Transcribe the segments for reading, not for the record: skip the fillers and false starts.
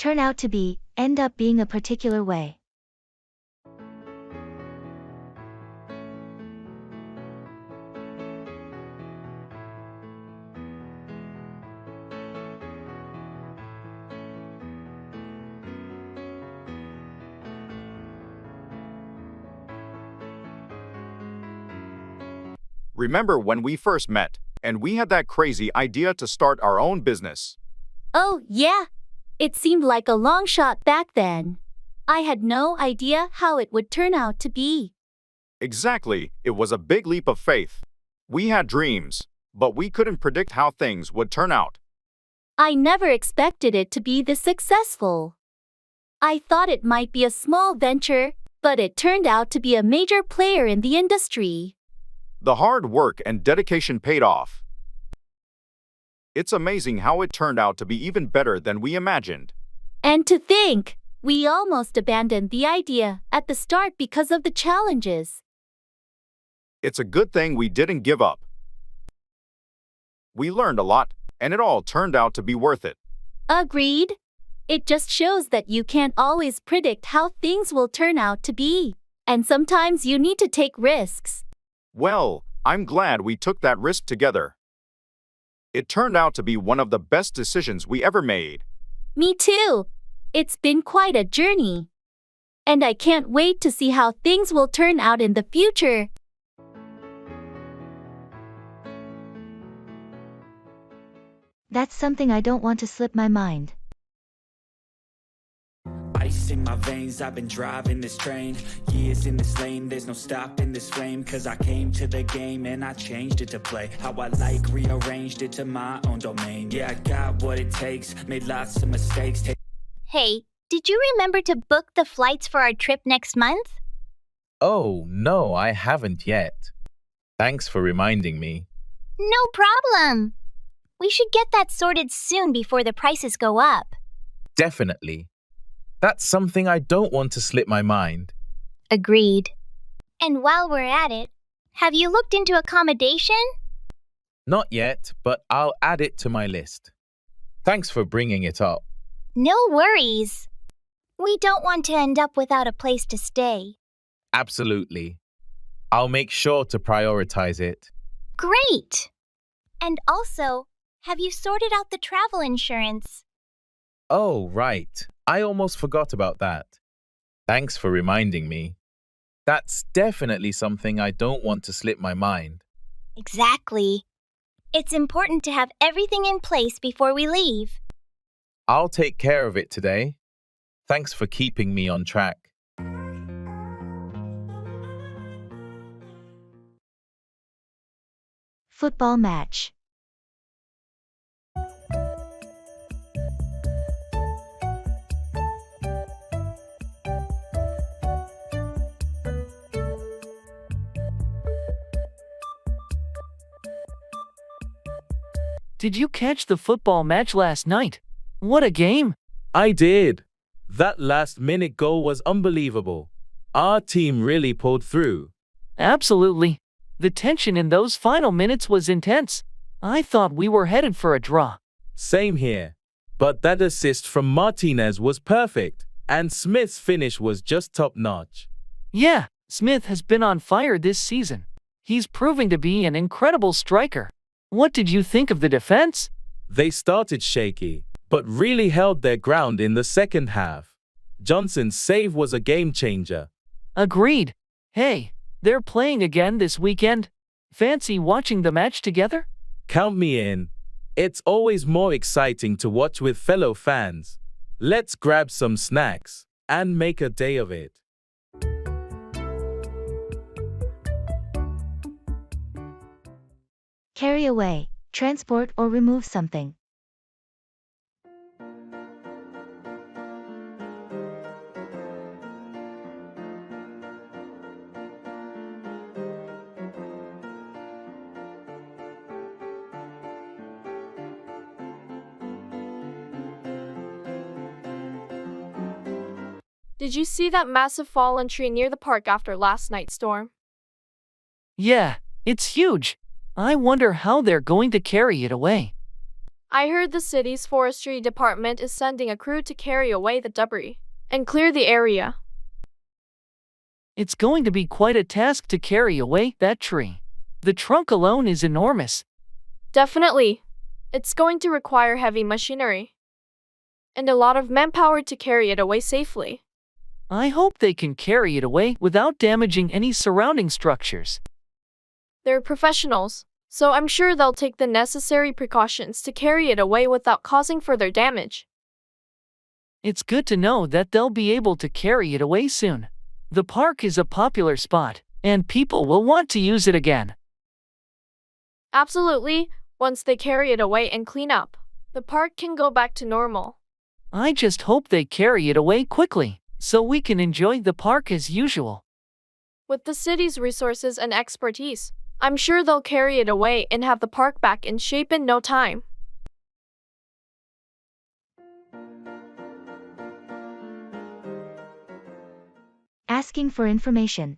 turn out to be, end up being a particular way. Remember when we first met, and we had that crazy idea to start our own business? Oh, yeah. It seemed like a long shot back then. I had no idea how it would turn out to be. Exactly, it was a big leap of faith. We had dreams, but we couldn't predict how things would turn out. I never expected it to be this successful. I thought it might be a small venture, but it turned out to be a major player in the industry. The hard work and dedication paid off. It's amazing how it turned out to be even better than we imagined. And to think, we almost abandoned the idea at the start because of the challenges. It's a good thing we didn't give up. We learned a lot, and it all turned out to be worth it. Agreed. It just shows that you can't always predict how things will turn out to be. And sometimes you need to take risks. Well, I'm glad we took that risk together. It turned out to be one of the best decisions we ever made. Me too. It's been quite a journey. And I can't wait to see how things will turn out in the future. That's something I don't want to slip my mind. Ice in my veins, I've been driving this train. Years in this lane, there's no stopping this flame. Cause I came to the game and I changed it to play how I like, rearranged it to my own domain. Yeah, I got what it takes, made lots of mistakes. Hey, did you remember to book the flights for our trip next month? Oh, no, I haven't yet. Thanks for reminding me. No problem. We should get that sorted soon before the prices go up. Definitely. That's something I don't want to slip my mind. Agreed. And while we're at it, have you looked into accommodation? Not yet, but I'll add it to my list. Thanks for bringing it up. No worries. We don't want to end up without a place to stay. Absolutely. I'll make sure to prioritize it. Great! And also, have you sorted out the travel insurance? Oh, right. I almost forgot about that. Thanks for reminding me. That's definitely something I don't want to slip my mind. Exactly. It's important to have everything in place before we leave. I'll take care of it today. Thanks for keeping me on track. Football match. Did you catch the football match last night? What a game! I did. That last-minute goal was unbelievable. Our team really pulled through. Absolutely. The tension in those final minutes was intense. I thought we were headed for a draw. Same here. But that assist from Martinez was perfect, and Smith's finish was just top-notch. Yeah, Smith has been on fire this season. He's proving to be an incredible striker. What did you think of the defense? They started shaky, but really held their ground in the second half. Johnson's save was a game-changer. Agreed. Hey, they're playing again this weekend. Fancy watching the match together? Count me in. It's always more exciting to watch with fellow fans. Let's grab some snacks and make a day of it. Carry away, transport or remove something. Did you see that massive fallen tree near the park after last night's storm? Yeah, it's huge. I wonder how they're going to carry it away. I heard the city's forestry department is sending a crew to carry away the debris and clear the area. It's going to be quite a task to carry away that tree. The trunk alone is enormous. Definitely. It's going to require heavy machinery and a lot of manpower to carry it away safely. I hope they can carry it away without damaging any surrounding structures. They're professionals, so I'm sure they'll take the necessary precautions to carry it away without causing further damage. It's good to know that they'll be able to carry it away soon. The park is a popular spot, and people will want to use it again. Absolutely. Once they carry it away and clean up, the park can go back to normal. I just hope they carry it away quickly, so we can enjoy the park as usual. With the city's resources and expertise, I'm sure they'll carry it away and have the park back in shape in no time. Asking for information.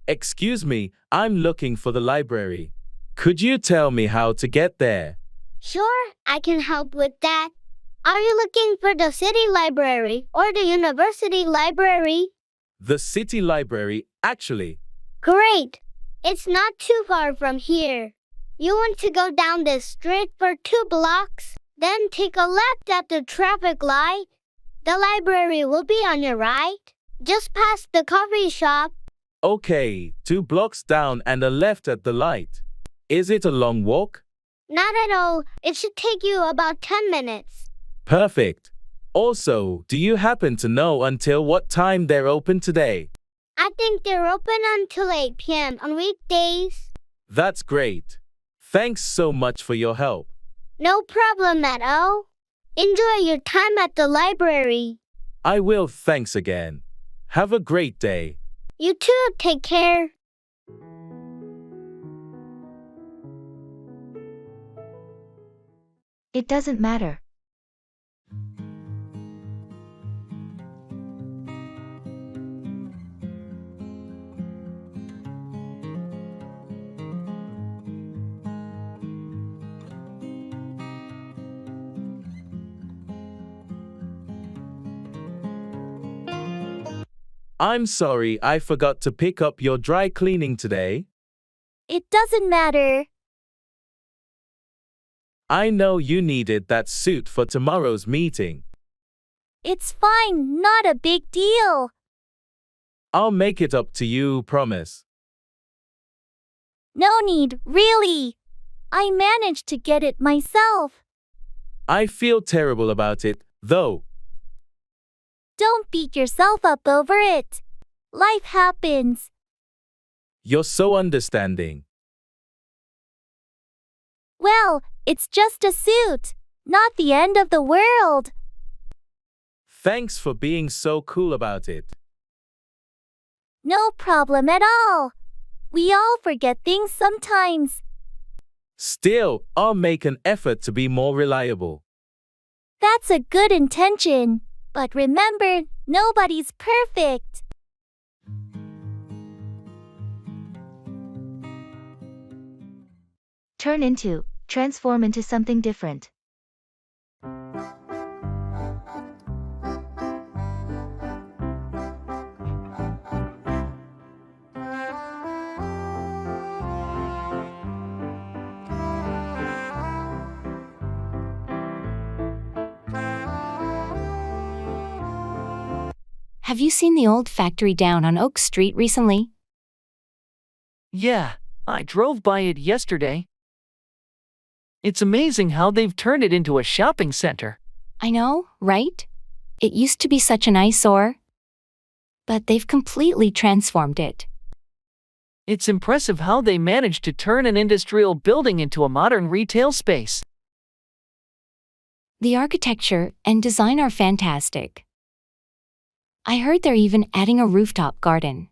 Excuse me, I'm looking for the library. Could you tell me how to get there? Sure, I can help with that. Are you looking for the city library or the university library? The city library, actually. Great! It's not too far from here. You want to go down this street for 2 blocks, then take a left at the traffic light. The library will be on your right, just past the coffee shop. Okay, 2 blocks down and a left at the light. Is it a long walk? Not at all. It should take you about 10 minutes. Perfect. Also, do you happen to know until what time they're open today? I think they're open until 8 p.m. on weekdays. That's great. Thanks so much for your help. No problem at all. Enjoy your time at the library. I will, thanks again. Have a great day. You too, take care. It doesn't matter. I'm sorry, I forgot to pick up your dry cleaning today. It doesn't matter. I know you needed that suit for tomorrow's meeting. It's fine, not a big deal. I'll make it up to you, promise. No need, really. I managed to get it myself. I feel terrible about it, though. Don't beat yourself up over it. Life happens. You're so understanding. Well, it's just a suit, not the end of the world. Thanks for being so cool about it. No problem at all. We all forget things sometimes. Still, I'll make an effort to be more reliable. That's a good intention. But remember, nobody's perfect. Transform into something different. Have you seen the old factory down on Oak Street recently? Yeah, I drove by it yesterday. It's amazing how they've turned it into a shopping center. I know, right? It used to be such an eyesore. But they've completely transformed it. It's impressive how they managed to turn an industrial building into a modern retail space. The architecture and design are fantastic. I heard they're even adding a rooftop garden.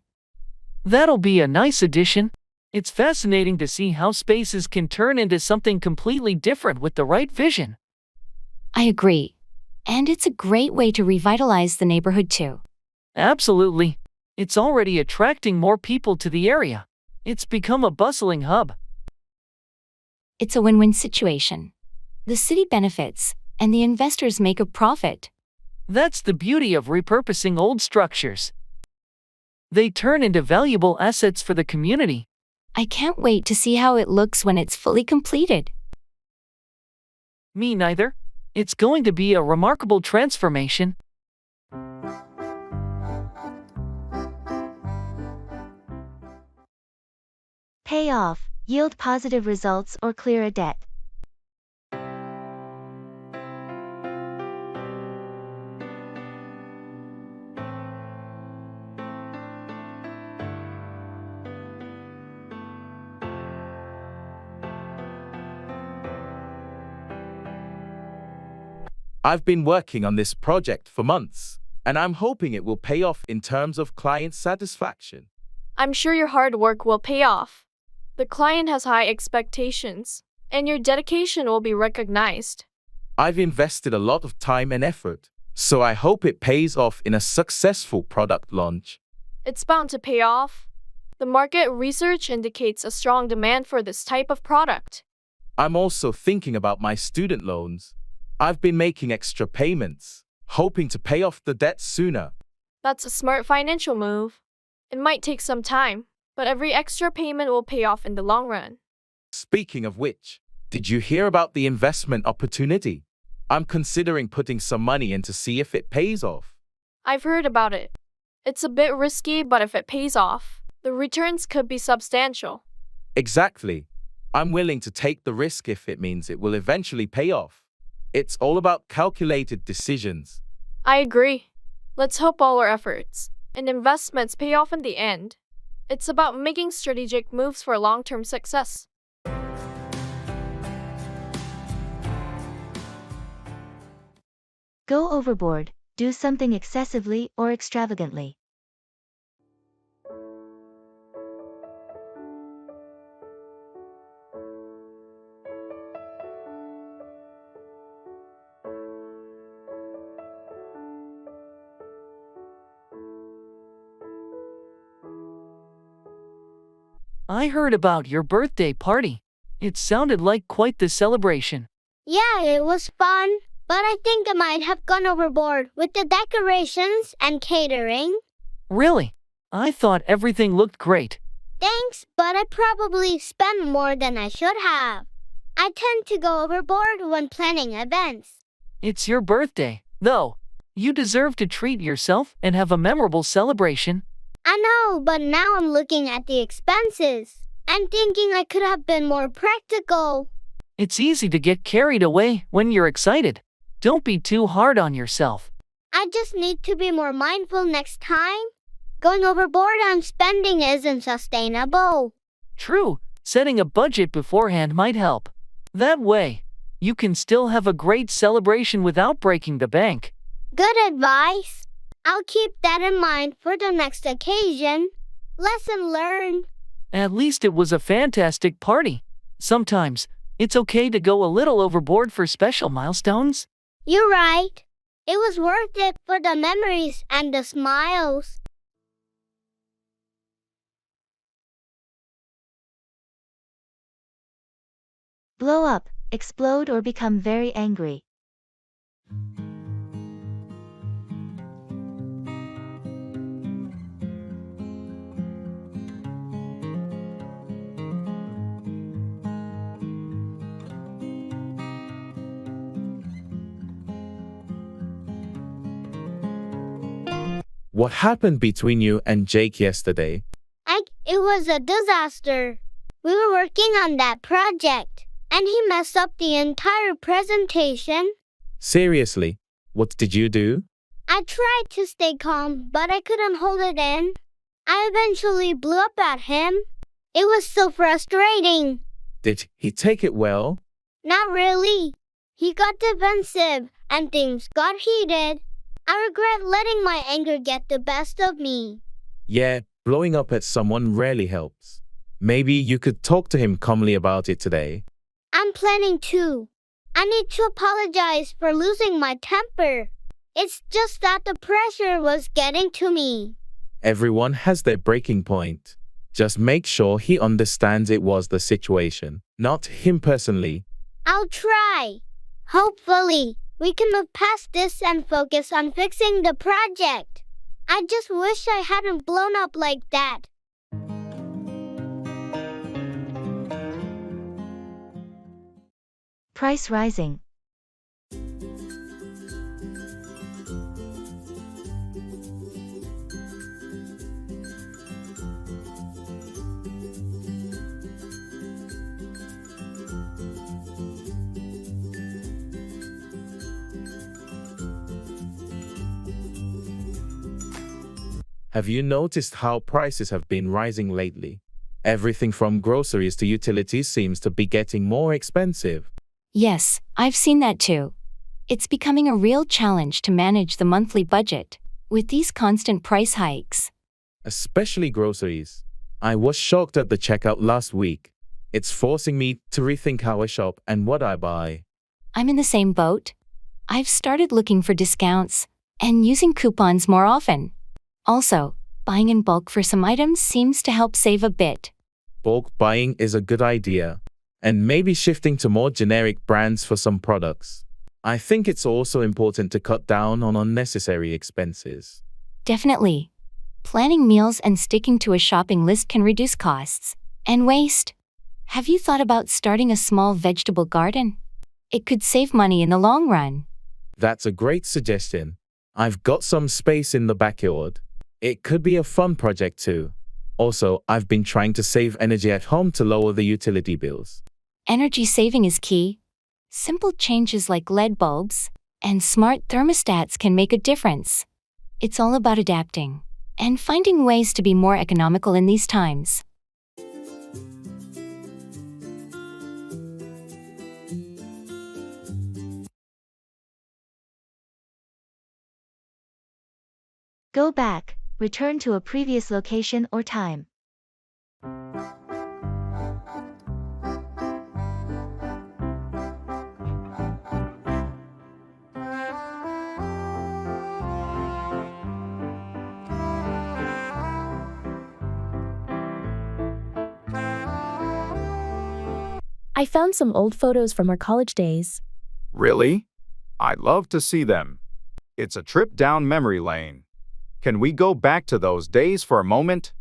That'll be a nice addition. It's fascinating to see how spaces can turn into something completely different with the right vision. I agree. And it's a great way to revitalize the neighborhood too. Absolutely. It's already attracting more people to the area. It's become a bustling hub. It's a win-win situation. The city benefits, and the investors make a profit. That's the beauty of repurposing old structures. They turn into valuable assets for the community. I can't wait to see how it looks when it's fully completed. Me neither. It's going to be a remarkable transformation. Pay off, yield positive results or clear a debt. I've been working on this project for months, and I'm hoping it will pay off in terms of client satisfaction. I'm sure your hard work will pay off. The client has high expectations, and your dedication will be recognized. I've invested a lot of time and effort, so I hope it pays off in a successful product launch. It's bound to pay off. The market research indicates a strong demand for this type of product. I'm also thinking about my student loans. I've been making extra payments, hoping to pay off the debt sooner. That's a smart financial move. It might take some time, but every extra payment will pay off in the long run. Speaking of which, did you hear about the investment opportunity? I'm considering putting some money in to see if it pays off. I've heard about it. It's a bit risky, but if it pays off, the returns could be substantial. Exactly. I'm willing to take the risk if it means it will eventually pay off. It's all about calculated decisions. I agree. Let's hope all our efforts and investments pay off in the end. It's about making strategic moves for long-term success. Go overboard, do something excessively or extravagantly. I heard about your birthday party. It sounded like quite the celebration. Yeah, it was fun, but I think I might have gone overboard with the decorations and catering. Really? I thought everything looked great. Thanks, but I probably spent more than I should have. I tend to go overboard when planning events. It's your birthday, though. You deserve to treat yourself and have a memorable celebration. I know, but now I'm looking at the expenses and thinking I could have been more practical. It's easy to get carried away when you're excited. Don't be too hard on yourself. I just need to be more mindful next time. Going overboard on spending isn't sustainable. True, setting a budget beforehand might help. That way, you can still have a great celebration without breaking the bank. Good advice. I'll keep that in mind for the next occasion. Lesson learned. At least it was a fantastic party. Sometimes, it's okay to go a little overboard for special milestones. You're right. It was worth it for the memories and the smiles. Blow up, explode or become very angry. What happened between you and Jake yesterday? It was a disaster. We were working on that project, and he messed up the entire presentation. Seriously, what did you do? I tried to stay calm, but I couldn't hold it in. I eventually blew up at him. It was so frustrating. Did he take it well? Not really. He got defensive, and things got heated. I regret letting my anger get the best of me. Yeah, blowing up at someone rarely helps. Maybe you could talk to him calmly about it today. I'm planning to. I need to apologize for losing my temper. It's just that the pressure was getting to me. Everyone has their breaking point. Just make sure he understands it was the situation, not him personally. I'll try. Hopefully, we can move past this and focus on fixing the project. I just wish I hadn't blown up like that. Price rising. Have you noticed how prices have been rising lately? Everything from groceries to utilities seems to be getting more expensive. Yes, I've seen that too. It's becoming a real challenge to manage the monthly budget with these constant price hikes. Especially groceries. I was shocked at the checkout last week. It's forcing me to rethink how I shop and what I buy. I'm in the same boat. I've started looking for discounts and using coupons more often. Also, buying in bulk for some items seems to help save a bit. Bulk buying is a good idea, and maybe shifting to more generic brands for some products. I think it's also important to cut down on unnecessary expenses. Definitely. Planning meals and sticking to a shopping list can reduce costs and waste. Have you thought about starting a small vegetable garden? It could save money in the long run. That's a great suggestion. I've got some space in the backyard. It could be a fun project too. Also, I've been trying to save energy at home to lower the utility bills. Energy saving is key. Simple changes like LED bulbs and smart thermostats can make a difference. It's all about adapting and finding ways to be more economical in these times. Go back, return to a previous location or time. I found some old photos from our college days. Really? I'd love to see them. It's a trip down memory lane. Can we go back to those days for a moment?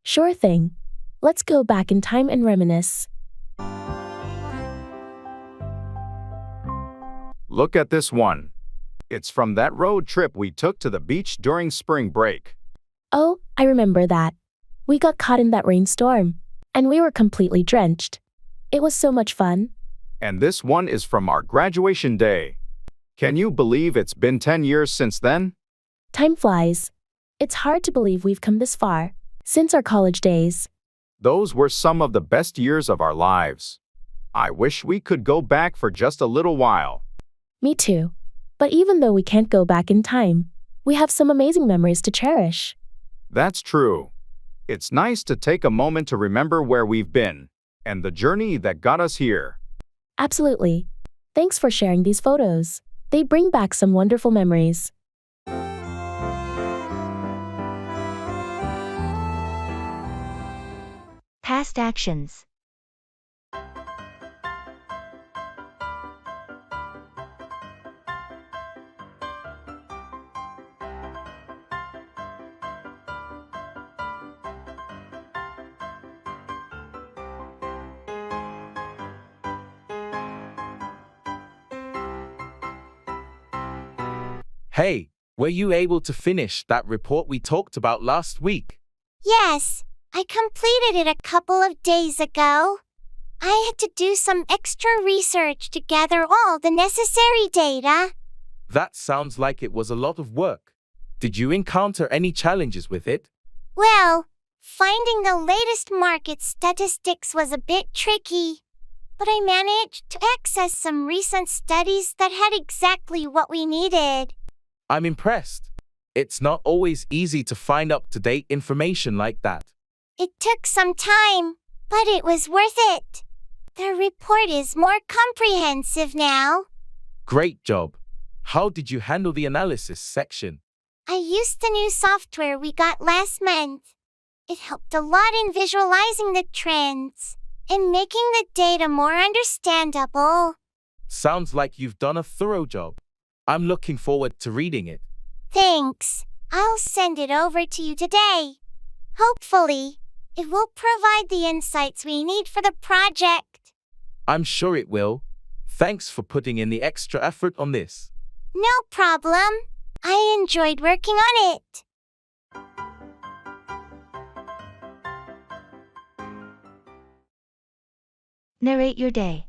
Sure thing. Let's go back in time and reminisce. Look at this one. It's from that road trip we took to the beach during spring break. Oh, I remember that. We got caught in that rainstorm, and we were completely drenched. It was so much fun. And this one is from our graduation day. Can you believe it's been 10 years since then? Time flies. It's hard to believe we've come this far since our college days. Those were some of the best years of our lives. I wish we could go back for just a little while. Me too. But even though we can't go back in time, we have some amazing memories to cherish. That's true. It's nice to take a moment to remember where we've been and the journey that got us here. Absolutely. Thanks for sharing these photos. They bring back some wonderful memories. Past actions. Hey, were you able to finish that report we talked about last week? Yes, I completed it a couple of days ago. I had to do some extra research to gather all the necessary data. That sounds like it was a lot of work. Did you encounter any challenges with it? Well, finding the latest market statistics was a bit tricky, but I managed to access some recent studies that had exactly what we needed. I'm impressed. It's not always easy to find up-to-date information like that. It took some time, but it was worth it. The report is more comprehensive now. Great job. How did you handle the analysis section? I used the new software we got last month. It helped a lot in visualizing the trends and making the data more understandable. Sounds like you've done a thorough job. I'm looking forward to reading it. Thanks. I'll send it over to you today. Hopefully, it will provide the insights we need for the project. I'm sure it will. Thanks for putting in the extra effort on this. No problem. I enjoyed working on it. Narrate your day.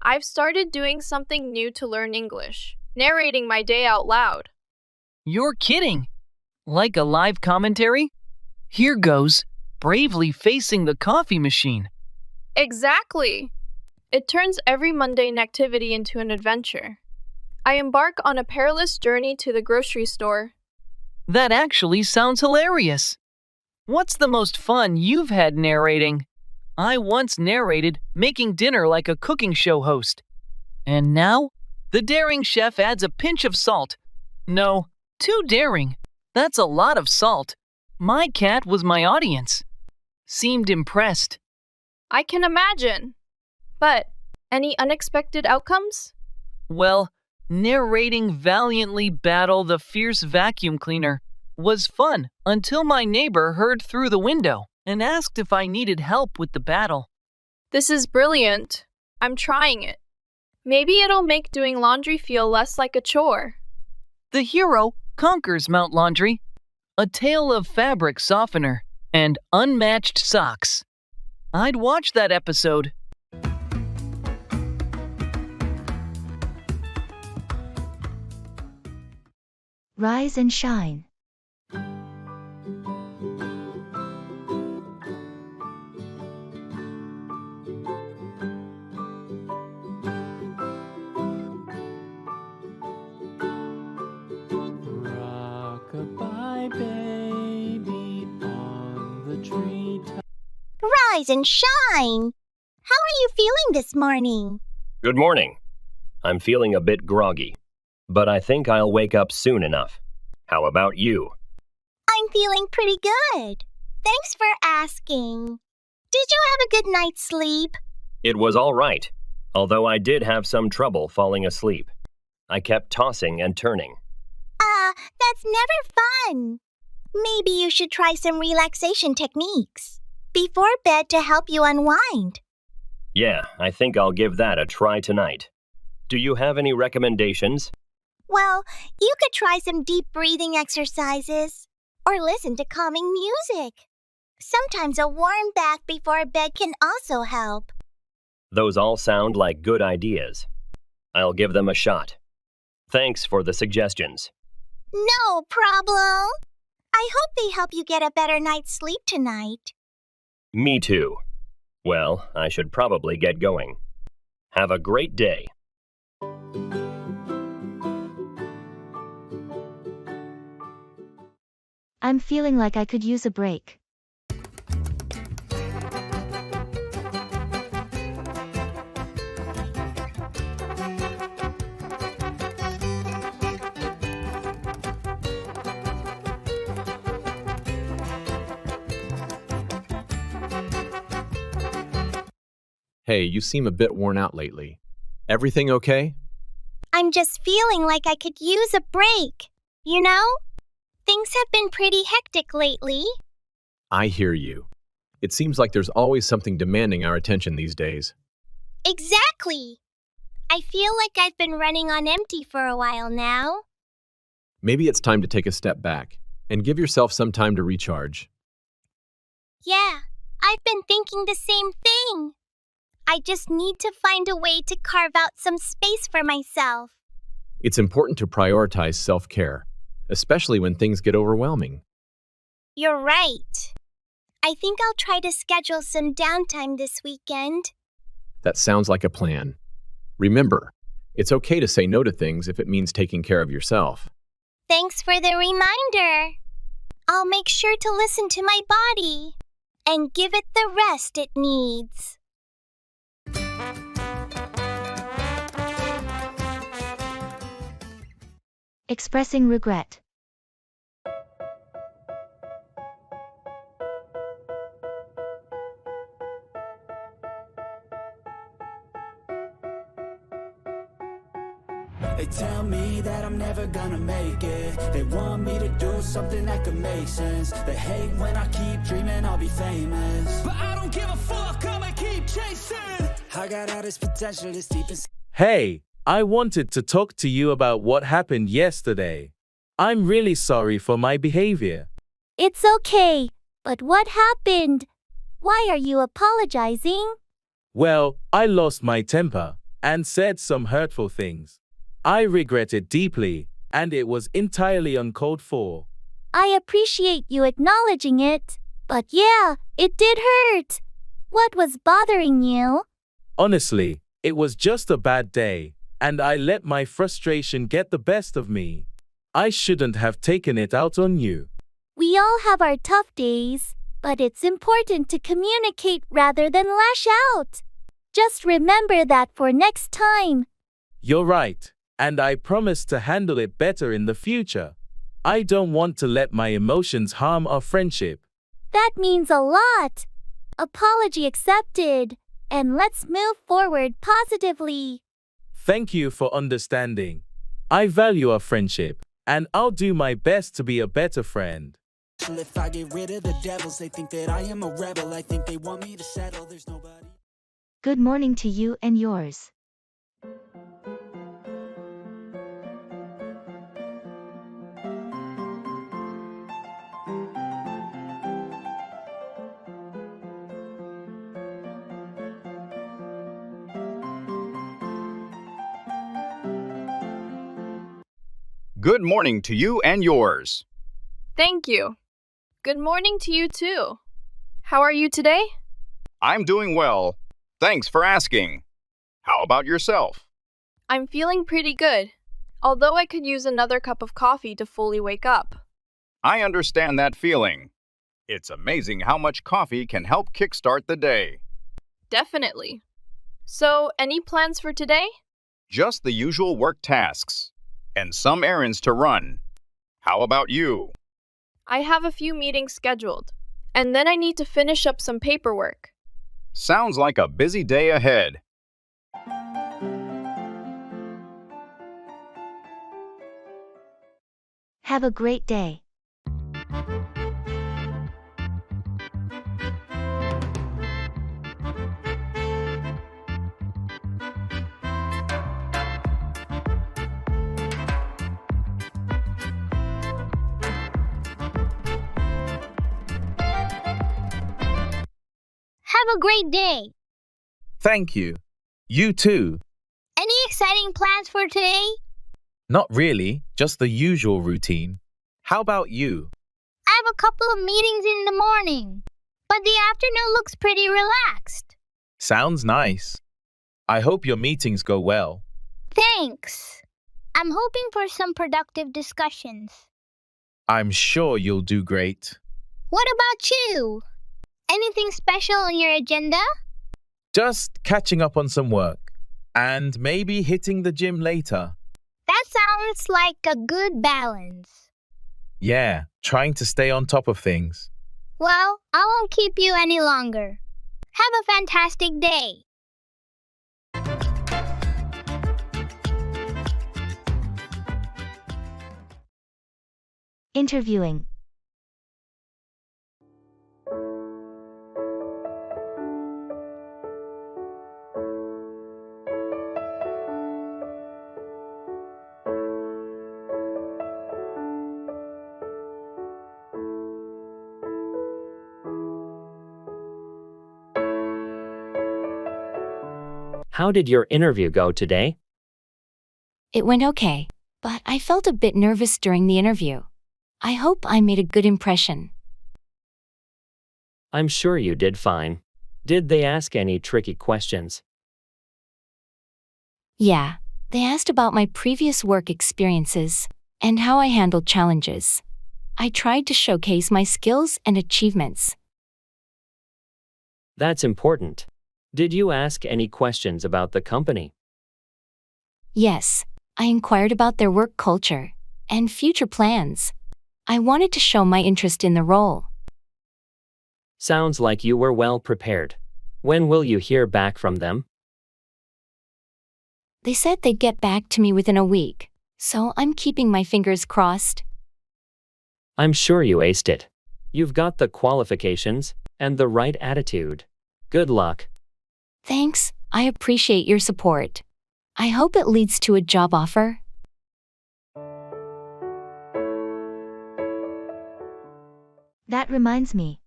I've started doing something new to learn English, narrating my day out loud. You're kidding! Like a live commentary? Here goes, bravely facing the coffee machine. Exactly! It turns every mundane activity into an adventure. I embark on a perilous journey to the grocery store. That actually sounds hilarious. What's the most fun you've had narrating? I once narrated making dinner like a cooking show host. And now, the daring chef adds a pinch of salt. No, too daring. That's a lot of salt. My cat was my audience. Seemed impressed. I can imagine. But, any unexpected outcomes? Well, narrating valiantly battle the fierce vacuum cleaner was fun until my neighbor heard through the window and asked if I needed help with the battle. This is brilliant. I'm trying it. Maybe it'll make doing laundry feel less like a chore. The hero conquers Mount Laundry, a tale of fabric softener and unmatched socks. I'd watch that episode. Rise and shine. Rock-a-bye baby on the treetop. Rise and shine! How are you feeling this morning? Good morning. I'm feeling a bit groggy, but I think I'll wake up soon enough. How about you? I'm feeling pretty good. Thanks for asking. Did you have a good night's sleep? It was all right, although I did have some trouble falling asleep. I kept tossing and turning. That's never fun. Maybe you should try some relaxation techniques before bed to help you unwind. Yeah, I think I'll give that a try tonight. Do you have any recommendations? Well, you could try some deep breathing exercises or listen to calming music. Sometimes a warm bath before bed can also help. Those all sound like good ideas. I'll give them a shot. Thanks for the suggestions. No problem. I hope they help you get a better night's sleep tonight. Me too. Well, I should probably get going. Have a great day. I'm feeling like I could use a break. Hey, you seem a bit worn out lately. Everything okay? I'm just feeling like I could use a break. You know? Things have been pretty hectic lately. I hear you. It seems like there's always something demanding our attention these days. Exactly. I feel like I've been running on empty for a while now. Maybe it's time to take a step back and give yourself some time to recharge. Yeah, I've been thinking the same thing. I just need to find a way to carve out some space for myself. It's important to prioritize self-care, especially when things get overwhelming. You're right. I think I'll try to schedule some downtime this weekend. That sounds like a plan. Remember, it's okay to say no to things if it means taking care of yourself. Thanks for the reminder. I'll make sure to listen to my body and give it the rest it needs. Expressing regret. They tell me that I'm never gonna make it. They want me to do something that could make sense. They hate when I keep dreaming I'll be famous, but I don't give a fuck, I'ma keep chasing. I got all this potential that's deep inside. Hey, I wanted to talk to you about what happened yesterday. I'm really sorry for my behavior. It's okay, but what happened? Why are you apologizing? Well, I lost my temper and said some hurtful things. I regret it deeply, and it was entirely uncalled for. I appreciate you acknowledging it, but yeah, it did hurt. What was bothering you? Honestly, it was just a bad day, and I let my frustration get the best of me. I shouldn't have taken it out on you. We all have our tough days, but it's important to communicate rather than lash out. Just remember that for next time. You're right, and I promise to handle it better in the future. I don't want to let my emotions harm our friendship. That means a lot. Apology accepted, and let's move forward positively. Thank you for understanding. I value our friendship, and I'll do my best to be a better friend. If I get rid of the devils, they think that I am a rebel. I think they want me to settle. There's nobody. Good morning to you and yours. Good morning to you and yours. Thank you. Good morning to you too. How are you today? I'm doing well. Thanks for asking. How about yourself? I'm feeling pretty good, although I could use another cup of coffee to fully wake up. I understand that feeling. It's amazing how much coffee can help kickstart the day. Definitely. So, any plans for today? Just the usual work tasks and some errands to run. How about you? I have a few meetings scheduled, and then I need to finish up some paperwork. Sounds like a busy day ahead. Have a great day. Have a great day. Thank you. You too. Any exciting plans for today? Not really, just the usual routine. How about you? I have a couple of meetings in the morning, but the afternoon looks pretty relaxed. Sounds nice. I hope your meetings go well. Thanks. I'm hoping for some productive discussions. I'm sure you'll do great. What about you? Anything special on your agenda? Just catching up on some work. And maybe hitting the gym later. That sounds like a good balance. Yeah, trying to stay on top of things. Well, I won't keep you any longer. Have a fantastic day. Interviewing. How did your interview go today? It went okay, but I felt a bit nervous during the interview. I hope I made a good impression. I'm sure you did fine. Did they ask any tricky questions? Yeah, they asked about my previous work experiences and how I handled challenges. I tried to showcase my skills and achievements. That's important. Did you ask any questions about the company? Yes, I inquired about their work culture and future plans. I wanted to show my interest in the role. Sounds like you were well prepared. When will you hear back from them? They said they'd get back to me within a week, so I'm keeping my fingers crossed. I'm sure you aced it. You've got the qualifications and the right attitude. Good luck. Thanks, I appreciate your support. I hope it leads to a job offer. That reminds me.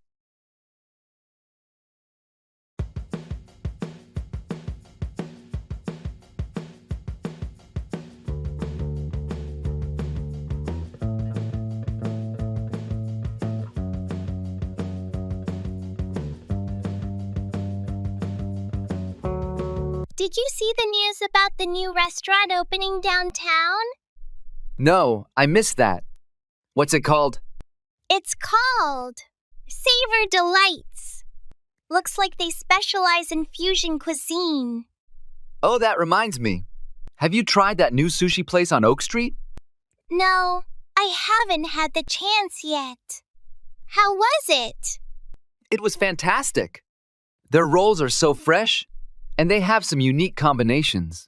Did you see the news about the new restaurant opening downtown? No, I missed that. What's it called? It's called Savor Delights. Looks like they specialize in fusion cuisine. Oh, that reminds me. Have you tried that new sushi place on Oak Street? No, I haven't had the chance yet. How was it? It was fantastic. Their rolls are so fresh, and they have some unique combinations.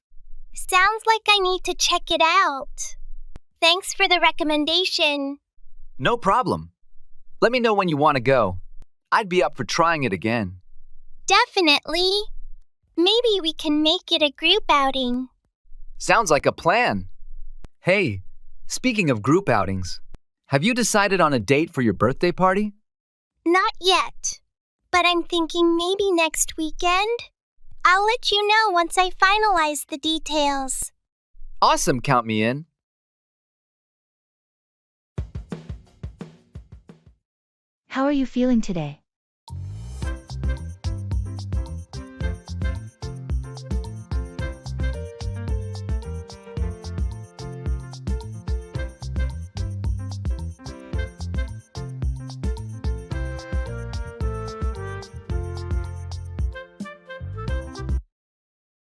Sounds like I need to check it out. Thanks for the recommendation. No problem. Let me know when you want to go. I'd be up for trying it again. Definitely. Maybe we can make it a group outing. Sounds like a plan. Hey, speaking of group outings, have you decided on a date for your birthday party? Not yet, but I'm thinking maybe next weekend. I'll let you know once I finalize the details. Awesome, count me in. How are you feeling today?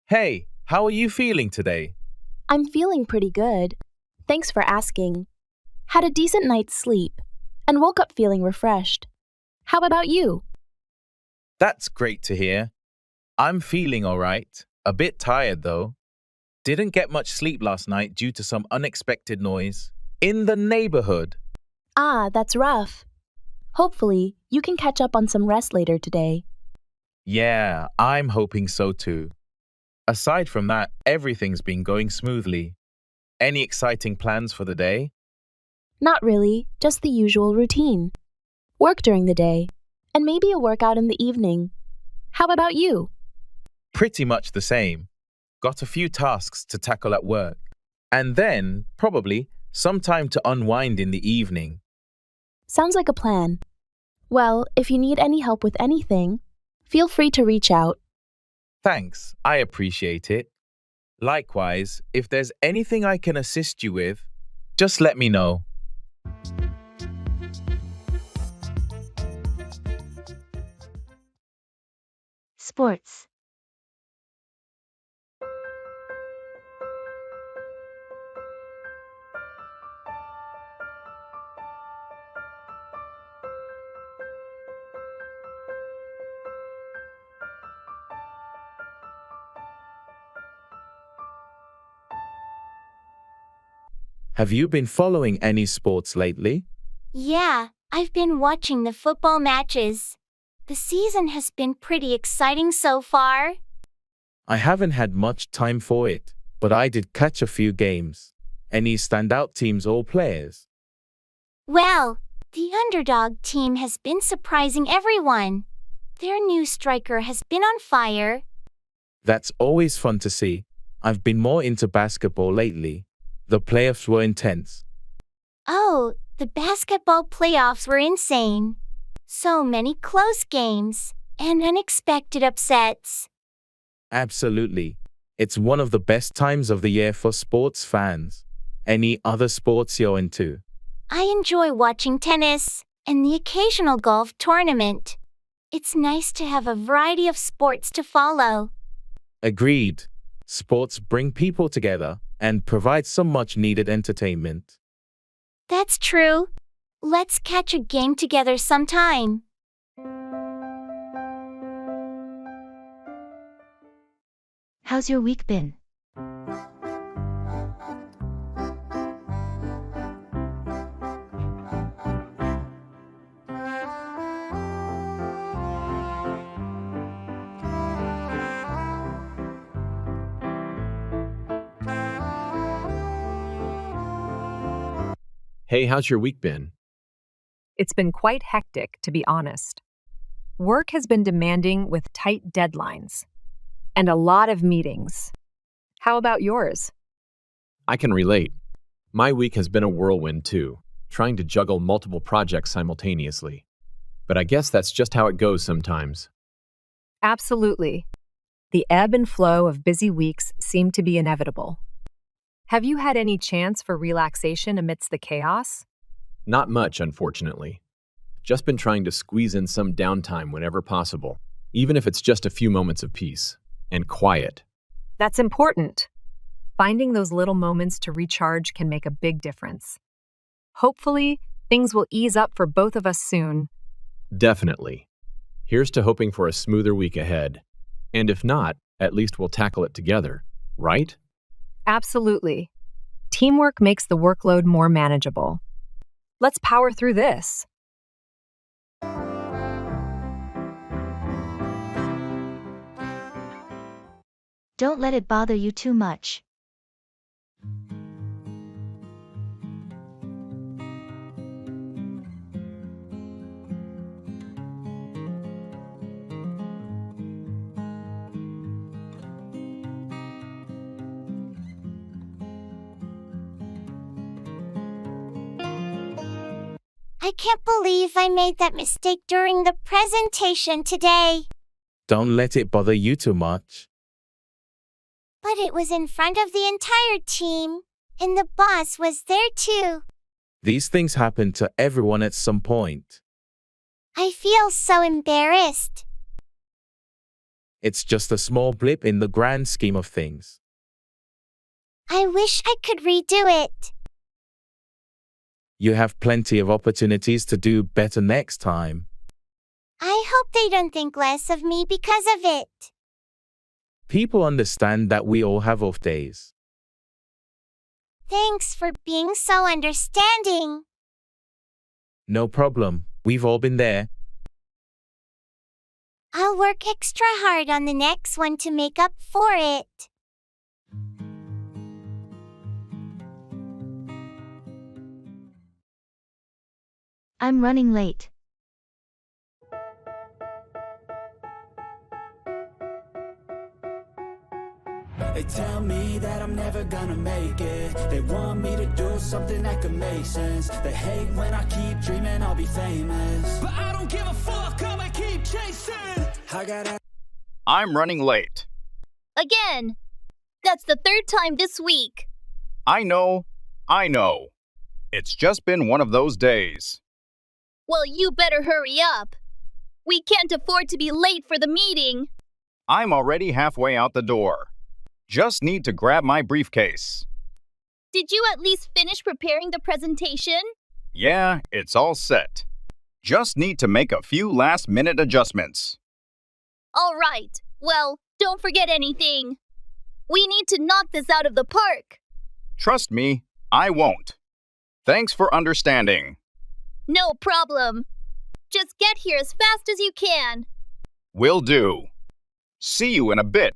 Hey, how are you feeling today? I'm feeling pretty good. Thanks for asking. Had a decent night's sleep and woke up feeling refreshed. How about you? That's great to hear. I'm feeling all right. A bit tired though. Didn't get much sleep last night due to some unexpected noise in the neighborhood. Ah, that's rough. Hopefully, you can catch up on some rest later today. Yeah, I'm hoping so too. Aside from that, everything's been going smoothly. Any exciting plans for the day? Not really, just the usual routine. Work during the day, and maybe a workout in the evening. How about you? Pretty much the same. Got a few tasks to tackle at work. And then, probably, some time to unwind in the evening. Sounds like a plan. Well, if you need any help with anything, feel free to reach out. Thanks, I appreciate it. Likewise, if there's anything I can assist you with, just let me know. Sports. Have you been following any sports lately? Yeah, I've been watching the football matches. The season has been pretty exciting so far. I haven't had much time for it, but I did catch a few games. Any standout teams or players? Well, the underdog team has been surprising everyone. Their new striker has been on fire. That's always fun to see. I've been more into basketball lately. The playoffs were intense. Oh, the basketball playoffs were insane. So many close games and unexpected upsets. Absolutely. It's one of the best times of the year for sports fans. Any other sports you're into? I enjoy watching tennis and the occasional golf tournament. It's nice to have a variety of sports to follow. Agreed. Sports bring people together and provide some much needed entertainment. That's true. Let's catch a game together sometime. How's your week been? Hey, how's your week been? It's been quite hectic, to be honest. Work has been demanding with tight deadlines and a lot of meetings. How about yours? I can relate. My week has been a whirlwind too, trying to juggle multiple projects simultaneously. But I guess that's just how it goes sometimes. Absolutely. The ebb and flow of busy weeks seem to be inevitable. Have you had any chance for relaxation amidst the chaos? Not much, unfortunately. Just been trying to squeeze in some downtime whenever possible, even if it's just a few moments of peace and quiet. That's important. Finding those little moments to recharge can make a big difference. Hopefully, things will ease up for both of us soon. Definitely. Here's to hoping for a smoother week ahead. And if not, at least we'll tackle it together, right? Absolutely. Teamwork makes the workload more manageable. Let's power through this. Don't let it bother you too much. I can't believe I made that mistake during the presentation today. Don't let it bother you too much. But it was in front of the entire team, and the boss was there too. These things happen to everyone at some point. I feel so embarrassed. It's just a small blip in the grand scheme of things. I wish I could redo it. You have plenty of opportunities to do better next time. I hope they don't think less of me because of it. People understand that we all have off days. Thanks for being so understanding. No problem. We've all been there. I'll work extra hard on the next one to make up for it. I'm running late. They tell me that I'm never gonna make it. They want me to do something that could make sense. They hate when I keep dreaming I'll be famous, but I don't give a fuck, I'ma keep chasing. I'm running late. Again! That's the third time this week. I know. It's just been one of those days. Well, you better hurry up. We can't afford to be late for the meeting. I'm already halfway out the door. Just need to grab my briefcase. Did you at least finish preparing the presentation? Yeah, it's all set. Just need to make a few last-minute adjustments. All right. Well, don't forget anything. We need to knock this out of the park. Trust me, I won't. Thanks for understanding. No problem. Just get here as fast as you can. Will do. See you in a bit.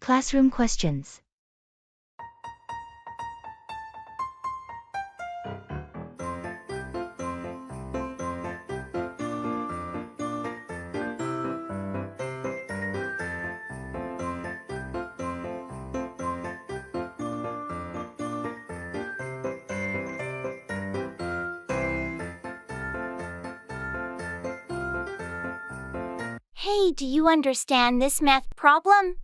Classroom questions. Hey, do you understand this math problem?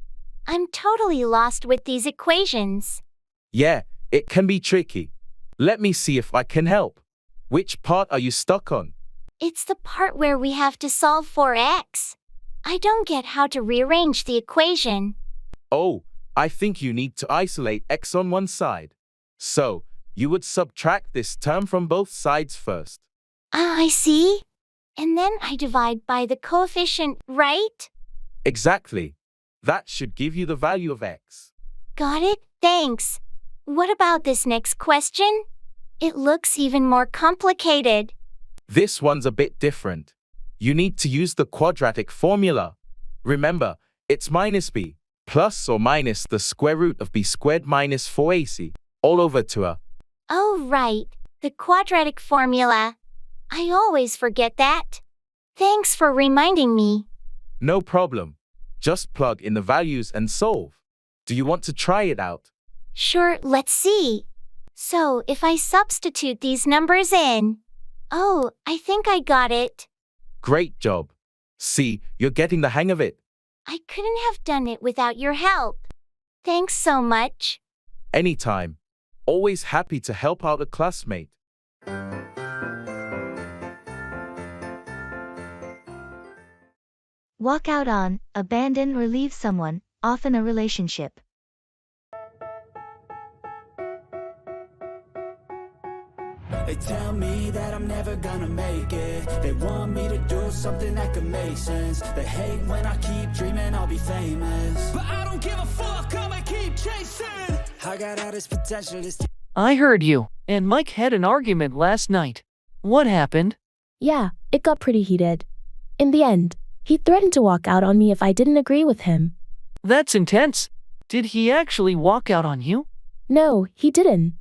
I'm totally lost with these equations. Yeah, it can be tricky. Let me see if I can help. Which part are you stuck on? It's the part where we have to solve for x. I don't get how to rearrange the equation. Oh, I think you need to isolate x on one side. So, you would subtract this term from both sides first. I see. And then I divide by the coefficient, right? Exactly. That should give you the value of x. Got it, thanks. What about this next question? It looks even more complicated. This one's a bit different. You need to use the quadratic formula. Remember, it's minus b, plus or minus the square root of b squared minus 4ac, all over to a. Oh, right, the quadratic formula. I always forget that. Thanks for reminding me. No problem. Just plug in the values and solve. Do you want to try it out? Sure, let's see. So, if I substitute these numbers in. Oh, I think I got it. Great job. See, you're getting the hang of it. I couldn't have done it without your help. Thanks so much. Anytime. Always happy to help out a classmate. Walk out on, abandon or leave someone, often a relationship. They tell me that I'm never gonna make it. They want me to do something that could make sense. They hate when I keep dreaming I'll be famous, but I don't give a fuck, I'ma keep chasing. I got all this potential, this. I heard you and Mike had an argument last night. What happened? Yeah, it got pretty heated. In the end, he threatened to walk out on me if I didn't agree with him. That's intense. Did he actually walk out on you? No, he didn't.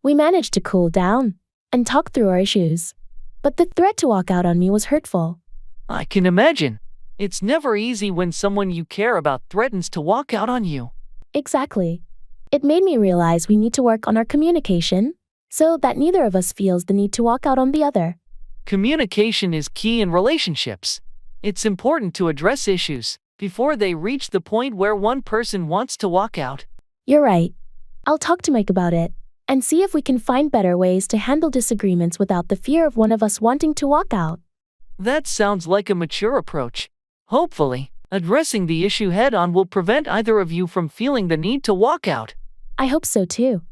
We managed to cool down and talk through our issues. But the threat to walk out on me was hurtful. I can imagine. It's never easy when someone you care about threatens to walk out on you. Exactly. It made me realize we need to work on our communication so that neither of us feels the need to walk out on the other. Communication is key in relationships. It's important to address issues before they reach the point where one person wants to walk out. You're right. I'll talk to Mike about it and see if we can find better ways to handle disagreements without the fear of one of us wanting to walk out. That sounds like a mature approach. Hopefully, addressing the issue head-on will prevent either of you from feeling the need to walk out. I hope so too.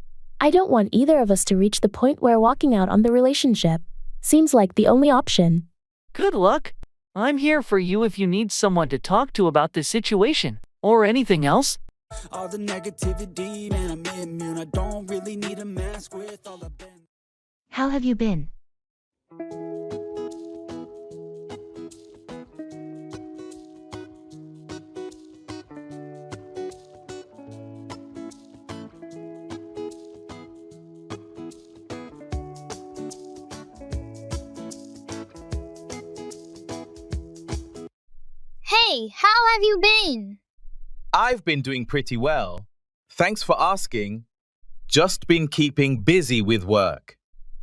I don't want either of us to reach the point where walking out on the relationship seems like the only option. Good luck. I'm here for you if you need someone to talk to about the situation, or anything else. All the negativity, man, I'm immune. I don't really need a mask with all the been. How have you been? Hey, how have you been? I've been doing pretty well. Thanks for asking. Just been keeping busy with work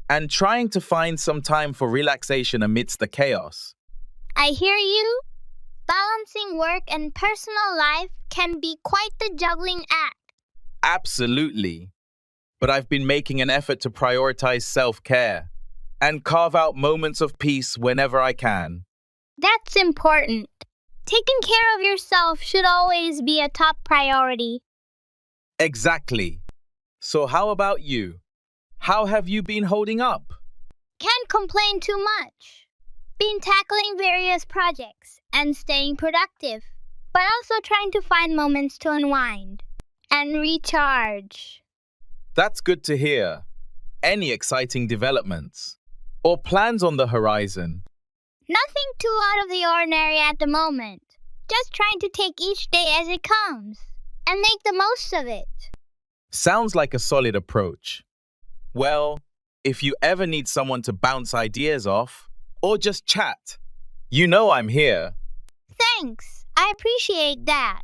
and trying to find some time for relaxation amidst the chaos. I hear you. Balancing work and personal life can be quite the juggling act. Absolutely. But I've been making an effort to prioritize self-care and carve out moments of peace whenever I can. That's important. Taking care of yourself should always be a top priority. Exactly. So how about you? How have you been holding up? Can't complain too much. Been tackling various projects and staying productive, but also trying to find moments to unwind and recharge. That's good to hear. Any exciting developments or plans on the horizon? Nothing too out of the ordinary at the moment. Just trying to take each day as it comes and make the most of it. Sounds like a solid approach. Well, if you ever need someone to bounce ideas off or just chat, you know I'm here. Thanks. I appreciate that.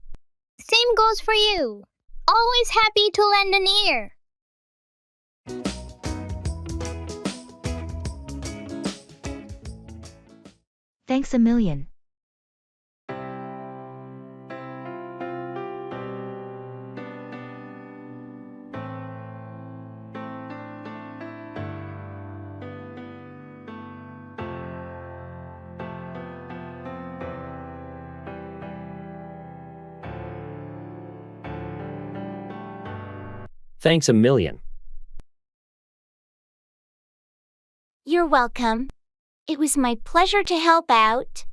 Same goes for you. Always happy to lend an ear. Thanks a million. Thanks a million. You're welcome. It was my pleasure to help out.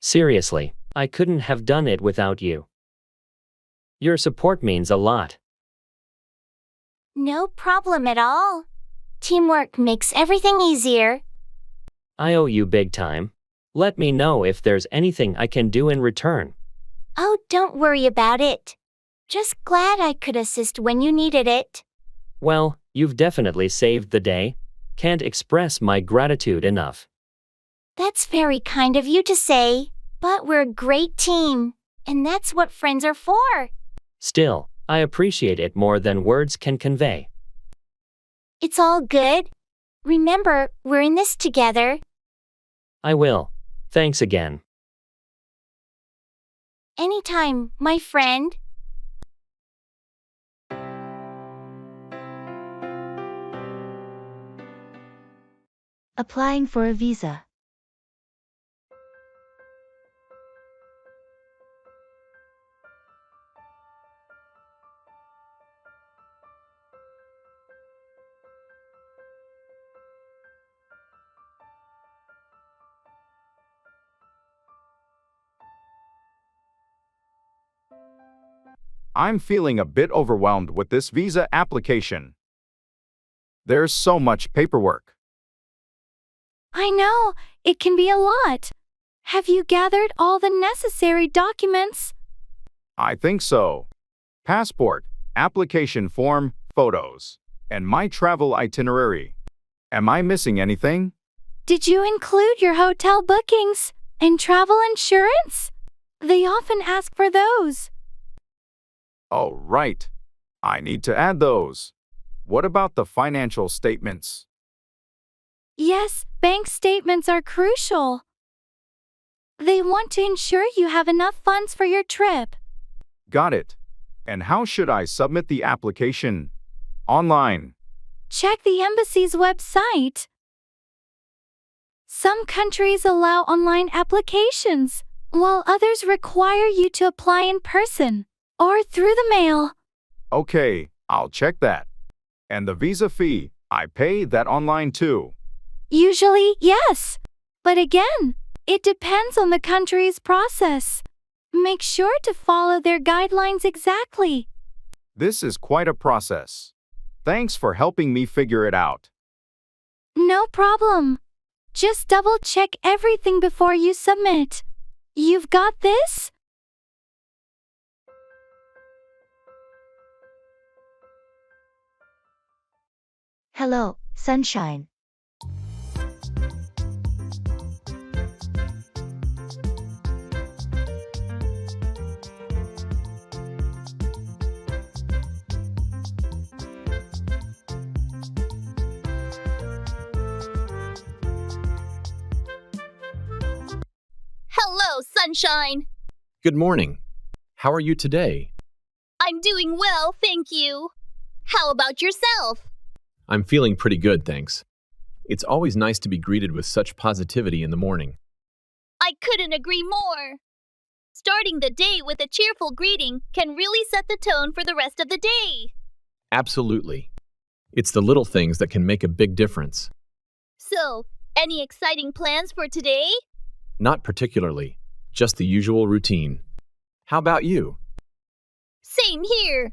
Seriously, I couldn't have done it without you. Your support means a lot. No problem at all. Teamwork makes everything easier. I owe you big time. Let me know if there's anything I can do in return. Oh, don't worry about it. Just glad I could assist when you needed it. Well, you've definitely saved the day. Can't express my gratitude enough. That's very kind of you to say, but we're a great team, and that's what friends are for. Still, I appreciate it more than words can convey. It's all good. Remember, we're in this together. I will. Thanks again. Anytime, my friend. Applying for a visa. I'm feeling a bit overwhelmed with this visa application. There's so much paperwork. I know, it can be a lot. Have you gathered all the necessary documents? I think so. Passport, application form, photos, and my travel itinerary. Am I missing anything? Did you include your hotel bookings and travel insurance? They often ask for those. Oh, right. I need to add those. What about the financial statements? Yes, bank statements are crucial. They want to ensure you have enough funds for your trip. Got it. And how should I submit the application? Online. Check the embassy's website. Some countries allow online applications, while others require you to apply in person or through the mail. Okay, I'll check that. And the visa fee, I pay that online too. Usually, yes. But again, it depends on the country's process. Make sure to follow their guidelines exactly. This is quite a process. Thanks for helping me figure it out. No problem. Just double-check everything before you submit. You've got this? Hello, sunshine. Hello, sunshine. Good morning. How are you today? I'm doing well, thank you. How about yourself? I'm feeling pretty good, thanks. It's always nice to be greeted with such positivity in the morning. I couldn't agree more. Starting the day with a cheerful greeting can really set the tone for the rest of the day. Absolutely. It's the little things that can make a big difference. So, any exciting plans for today? Not particularly, just the usual routine. How about you? Same here.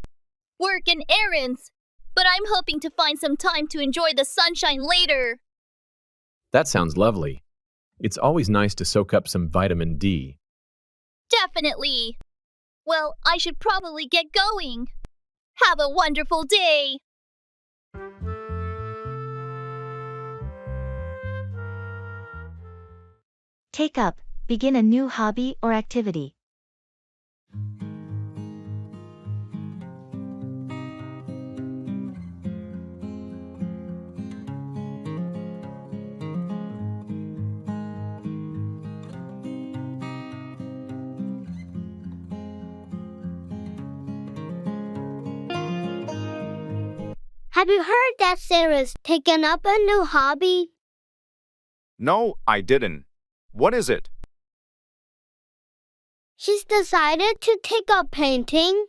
Work and errands. But I'm hoping to find some time to enjoy the sunshine later. That sounds lovely. It's always nice to soak up some vitamin D. Definitely. Well, I should probably get going. Have a wonderful day. Take up, begin a new hobby or activity. Have you heard that Sarah's taken up a new hobby? No, I didn't. What is it? She's decided to take up painting.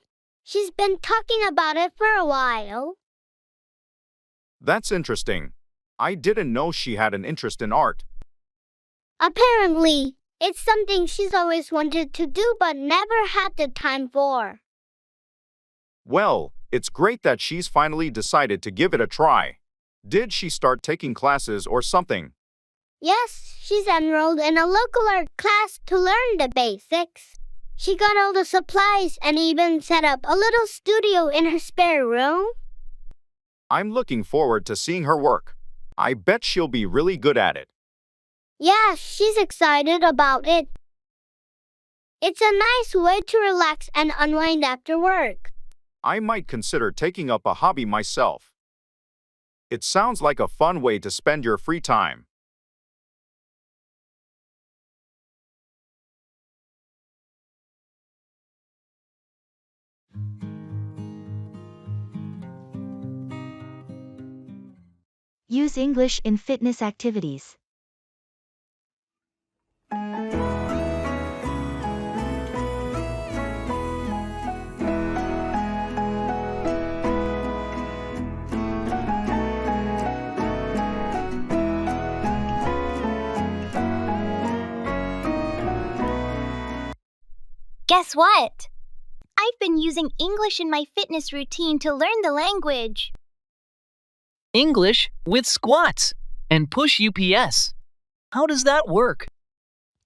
She's been talking about it for a while. That's interesting. I didn't know she had an interest in art. Apparently, it's something she's always wanted to do but never had the time for. Well, it's great that she's finally decided to give it a try. Did she start taking classes or something? Yes, she's enrolled in a local art class to learn the basics. She got all the supplies and even set up a little studio in her spare room. I'm looking forward to seeing her work. I bet she'll be really good at it. Yeah, she's excited about it. It's a nice way to relax and unwind after work. I might consider taking up a hobby myself. It sounds like a fun way to spend your free time. Use English in fitness activities. Guess what? I've been using English in my fitness routine to learn the language. English with squats and push UPS. How does that work?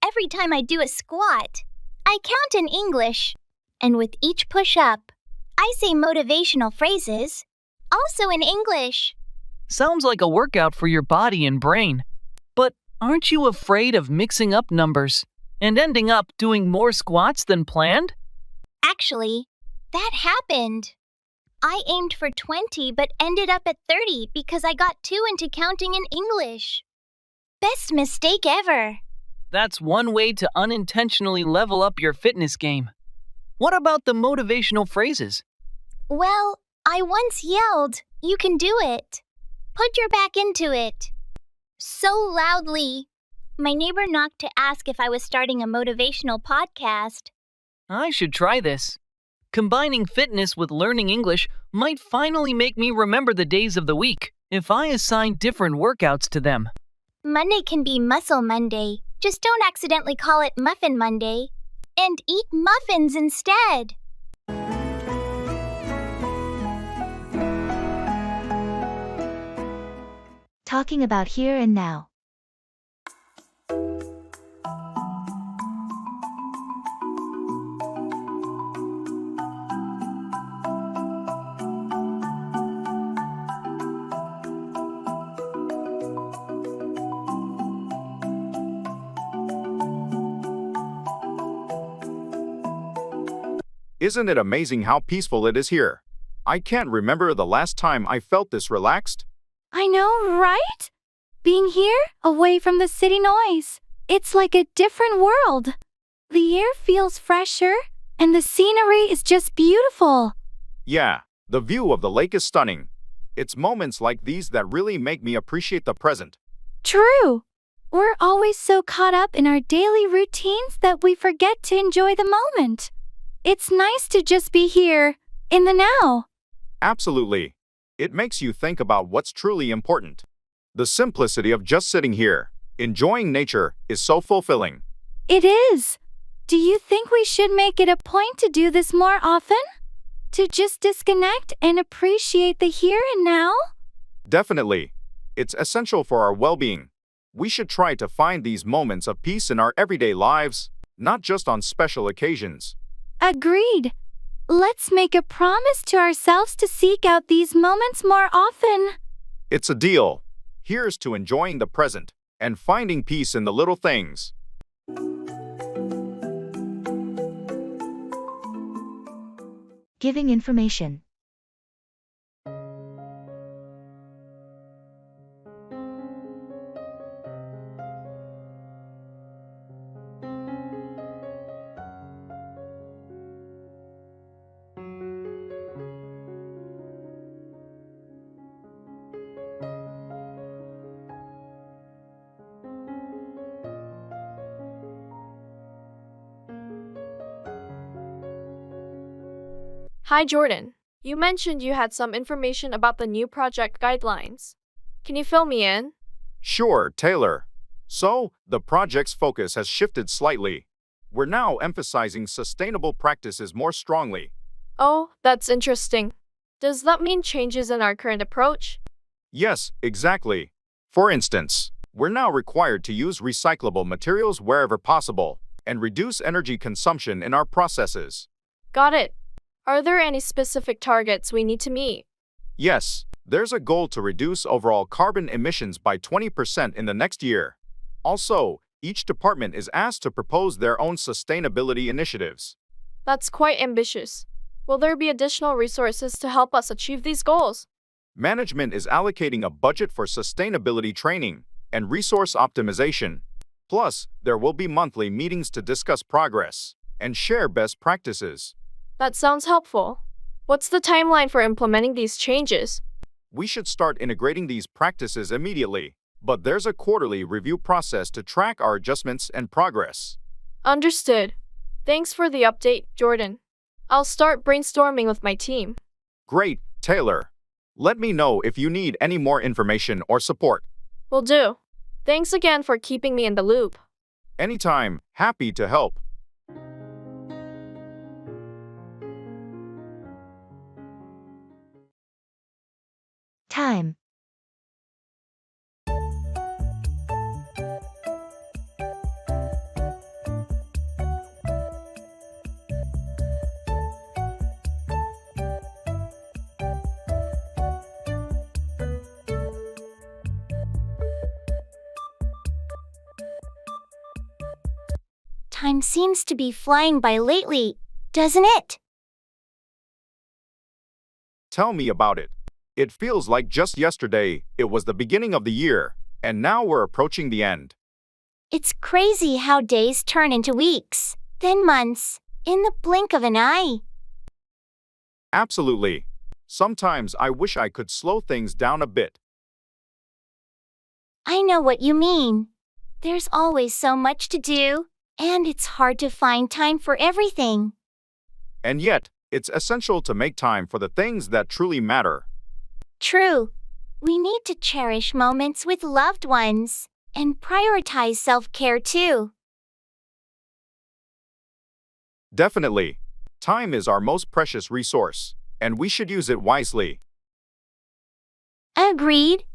Every time I do a squat, I count in English. And with each push-up, I say motivational phrases, also in English. Sounds like a workout for your body and brain. But aren't you afraid of mixing up numbers and ending up doing more squats than planned? Actually, that happened. I aimed for 20 but ended up at 30 because I got too into counting in English. Best mistake ever. That's one way to unintentionally level up your fitness game. What about the motivational phrases? Well, I once yelled, "You can do it. Put your back into it." So loudly. My neighbor knocked to ask if I was starting a motivational podcast. I should try this. Combining fitness with learning English might finally make me remember the days of the week if I assign different workouts to them. Monday can be Muscle Monday. Just don't accidentally call it Muffin Monday. And eat muffins instead. Talking about here and now. Isn't it amazing how peaceful it is here? I can't remember the last time I felt this relaxed. I know, right? Being here, away from the city noise, it's like a different world. The air feels fresher, and the scenery is just beautiful. Yeah, the view of the lake is stunning. It's moments like these that really make me appreciate the present. True. We're always so caught up in our daily routines that we forget to enjoy the moment. It's nice to just be here, in the now. Absolutely. It makes you think about what's truly important. The simplicity of just sitting here, enjoying nature, is so fulfilling. It is. Do you think we should make it a point to do this more often? To just disconnect and appreciate the here and now? Definitely. It's essential for our well-being. We should try to find these moments of peace in our everyday lives, not just on special occasions. Agreed. Let's make a promise to ourselves to seek out these moments more often. It's a deal. Here's to enjoying the present and finding peace in the little things. Giving information. Hi, Jordan. You mentioned you had some information about the new project guidelines. Can you fill me in? Sure, Taylor. So, the project's focus has shifted slightly. We're now emphasizing sustainable practices more strongly. Oh, that's interesting. Does that mean changes in our current approach? Yes, exactly. For instance, we're now required to use recyclable materials wherever possible and reduce energy consumption in our processes. Got it. Are there any specific targets we need to meet? Yes, there's a goal to reduce overall carbon emissions by 20% in the next year. Also, each department is asked to propose their own sustainability initiatives. That's quite ambitious. Will there be additional resources to help us achieve these goals? Management is allocating a budget for sustainability training and resource optimization. Plus, there will be monthly meetings to discuss progress and share best practices. That sounds helpful. What's the timeline for implementing these changes? We should start integrating these practices immediately, but there's a quarterly review process to track our adjustments and progress. Understood. Thanks for the update, Jordan. I'll start brainstorming with my team. Great, Taylor. Let me know if you need any more information or support. Will do. Thanks again for keeping me in the loop. Anytime, happy to help. Time. Time seems to be flying by lately, doesn't it? Tell me about it. It feels like just yesterday, it was the beginning of the year, and now we're approaching the end. It's crazy how days turn into weeks, then months, in the blink of an eye. Absolutely. Sometimes I wish I could slow things down a bit. I know what you mean. There's always so much to do, and it's hard to find time for everything. And yet, it's essential to make time for the things that truly matter. True. We need to cherish moments with loved ones and prioritize self-care too. Definitely. Time is our most precious resource, and we should use it wisely. Agreed.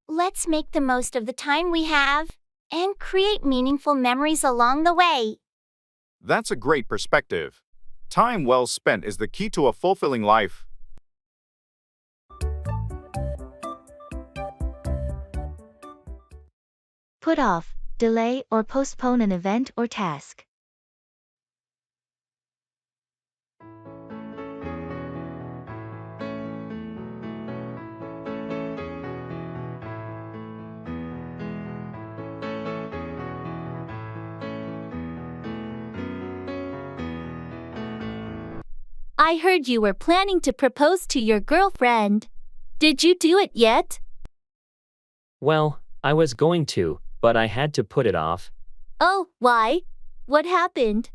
Let's make the most of the time we have and create meaningful memories along the way. That's a great perspective. Time well spent is the key to a fulfilling life. Put off, delay, or postpone an event or task. I heard you were planning to propose to your girlfriend. Did you do it yet? Well, I was going to, but I had to put it off. Oh, why? What happened?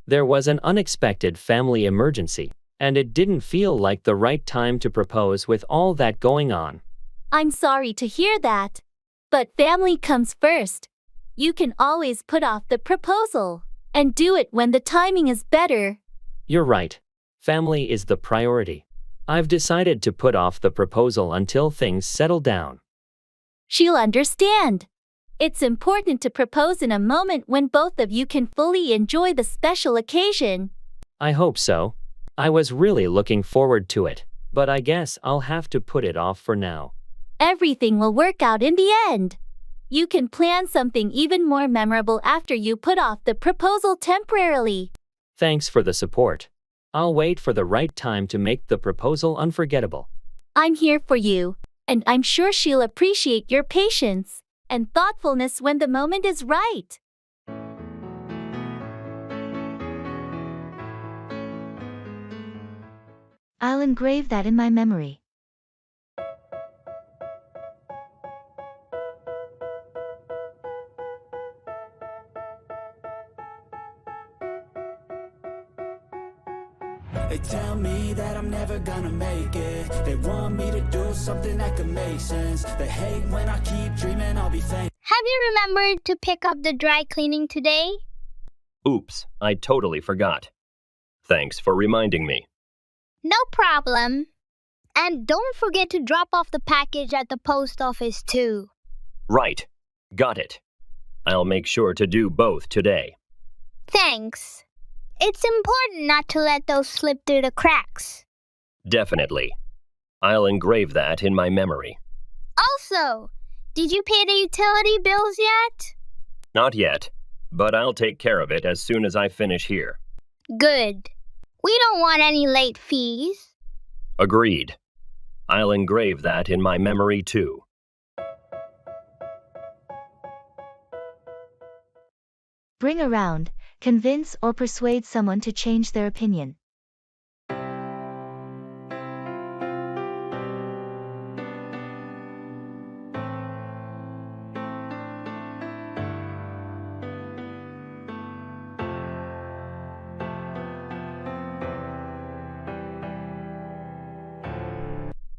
There was an unexpected family emergency, and it didn't feel like the right time to propose with all that going on. I'm sorry to hear that. But family comes first. You can always put off the proposal and do it when the timing is better. You're right. Family is the priority. I've decided to put off the proposal until things settle down. She'll understand. It's important to propose in a moment when both of you can fully enjoy the special occasion. I hope so. I was really looking forward to it, but I guess I'll have to put it off for now. Everything will work out in the end. You can plan something even more memorable after you put off the proposal temporarily. Thanks for the support. I'll wait for the right time to make the proposal unforgettable. I'm here for you, and I'm sure she'll appreciate your patience and thoughtfulness when the moment is right. I'll engrave that in my memory. They tell me that I'm never gonna make it. They want me to do something that could make sense. They hate when I keep dreaming I'll be famous. Have you remembered to pick up the dry cleaning today? Oops, I totally forgot. Thanks for reminding me. No problem. And don't forget to drop off the package at the post office too. Right. Got it. I'll make sure to do both today. Thanks. It's important not to let those slip through the cracks. Definitely. I'll engrave that in my memory. Also, did you pay the utility bills yet? Not yet, but I'll take care of it as soon as I finish here. Good. We don't want any late fees. Agreed. I'll engrave that in my memory too. Bring around, convince or persuade someone to change their opinion.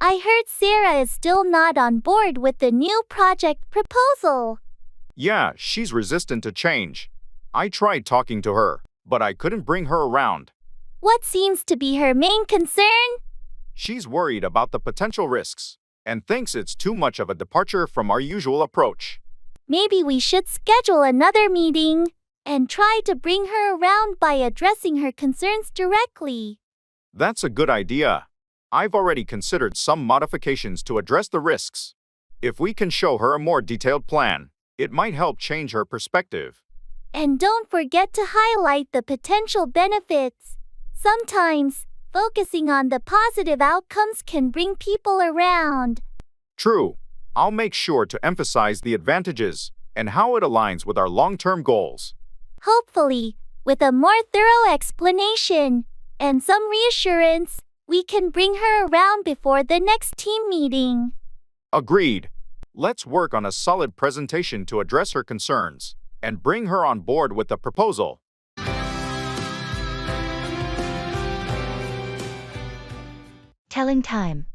I heard Sarah is still not on board with the new project proposal. Yeah, she's resistant to change. I tried talking to her, but I couldn't bring her around. What seems to be her main concern? She's worried about the potential risks and thinks it's too much of a departure from our usual approach. Maybe we should schedule another meeting and try to bring her around by addressing her concerns directly. That's a good idea. I've already considered some modifications to address the risks. If we can show her a more detailed plan, it might help change her perspective. And don't forget to highlight the potential benefits. Sometimes, focusing on the positive outcomes can bring people around. True. I'll make sure to emphasize the advantages and how it aligns with our long-term goals. Hopefully, with a more thorough explanation and some reassurance, we can bring her around before the next team meeting. Agreed. Let's work on a solid presentation to address her concerns and bring her on board with the proposal. Telling time.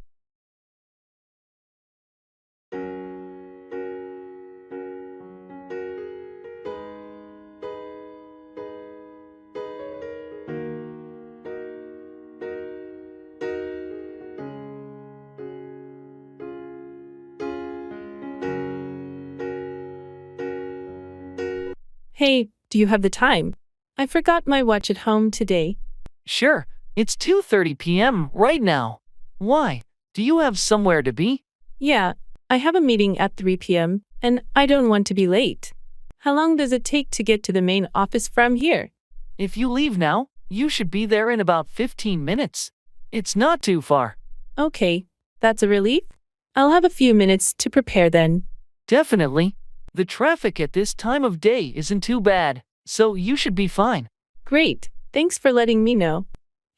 Hey, do you have the time? I forgot my watch at home today. Sure, it's 2:30 p.m. right now. Why? Do you have somewhere to be? Yeah, I have a meeting at 3 p.m., and I don't want to be late. How long does it take to get to the main office from here? If you leave now, you should be there in about 15 minutes. It's not too far. Okay, that's a relief. I'll have a few minutes to prepare then. Definitely. The traffic at this time of day isn't too bad, so you should be fine. Great, thanks for letting me know.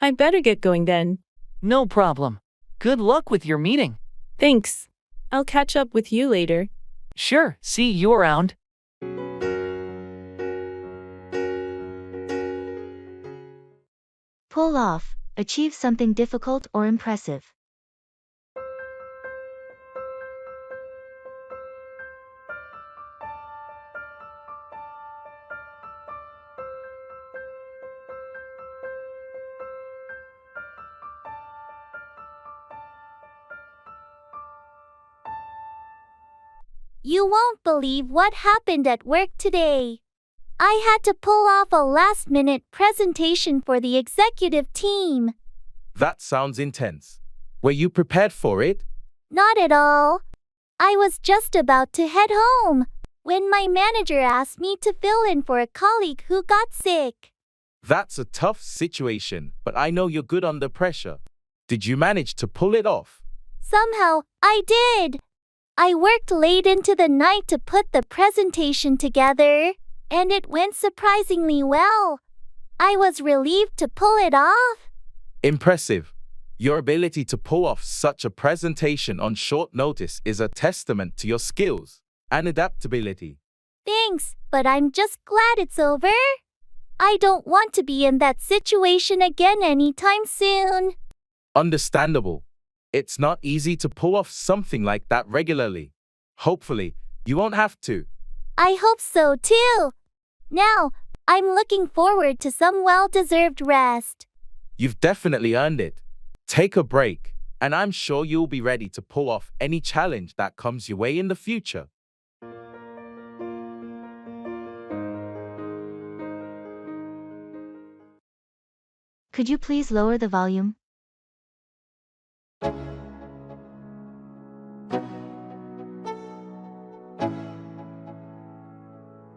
I better get going then. No problem. Good luck with your meeting. Thanks. I'll catch up with you later. Sure, see you around. Pull off, achieve something difficult or impressive. You won't believe what happened at work today. I had to pull off a last-minute presentation for the executive team. That sounds intense. Were you prepared for it? Not at all. I was just about to head home when my manager asked me to fill in for a colleague who got sick. That's a tough situation, but I know you're good under pressure. Did you manage to pull it off? Somehow, I did. I worked late into the night to put the presentation together, and it went surprisingly well. I was relieved to pull it off. Impressive. Your ability to pull off such a presentation on short notice is a testament to your skills and adaptability. Thanks, but I'm just glad it's over. I don't want to be in that situation again anytime soon. Understandable. It's not easy to pull off something like that regularly. Hopefully, you won't have to. I hope so too. Now, I'm looking forward to some well-deserved rest. You've definitely earned it. Take a break, and I'm sure you'll be ready to pull off any challenge that comes your way in the future. Could you please lower the volume?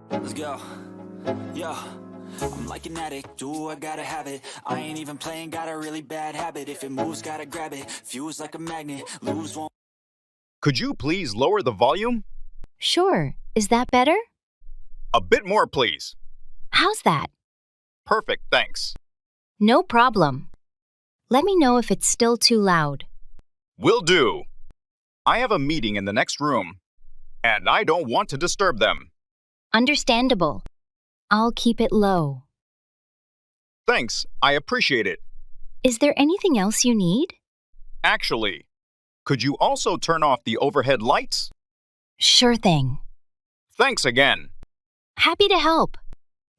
Let's go. Yo, I'm like an addict, do I gotta have it. I ain't even playing, got a really bad habit. If it moves, gotta grab it. Fuse like a magnet, lose won't. Could you please lower the volume? Sure. Is that better? A bit more, please. How's that? Perfect, thanks. No problem. Let me know if it's still too loud. Will do. I have a meeting in the next room, and I don't want to disturb them. Understandable. I'll keep it low. Thanks, I appreciate it. Is there anything else you need? Actually, could you also turn off the overhead lights? Sure thing. Thanks again. Happy to help.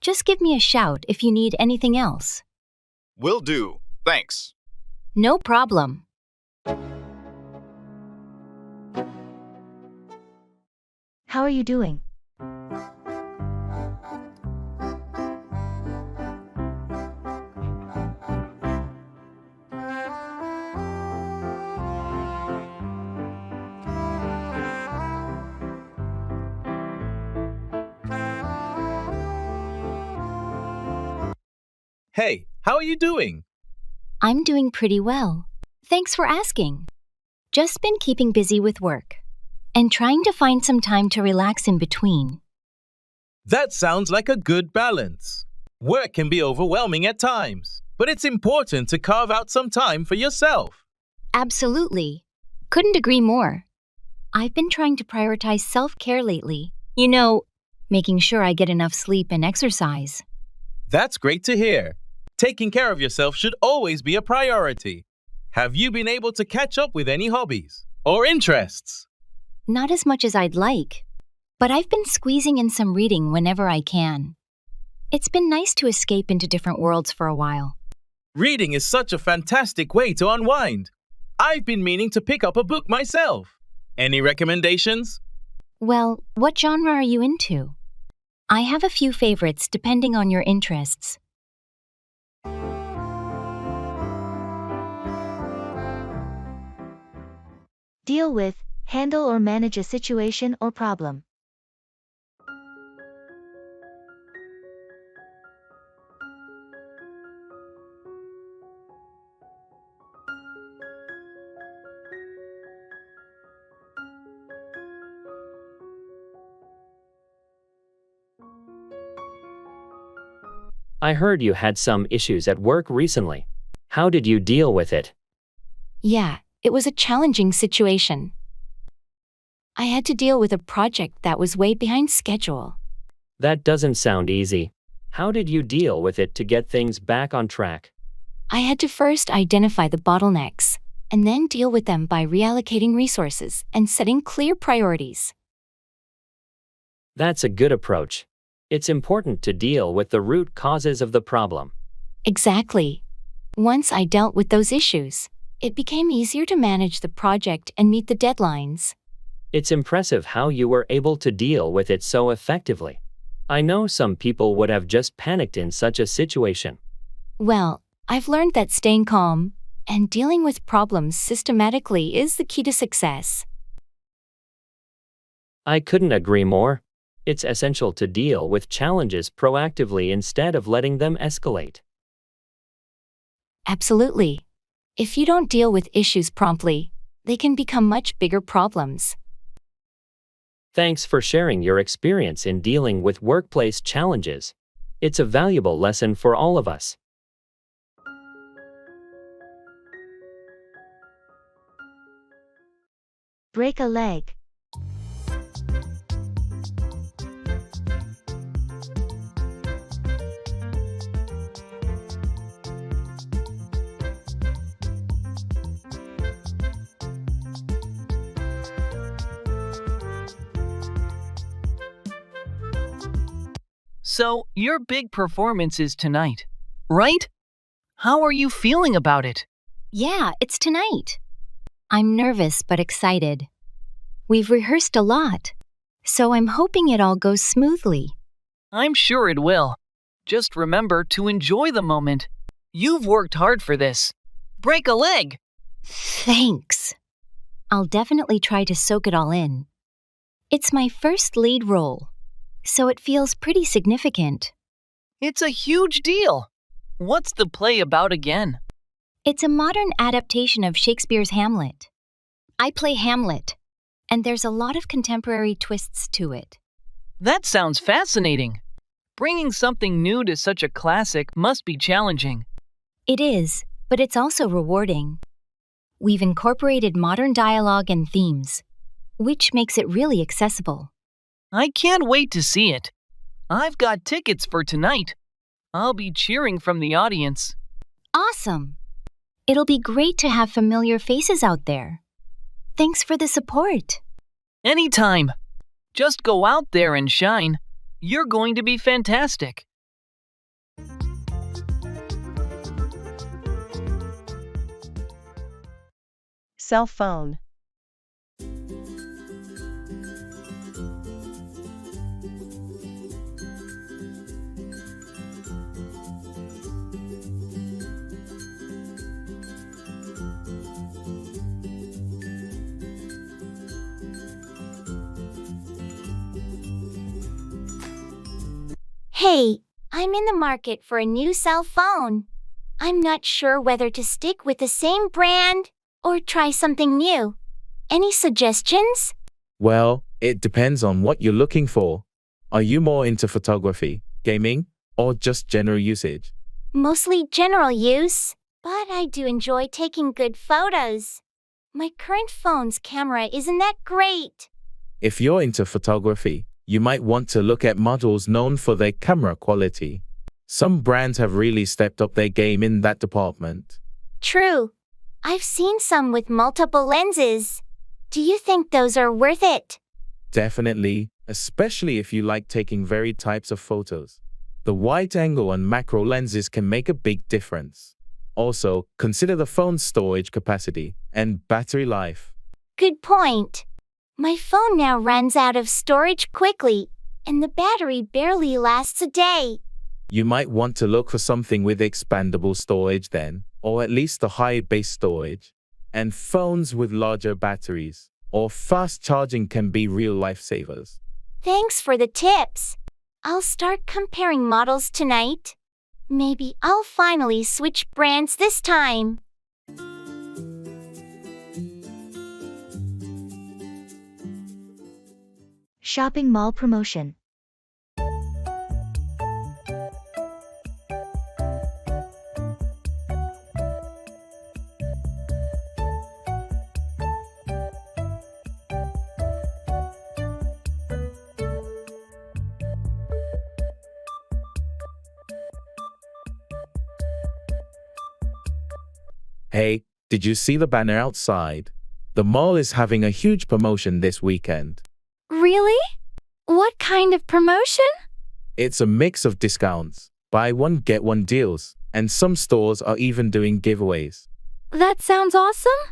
Just give me a shout if you need anything else. Will do. Thanks. No problem. How are you doing? Hey, how are you doing? I'm doing pretty well. Thanks for asking. Just been keeping busy with work and trying to find some time to relax in between. That sounds like a good balance. Work can be overwhelming at times, but it's important to carve out some time for yourself. Absolutely. Couldn't agree more. I've been trying to prioritize self-care lately. You know, making sure I get enough sleep and exercise. That's great to hear. Taking care of yourself should always be a priority. Have you been able to catch up with any hobbies or interests? Not as much as I'd like, but I've been squeezing in some reading whenever I can. It's been nice to escape into different worlds for a while. Reading is such a fantastic way to unwind. I've been meaning to pick up a book myself. Any recommendations? Well, what genre are you into? I have a few favorites depending on your interests. Deal with, handle or manage a situation or problem. I heard you had some issues at work recently. How did you deal with it? Yeah, it was a challenging situation. I had to deal with a project that was way behind schedule. That doesn't sound easy. How did you deal with it to get things back on track? I had to first identify the bottlenecks and then deal with them by reallocating resources and setting clear priorities. That's a good approach. It's important to deal with the root causes of the problem. Exactly. Once I dealt with those issues, it became easier to manage the project and meet the deadlines. It's impressive how you were able to deal with it so effectively. I know some people would have just panicked in such a situation. Well, I've learned that staying calm and dealing with problems systematically is the key to success. I couldn't agree more. It's essential to deal with challenges proactively instead of letting them escalate. Absolutely. If you don't deal with issues promptly, they can become much bigger problems. Thanks for sharing your experience in dealing with workplace challenges. It's a valuable lesson for all of us. Break a leg. So, your big performance is tonight, right? How are you feeling about it? Yeah, it's tonight. I'm nervous but excited. We've rehearsed a lot, so I'm hoping it all goes smoothly. I'm sure it will. Just remember to enjoy the moment. You've worked hard for this. Break a leg! Thanks. I'll definitely try to soak it all in. It's my first lead role, so it feels pretty significant. It's a huge deal. What's the play about again? It's a modern adaptation of Shakespeare's Hamlet. I play Hamlet, and there's a lot of contemporary twists to it. That sounds fascinating. Bringing something new to such a classic must be challenging. It is, but it's also rewarding. We've incorporated modern dialogue and themes, which makes it really accessible. I can't wait to see it. I've got tickets for tonight. I'll be cheering from the audience. Awesome! It'll be great to have familiar faces out there. Thanks for the support. Anytime. Just go out there and shine. You're going to be fantastic. Cell phone. Hey, I'm in the market for a new cell phone. I'm not sure whether to stick with the same brand or try something new. Any suggestions? Well, it depends on what you're looking for. Are you more into photography, gaming, or just general usage? Mostly general use, but I do enjoy taking good photos. My current phone's camera isn't that great. If you're into photography, you might want to look at models known for their camera quality. Some brands have really stepped up their game in that department. True. I've seen some with multiple lenses. Do you think those are worth it? Definitely, especially if you like taking varied types of photos. The wide angle and macro lenses can make a big difference. Also, consider the phone's storage capacity and battery life. Good point. My phone now runs out of storage quickly, and the battery barely lasts a day. You might want to look for something with expandable storage then, or at least a high base storage. And phones with larger batteries or fast charging can be real lifesavers. Thanks for the tips. I'll start comparing models tonight. Maybe I'll finally switch brands this time. Shopping mall promotion. Hey, did you see the banner outside? The mall is having a huge promotion this weekend. Really? What kind of promotion? It's a mix of discounts, buy one get one deals, and some stores are even doing giveaways. That sounds awesome.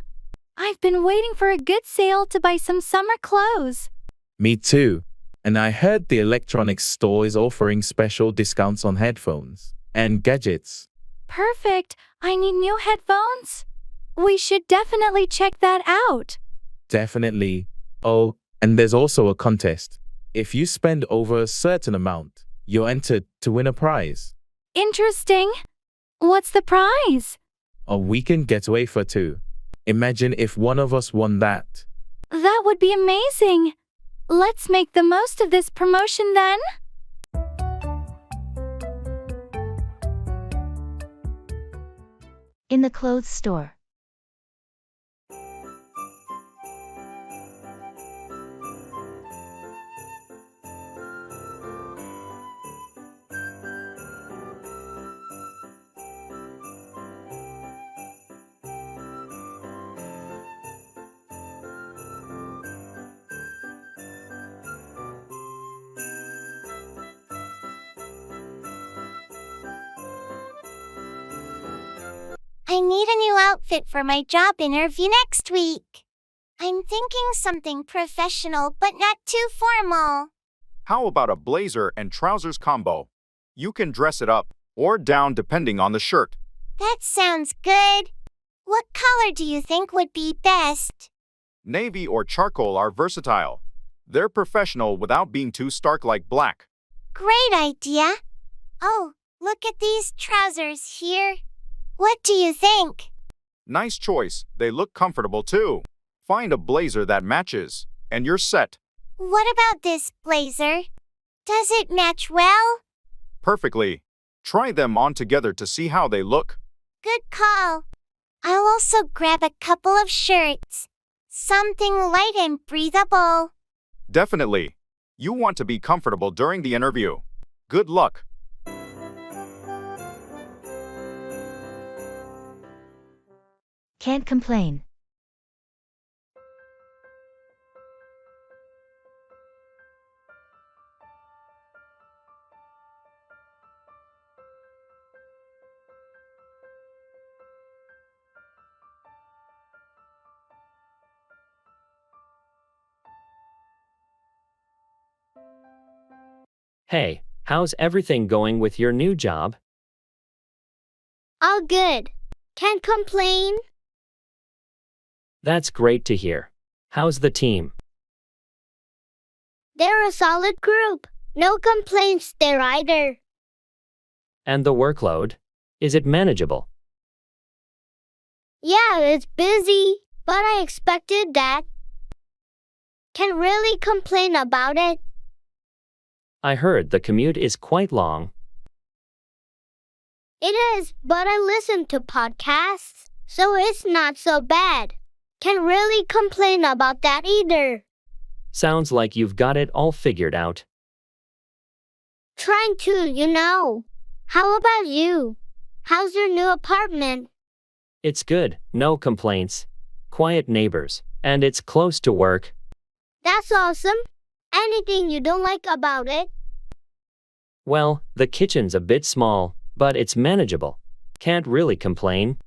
I've been waiting for a good sale to buy some summer clothes. Me too. And I heard the electronics store is offering special discounts on headphones and gadgets. Perfect. I need new headphones. We should definitely check that out. Definitely. Oh, and there's also a contest. If you spend over a certain amount, you're entered to win a prize. Interesting. What's the prize? A weekend getaway for two. Imagine if one of us won that. That would be amazing. Let's make the most of this promotion then. In the clothes store. I need a new outfit for my job interview next week. I'm thinking something professional but not too formal. How about a blazer and trousers combo? You can dress it up or down depending on the shirt. That sounds good. What color do you think would be best? Navy or charcoal are versatile. They're professional without being too stark like black. Great idea. Oh, look at these trousers here. What do you think? Nice choice. They look comfortable too. Find a blazer that matches, and you're set. What about this blazer? Does it match well? Perfectly. Try them on together to see how they look. Good call. I'll also grab a couple of shirts. Something light and breathable. Definitely. You want to be comfortable during the interview. Good luck. Can't complain. Hey, how's everything going with your new job? All good. Can't complain. That's great to hear. How's the team? They're a solid group. No complaints there either. And the workload? Is it manageable? Yeah, it's busy, but I expected that. Can't really complain about it. I heard the commute is quite long. It is, but I listen to podcasts, so it's not so bad. Can't really complain about that either. Sounds like you've got it all figured out. Trying to. How about you? How's your new apartment? It's good, no complaints. Quiet neighbors, and it's close to work. That's awesome. Anything you don't like about it? Well, the kitchen's a bit small, but it's manageable. Can't really complain.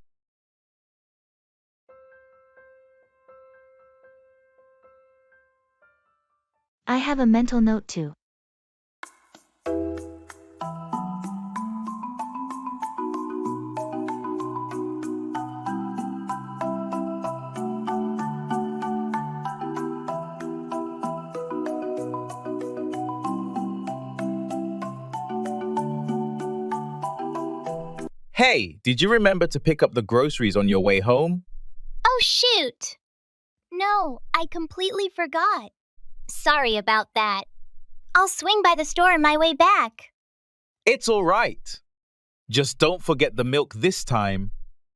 I have a mental note too. Hey, did you remember to pick up the groceries on your way home? Oh, shoot! No, I completely forgot. Sorry about that. I'll swing by the store on my way back. It's all right. Just don't forget the milk this time.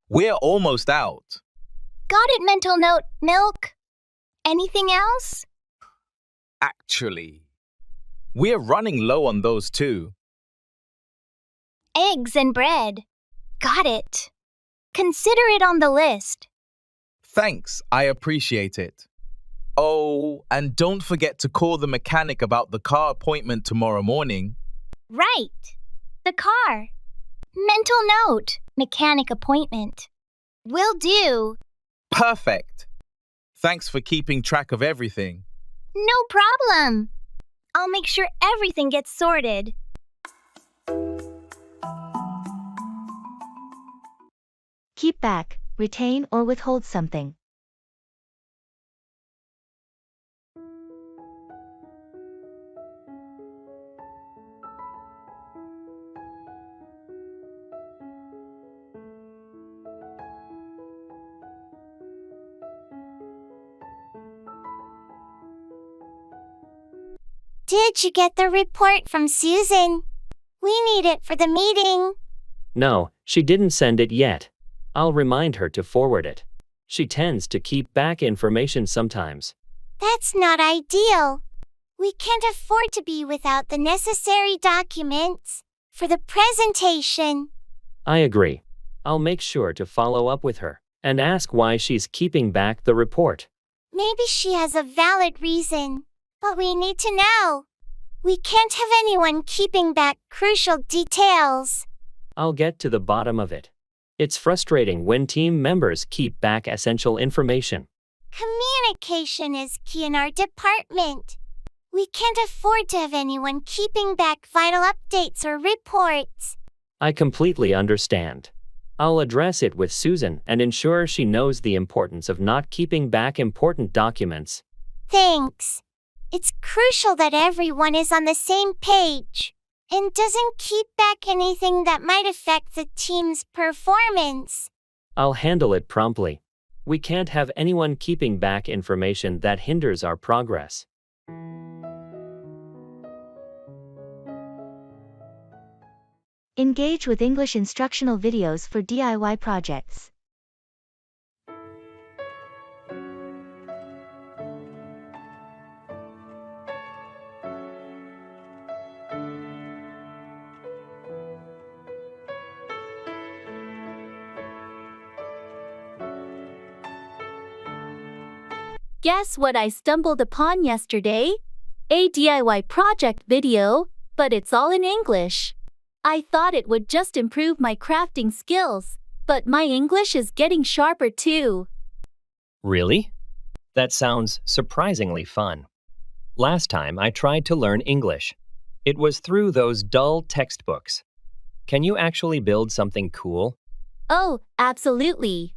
We're almost out. Got it, mental note, milk. Anything else? Actually, we're running low on those too. Eggs and bread. Got it. Consider it on the list. Thanks, I appreciate it. Oh, and don't forget to call the mechanic about the car appointment tomorrow morning. Right. The car. Mental note, mechanic appointment. Will do. Perfect. Thanks for keeping track of everything. No problem. I'll make sure everything gets sorted. Keep back, retain or withhold something. Did you get the report from Susan? We need it for the meeting. No, she didn't send it yet. I'll remind her to forward it. She tends to keep back information sometimes. That's not ideal. We can't afford to be without the necessary documents for the presentation. I agree. I'll make sure to follow up with her and ask why she's keeping back the report. Maybe she has a valid reason, but we need to know. We can't have anyone keeping back crucial details. I'll get to the bottom of it. It's frustrating when team members keep back essential information. Communication is key in our department. We can't afford to have anyone keeping back vital updates or reports. I completely understand. I'll address it with Susan and ensure she knows the importance of not keeping back important documents. Thanks. It's crucial that everyone is on the same page and doesn't keep back anything that might affect the team's performance. I'll handle it promptly. We can't have anyone keeping back information that hinders our progress. Engage with English instructional videos for DIY projects. Guess what I stumbled upon yesterday? A DIY project video, but it's all in English. I thought it would just improve my crafting skills, but my English is getting sharper too. Really? That sounds surprisingly fun. Last time I tried to learn English. It was through those dull textbooks. Can you actually build something cool? Oh, absolutely.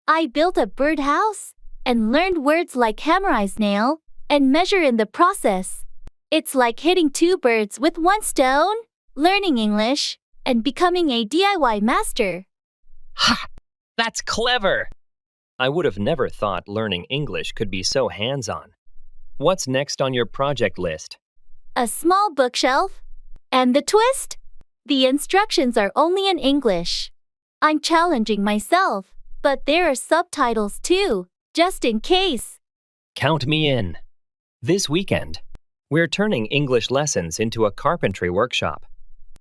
I built a birdhouse and learned words like hammer-eyes nail and measure in the process. It's like hitting two birds with one stone, learning English, and becoming a DIY master. Ha! That's clever! I would have never thought learning English could be so hands-on. What's next on your project list? A small bookshelf. And the twist? The instructions are only in English. I'm challenging myself, but there are subtitles too, just in case. Count me in. This weekend, we're turning English lessons into a carpentry workshop.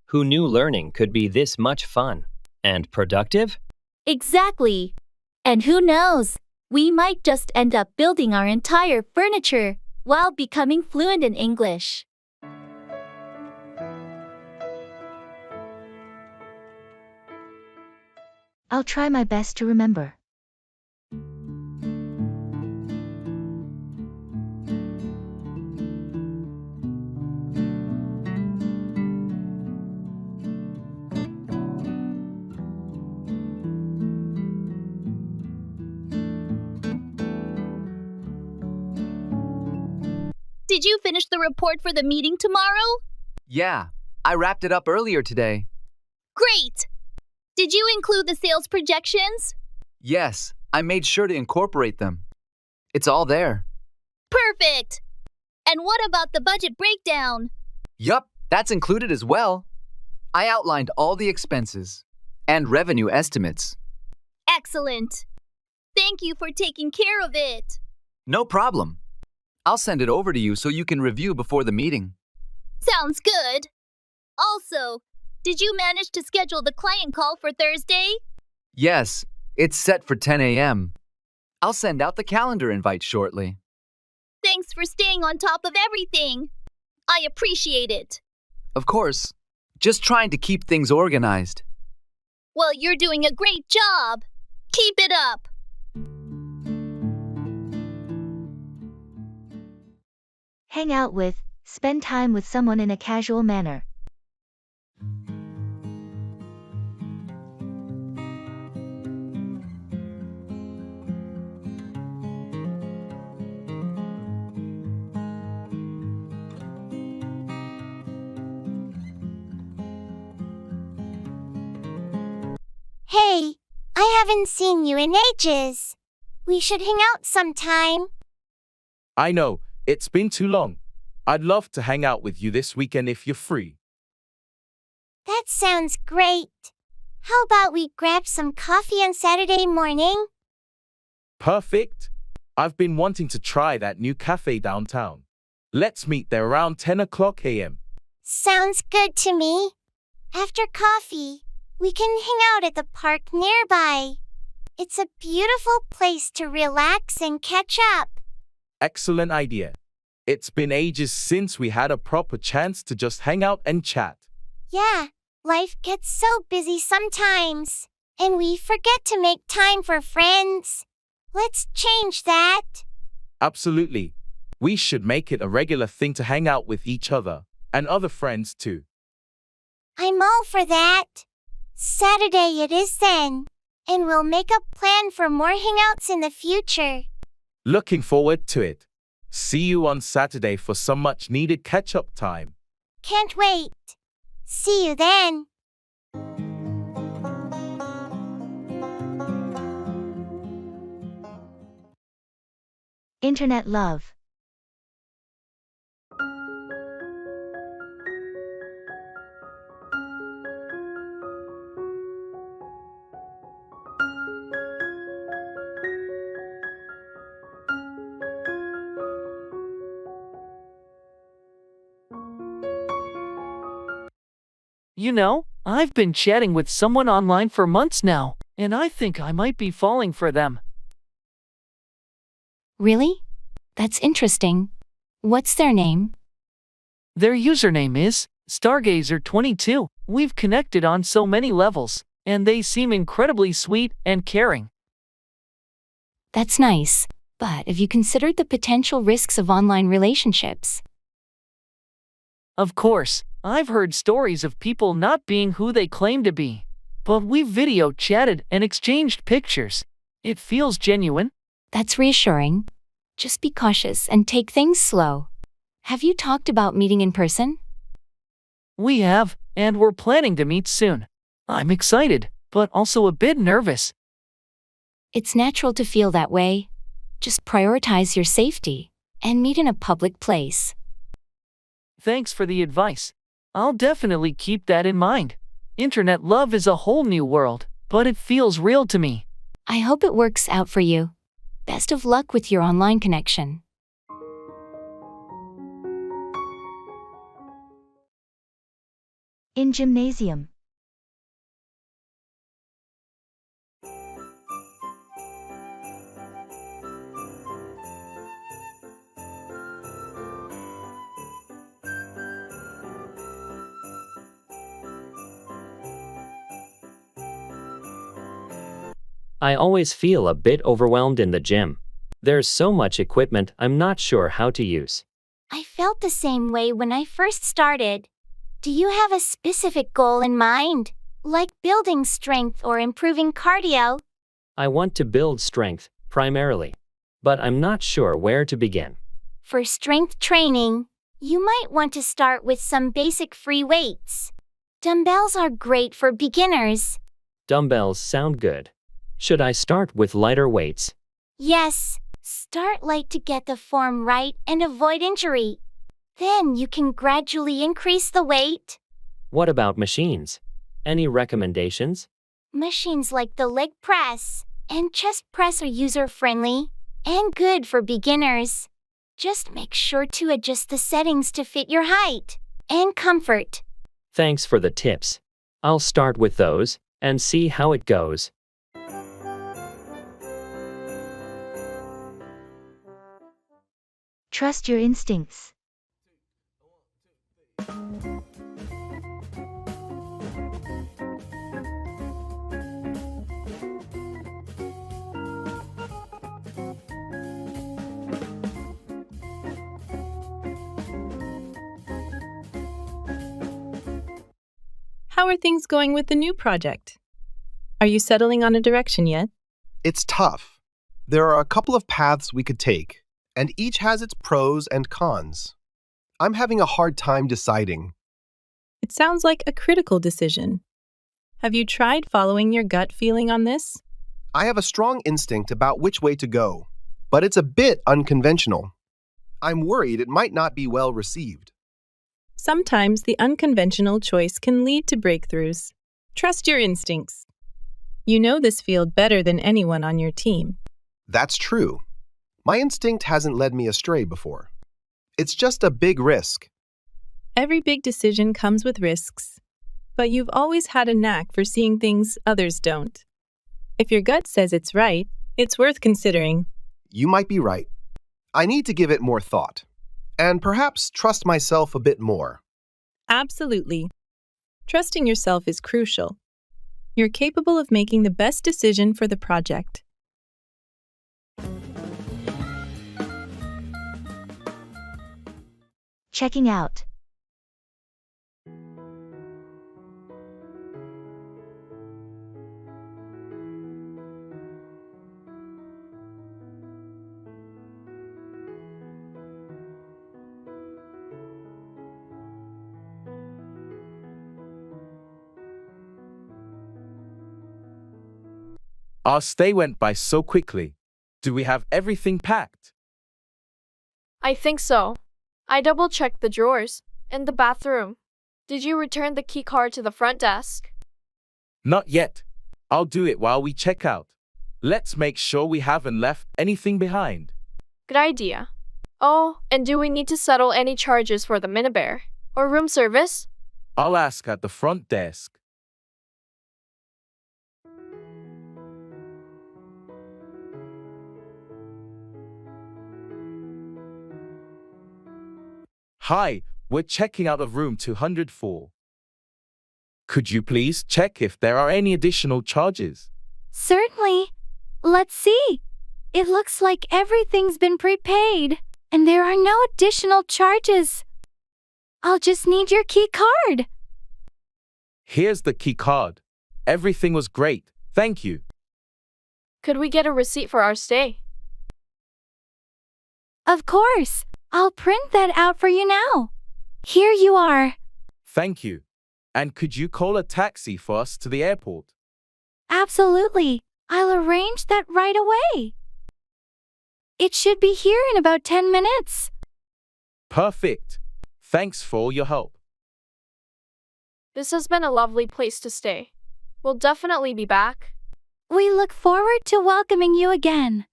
Who knew learning could be this much fun and productive? Exactly. And who knows, we might just end up building our entire furniture while becoming fluent in English. I'll try my best to remember. Did you finish the report for the meeting tomorrow? Yeah, I wrapped it up earlier today. Great! Did you include the sales projections? Yes, I made sure to incorporate them. It's all there. Perfect! And what about the budget breakdown? Yup, that's included as well. I outlined all the expenses and revenue estimates. Excellent! Thank you for taking care of it. No problem. I'll send it over to you so you can review before the meeting. Sounds good. Also, did you manage to schedule the client call for Thursday? Yes, it's set for 10 a.m. I'll send out the calendar invite shortly. Thanks for staying on top of everything. I appreciate it. Of course. Just trying to keep things organized. Well, you're doing a great job. Keep it up. Hang out with, spend time with someone in a casual manner. Hey, I haven't seen you in ages. We should hang out sometime. I know, it's been too long. I'd love to hang out with you this weekend if you're free. That sounds great. How about we grab some coffee on Saturday morning? Perfect. I've been wanting to try that new cafe downtown. Let's meet there around 10 o'clock a.m. Sounds good to me. After coffee, we can hang out at the park nearby. It's a beautiful place to relax and catch up. Excellent idea. It's been ages since we had a proper chance to just hang out and chat. Yeah, life gets so busy sometimes. And we forget to make time for friends. Let's change that. Absolutely. We should make it a regular thing to hang out with each other and other friends too. I'm all for that. Saturday it is then. And we'll make a plan for more hangouts in the future. Looking forward to it. See you on Saturday for some much needed catch-up time. Can't wait. See you then. Internet love. You know, I've been chatting with someone online for months now, and I think I might be falling for them. Really? That's interesting. What's their name? Their username is Stargazer22. We've connected on so many levels, and they seem incredibly sweet and caring. That's nice, but have you considered the potential risks of online relationships? Of course, I've heard stories of people not being who they claim to be. But we've video chatted and exchanged pictures. It feels genuine. That's reassuring. Just be cautious and take things slow. Have you talked about meeting in person? We have, and we're planning to meet soon. I'm excited, but also a bit nervous. It's natural to feel that way. Just prioritize your safety and meet in a public place. Thanks for the advice. I'll definitely keep that in mind. Internet love is a whole new world, but it feels real to me. I hope it works out for you. Best of luck with your online connection. In gymnasium. I always feel a bit overwhelmed in the gym. There's so much equipment I'm not sure how to use. I felt the same way when I first started. Do you have a specific goal in mind, like building strength or improving cardio? I want to build strength, primarily. But I'm not sure where to begin. For strength training, you might want to start with some basic free weights. Dumbbells are great for beginners. Dumbbells sound good. Should I start with lighter weights? Yes, start light to get the form right and avoid injury. Then you can gradually increase the weight. What about machines? Any recommendations? Machines like the leg press and chest press are user-friendly and good for beginners. Just make sure to adjust the settings to fit your height and comfort. Thanks for the tips. I'll start with those and see how it goes. Trust your instincts. How are things going with the new project? Are you settling on a direction yet? It's tough. There are a couple of paths we could take, and each has its pros and cons. I'm having a hard time deciding. It sounds like a critical decision. Have you tried following your gut feeling on this? I have a strong instinct about which way to go, but it's a bit unconventional. I'm worried it might not be well received. Sometimes the unconventional choice can lead to breakthroughs. Trust your instincts. You know this field better than anyone on your team. That's true. My instinct hasn't led me astray before. It's just a big risk. Every big decision comes with risks, but you've always had a knack for seeing things others don't. If your gut says it's right, it's worth considering. You might be right. I need to give it more thought, and perhaps trust myself a bit more. Absolutely. Trusting yourself is crucial. You're capable of making the best decision for the project. Checking out. Our stay went by so quickly. Do we have everything packed? I think so. I double-checked the drawers and the bathroom. Did you return the key card to the front desk? Not yet. I'll do it while we check out. Let's make sure we haven't left anything behind. Good idea. Oh, and do we need to settle any charges for the minibar or room service? I'll ask at the front desk. Hi, we're checking out of room 204. Could you please check if there are any additional charges? Certainly. Let's see. It looks like everything's been prepaid, and there are no additional charges. I'll just need your key card. Here's the key card. Everything was great. Thank you. Could we get a receipt for our stay? Of course. I'll print that out for you now. Here you are. Thank you. And could you call a taxi for us to the airport? Absolutely. I'll arrange that right away. It should be here in about 10 minutes. Perfect. Thanks for all your help. This has been a lovely place to stay. We'll definitely be back. We look forward to welcoming you again.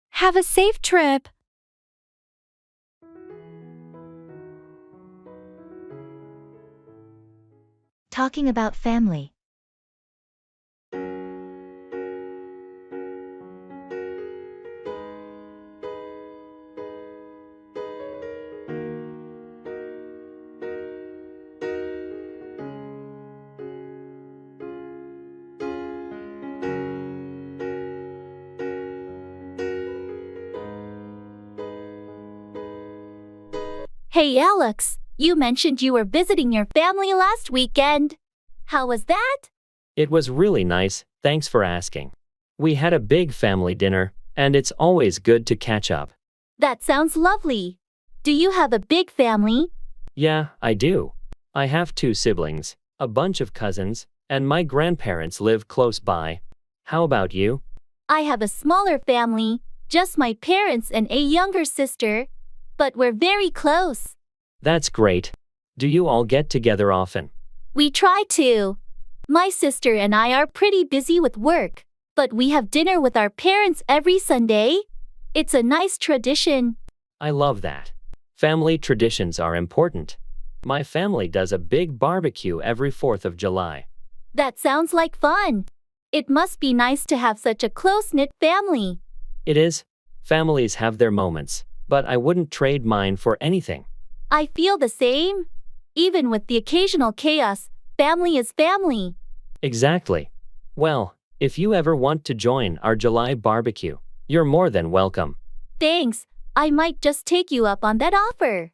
Have a safe trip. Talking about family. Hey Alex, you mentioned you were visiting your family last weekend. How was that? It was really nice, thanks for asking. We had a big family dinner, and it's always good to catch up. That sounds lovely. Do you have a big family? Yeah, I do. I have 2 siblings, a bunch of cousins, and my grandparents live close by. How about you? I have a smaller family, just my parents and a younger sister. But we're very close. That's great. Do you all get together often? We try to. My sister and I are pretty busy with work, but we have dinner with our parents every Sunday. It's a nice tradition. I love that. Family traditions are important. My family does a big barbecue every 4th of July. That sounds like fun. It must be nice to have such a close-knit family. It is. Families have their moments, but I wouldn't trade mine for anything. I feel the same. Even with the occasional chaos, family is family. Exactly. Well, if you ever want to join our July barbecue, you're more than welcome. Thanks. I might just take you up on that offer.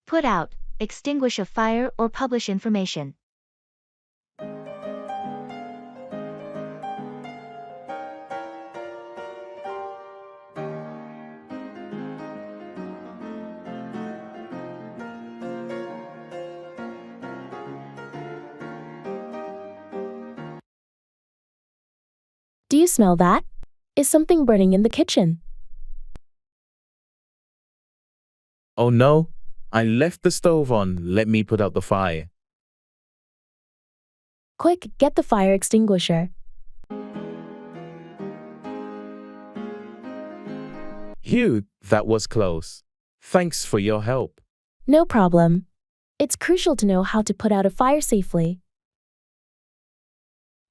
Put out, extinguish a fire or publish information. Do you smell that? Is something burning in the kitchen? Oh no, I left the stove on. Let me put out the fire. Quick, get the fire extinguisher. Phew, that was close. Thanks for your help. No problem. It's crucial to know how to put out a fire safely.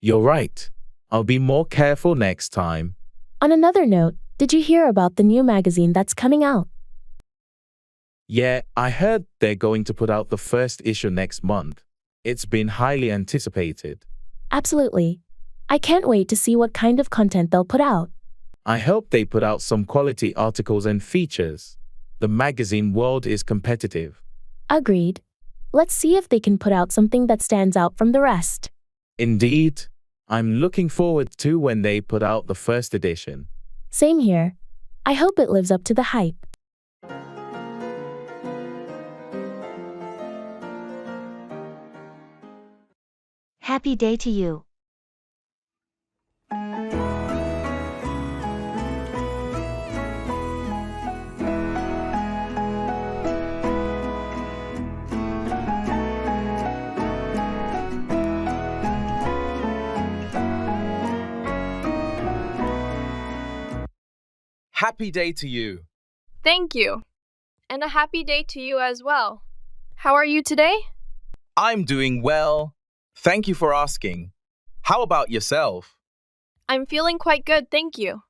You're right. I'll be more careful next time. On another note, did you hear about the new magazine that's coming out? Yeah, I heard they're going to put out the first issue next month. It's been highly anticipated. Absolutely. I can't wait to see what kind of content they'll put out. I hope they put out some quality articles and features. The magazine world is competitive. Agreed. Let's see if they can put out something that stands out from the rest. Indeed. I'm looking forward to when they put out the first edition. Same here. I hope it lives up to the hype. Happy day to you. Happy day to you. Thank you. And a happy day to you as well. How are you today? I'm doing well. Thank you for asking. How about yourself? I'm feeling quite good, thank you.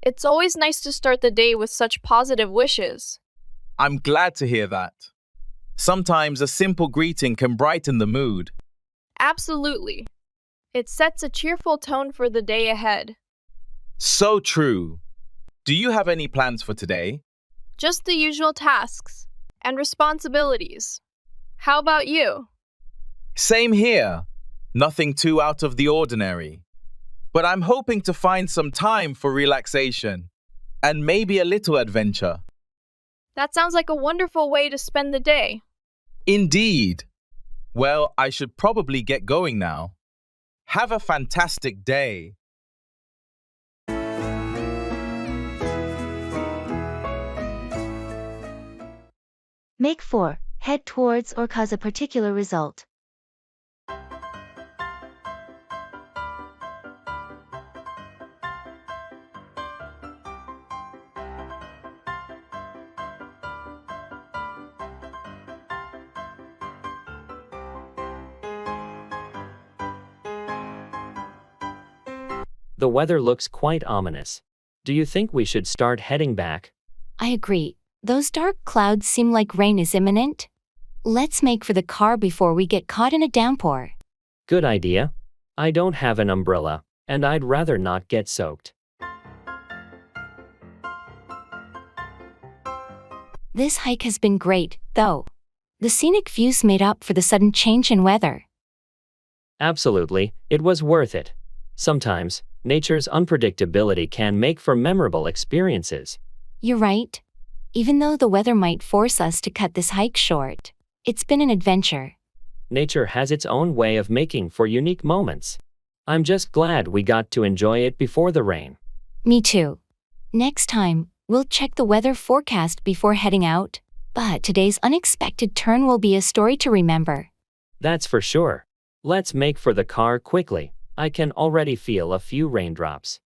It's always nice to start the day with such positive wishes. I'm glad to hear that. Sometimes a simple greeting can brighten the mood. Absolutely. It sets a cheerful tone for the day ahead. So true. Do you have any plans for today? Just the usual tasks and responsibilities. How about you? Same here. Nothing too out of the ordinary. But I'm hoping to find some time for relaxation and maybe a little adventure. That sounds like a wonderful way to spend the day. Indeed. Well, I should probably get going now. Have a fantastic day. Make 4. Head towards or cause a particular result. The weather looks quite ominous. Do you think we should start heading back? I agree. Those dark clouds seem like rain is imminent. Let's make for the car before we get caught in a downpour. Good idea. I don't have an umbrella, and I'd rather not get soaked. This hike has been great, though. The scenic views made up for the sudden change in weather. Absolutely, it was worth it. Sometimes, nature's unpredictability can make for memorable experiences. You're right. Even though the weather might force us to cut this hike short, it's been an adventure. Nature has its own way of making for unique moments. I'm just glad we got to enjoy it before the rain. Me too. Next time, we'll check the weather forecast before heading out, but today's unexpected turn will be a story to remember. That's for sure. Let's make for the car quickly. I can already feel a few raindrops.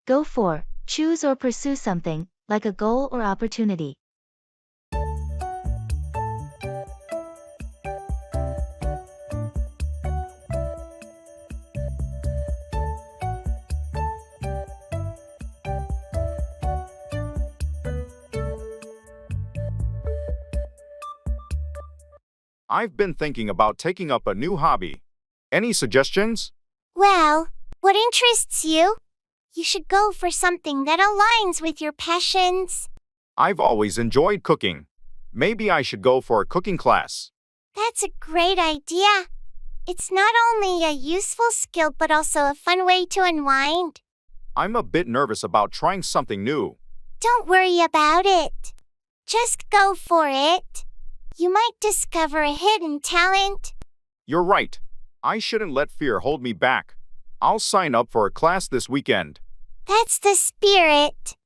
Go 4. Choose or pursue something, like a goal or opportunity. I've been thinking about taking up a new hobby. Any suggestions? Well, what interests you? You should go for something that aligns with your passions. I've always enjoyed cooking. Maybe I should go for a cooking class. That's a great idea. It's not only a useful skill but also a fun way to unwind. I'm a bit nervous about trying something new. Don't worry about it. Just go for it. You might discover a hidden talent. You're right. I shouldn't let fear hold me back. I'll sign up for a class this weekend. That's the spirit.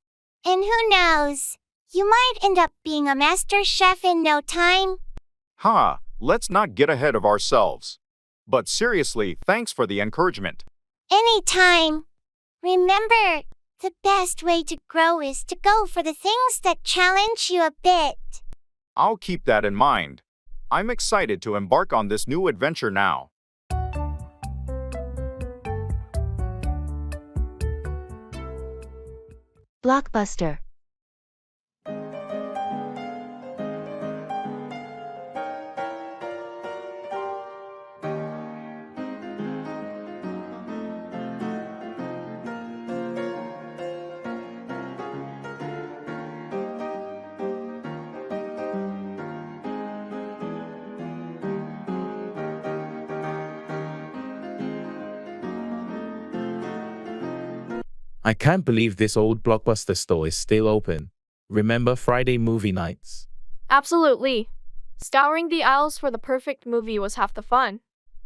And who knows? You might end up being a master chef in no time. Ha, let's not get ahead of ourselves. But seriously, thanks for the encouragement. Anytime. Remember, the best way to grow is to go for the things that challenge you a bit. I'll keep that in mind. I'm excited to embark on this new adventure now. Blockbuster. I can't believe this old Blockbuster store is still open. Remember Friday movie nights? Absolutely. Scouring the aisles for the perfect movie was half the fun.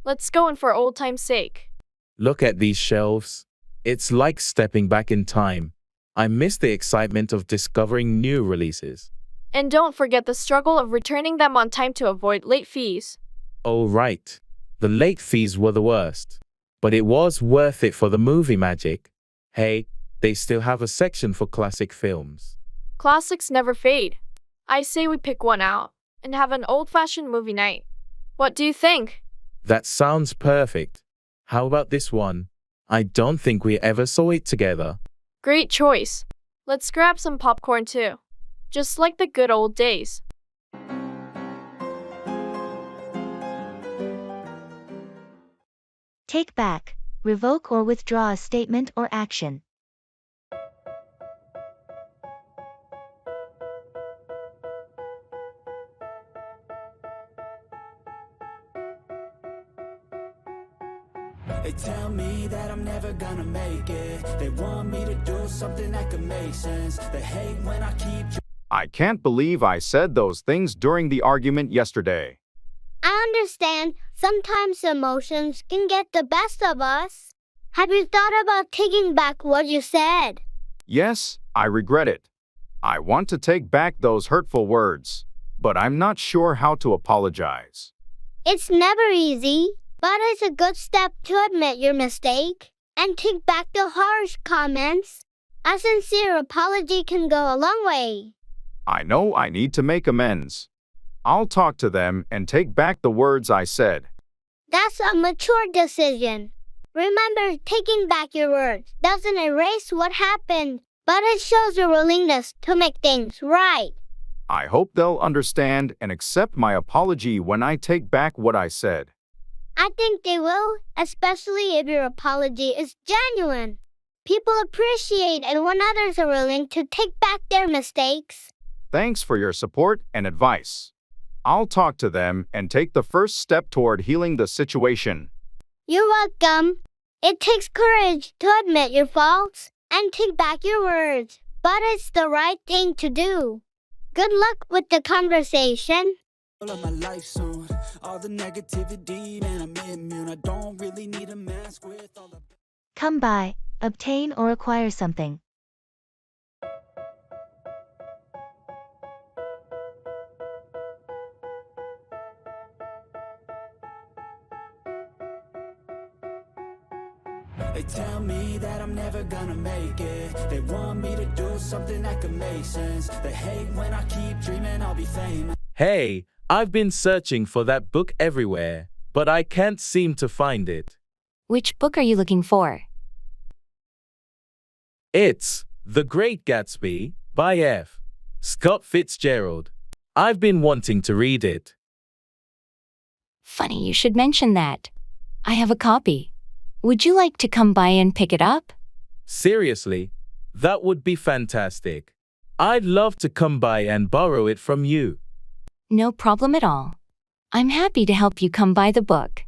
Let's go in for old time's sake. Look at these shelves. It's like stepping back in time. I miss the excitement of discovering new releases. And don't forget the struggle of returning them on time to avoid late fees. Oh, right. The late fees were the worst. But it was worth it for the movie magic. Hey, they still have a section for classic films. Classics never fade. I say we pick one out and have an old-fashioned movie night. What do you think? That sounds perfect. How about this one? I don't think we ever saw it together. Great choice. Let's grab some popcorn too. Just like the good old days. Take back, revoke or withdraw a statement or action. They tell me that I'm never gonna make it. They want me to do something that could make sense. They hate when I keep... I can't believe I said those things during the argument yesterday. I understand sometimes emotions can get the best of us. Have you thought about taking back what you said? Yes, I regret it. I want to take back those hurtful words, but I'm not sure how to apologize. It's never easy, but it's a good step to admit your mistake and take back the harsh comments. A sincere apology can go a long way. I know I need to make amends. I'll talk to them and take back the words I said. That's a mature decision. Remember, taking back your words doesn't erase what happened, but it shows your willingness to make things right. I hope they'll understand and accept my apology when I take back what I said. I think they will, especially if your apology is genuine. People appreciate it when others are willing to take back their mistakes. Thanks for your support and advice. I'll talk to them and take the first step toward healing the situation. You're welcome. It takes courage to admit your faults and take back your words, but it's the right thing to do. Good luck with the conversation. Of my life soon. All the negativity, man, I'm immune. I don't really need a mask with all the... Come by, obtain or acquire something. They tell me that I'm never gonna make it. They want me to do something that could make sense. They hate when I keep dreaming I'll be famous. Hey, I've been searching for that book everywhere, but I can't seem to find it. Which book are you looking for? It's The Great Gatsby by F. Scott Fitzgerald. I've been wanting to read it. Funny you should mention that. I have a copy. Would you like to come by and pick it up? Seriously, that would be fantastic. I'd love to come by and borrow it from you. No problem at all. I'm happy to help you come by the book.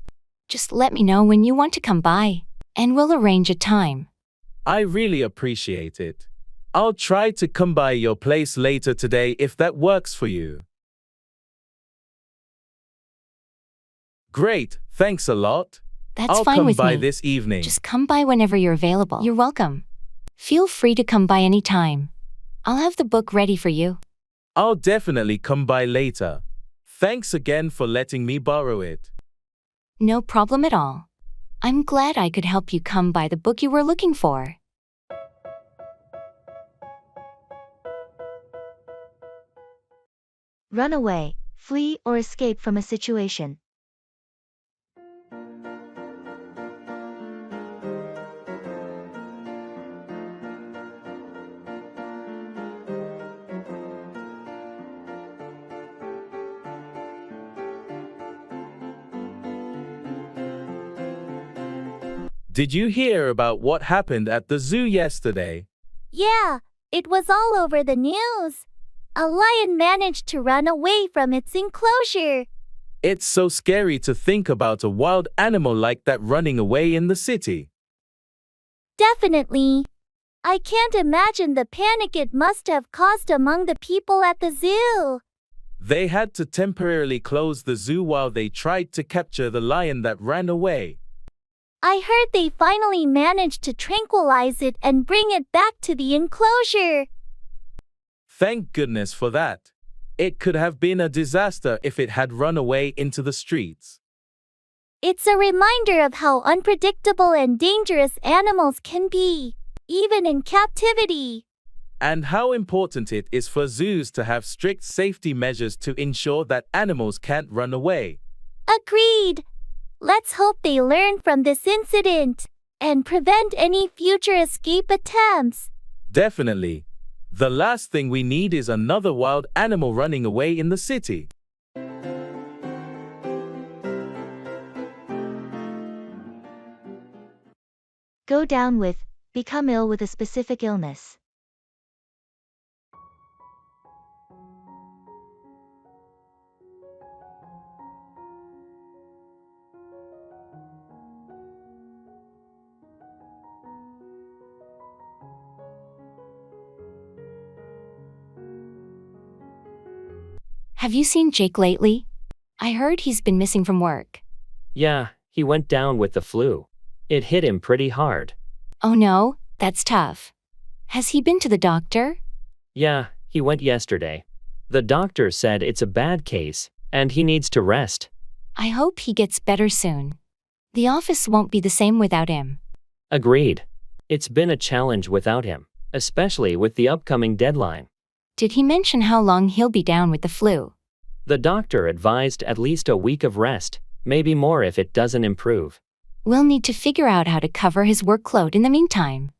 Just let me know when you want to come by, and we'll arrange a time. I really appreciate it. I'll try to come by your place later today if that works for you. Great, thanks a lot. That's fine with me. I'll come by this evening. Just come by whenever you're available. You're welcome. Feel free to come by any time. I'll have the book ready for you. I'll definitely come by later. Thanks again for letting me borrow it. No problem at all. I'm glad I could help you come by the book you were looking for. Run away, flee or escape from a situation. Did you hear about what happened at the zoo yesterday? Yeah, it was all over the news. A lion managed to run away from its enclosure. It's so scary to think about a wild animal like that running away in the city. Definitely. I can't imagine the panic it must have caused among the people at the zoo. They had to temporarily close the zoo while they tried to capture the lion that ran away. I heard they finally managed to tranquilize it and bring it back to the enclosure. Thank goodness for that. It could have been a disaster if it had run away into the streets. It's a reminder of how unpredictable and dangerous animals can be, even in captivity. And how important it is for zoos to have strict safety measures to ensure that animals can't run away. Agreed. Let's hope they learn from this incident and prevent any future escape attempts. Definitely. The last thing we need is another wild animal running away in the city. Go down with, become ill with a specific illness. Have you seen Jake lately? I heard he's been missing from work. Yeah, he went down with the flu. It hit him pretty hard. Oh no, that's tough. Has he been to the doctor? Yeah, he went yesterday. The doctor said it's a bad case, and he needs to rest. I hope he gets better soon. The office won't be the same without him. Agreed. It's been a challenge without him, especially with the upcoming deadline. Did he mention how long he'll be down with the flu? The doctor advised at least a week of rest, maybe more if it doesn't improve. We'll need to figure out how to cover his workload in the meantime.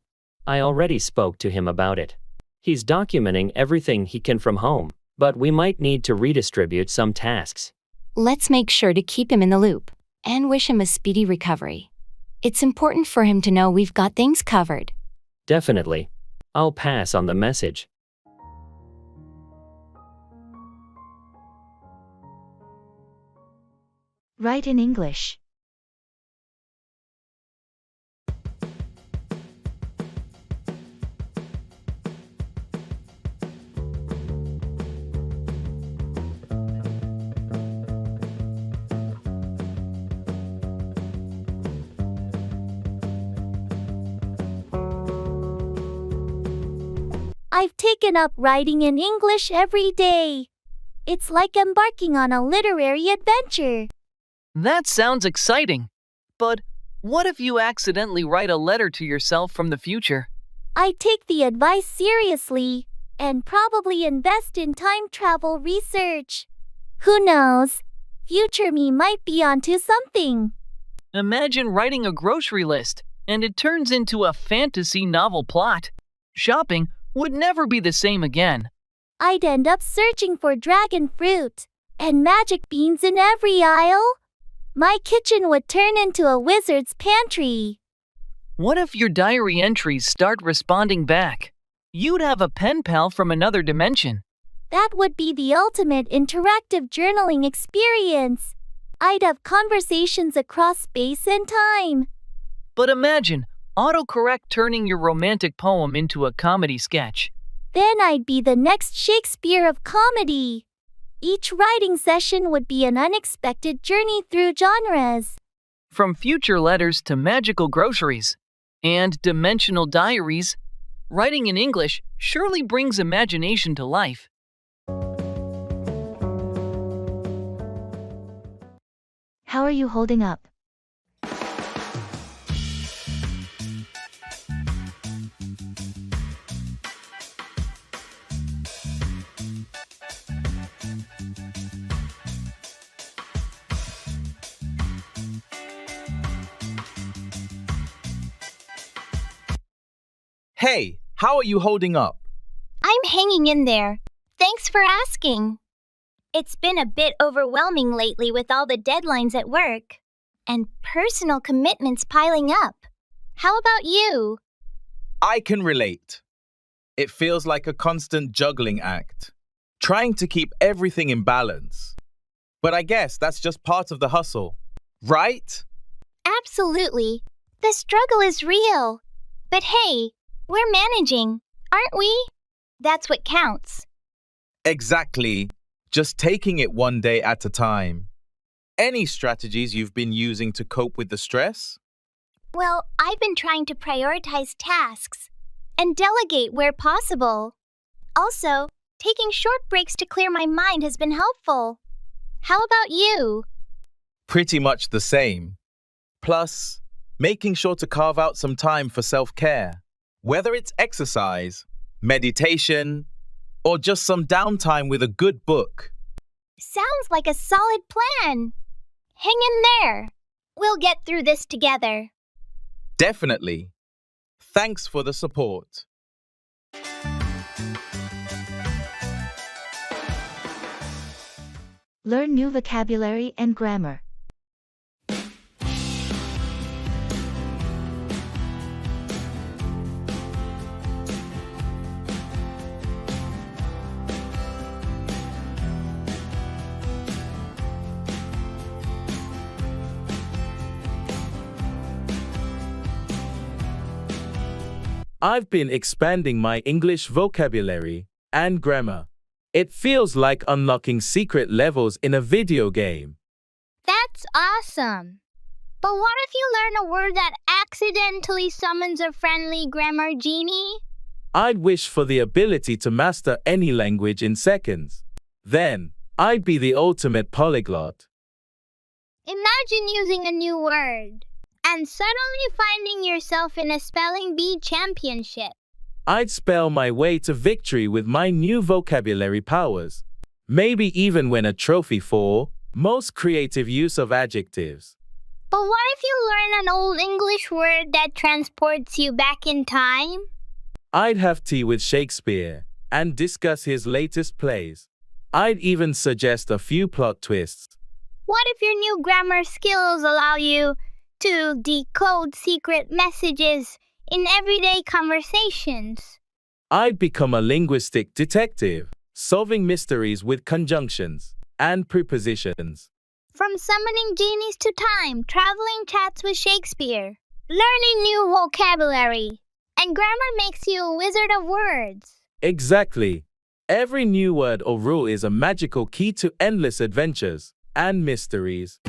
I already spoke to him about it. He's documenting everything he can from home, but we might need to redistribute some tasks. Let's make sure to keep him in the loop and wish him a speedy recovery. It's important for him to know we've got things covered. Definitely. I'll pass on the message. Write in English. I've taken up writing in English every day. It's like embarking on a literary adventure. That sounds exciting. But what if you accidentally write a letter to yourself from the future? I take the advice seriously and probably invest in time travel research. Who knows? Future me might be onto something. Imagine writing a grocery list and it turns into a fantasy novel plot. Shopping would never be the same again. I'd end up searching for dragon fruit and magic beans in every aisle. My kitchen would turn into a wizard's pantry. What if your diary entries start responding back? You'd have a pen pal from another dimension. That would be the ultimate interactive journaling experience. I'd have conversations across space and time. But imagine autocorrect turning your romantic poem into a comedy sketch. Then I'd be the next Shakespeare of comedy. Each writing session would be an unexpected journey through genres. From future letters to magical groceries and dimensional diaries, writing in English surely brings imagination to life. How are you holding up? Hey, how are you holding up? I'm hanging in there. Thanks for asking. It's been a bit overwhelming lately with all the deadlines at work and personal commitments piling up. How about you? I can relate. It feels like a constant juggling act, trying to keep everything in balance. But I guess that's just part of the hustle, right? Absolutely. The struggle is real. But hey, we're managing, aren't we? That's what counts. Exactly. Just taking it one day at a time. Any strategies you've been using to cope with the stress? Well, I've been trying to prioritize tasks and delegate where possible. Also, taking short breaks to clear my mind has been helpful. How about you? Pretty much the same. Plus, making sure to carve out some time for self-care, whether it's exercise, meditation, or just some downtime with a good book. Sounds like a solid plan. Hang in there. We'll get through this together. Definitely. Thanks for the support. Learn new vocabulary and grammar. I've been expanding my English vocabulary and grammar. It feels like unlocking secret levels in a video game. That's awesome. But what if you learn a word that accidentally summons a friendly grammar genie? I'd wish for the ability to master any language in seconds. Then, I'd be the ultimate polyglot. Imagine using a new word and suddenly finding yourself in a spelling bee championship. I'd spell my way to victory with my new vocabulary powers. Maybe even win a trophy for most creative use of adjectives. But what if you learn an old English word that transports you back in time? I'd have tea with Shakespeare and discuss his latest plays. I'd even suggest a few plot twists. What if your new grammar skills allow you to decode secret messages in everyday conversations? I'd become a linguistic detective, solving mysteries with conjunctions and prepositions. From summoning genies to time, traveling chats with Shakespeare, learning new vocabulary, and grammar makes you a wizard of words. Exactly. Every new word or rule is a magical key to endless adventures and mysteries.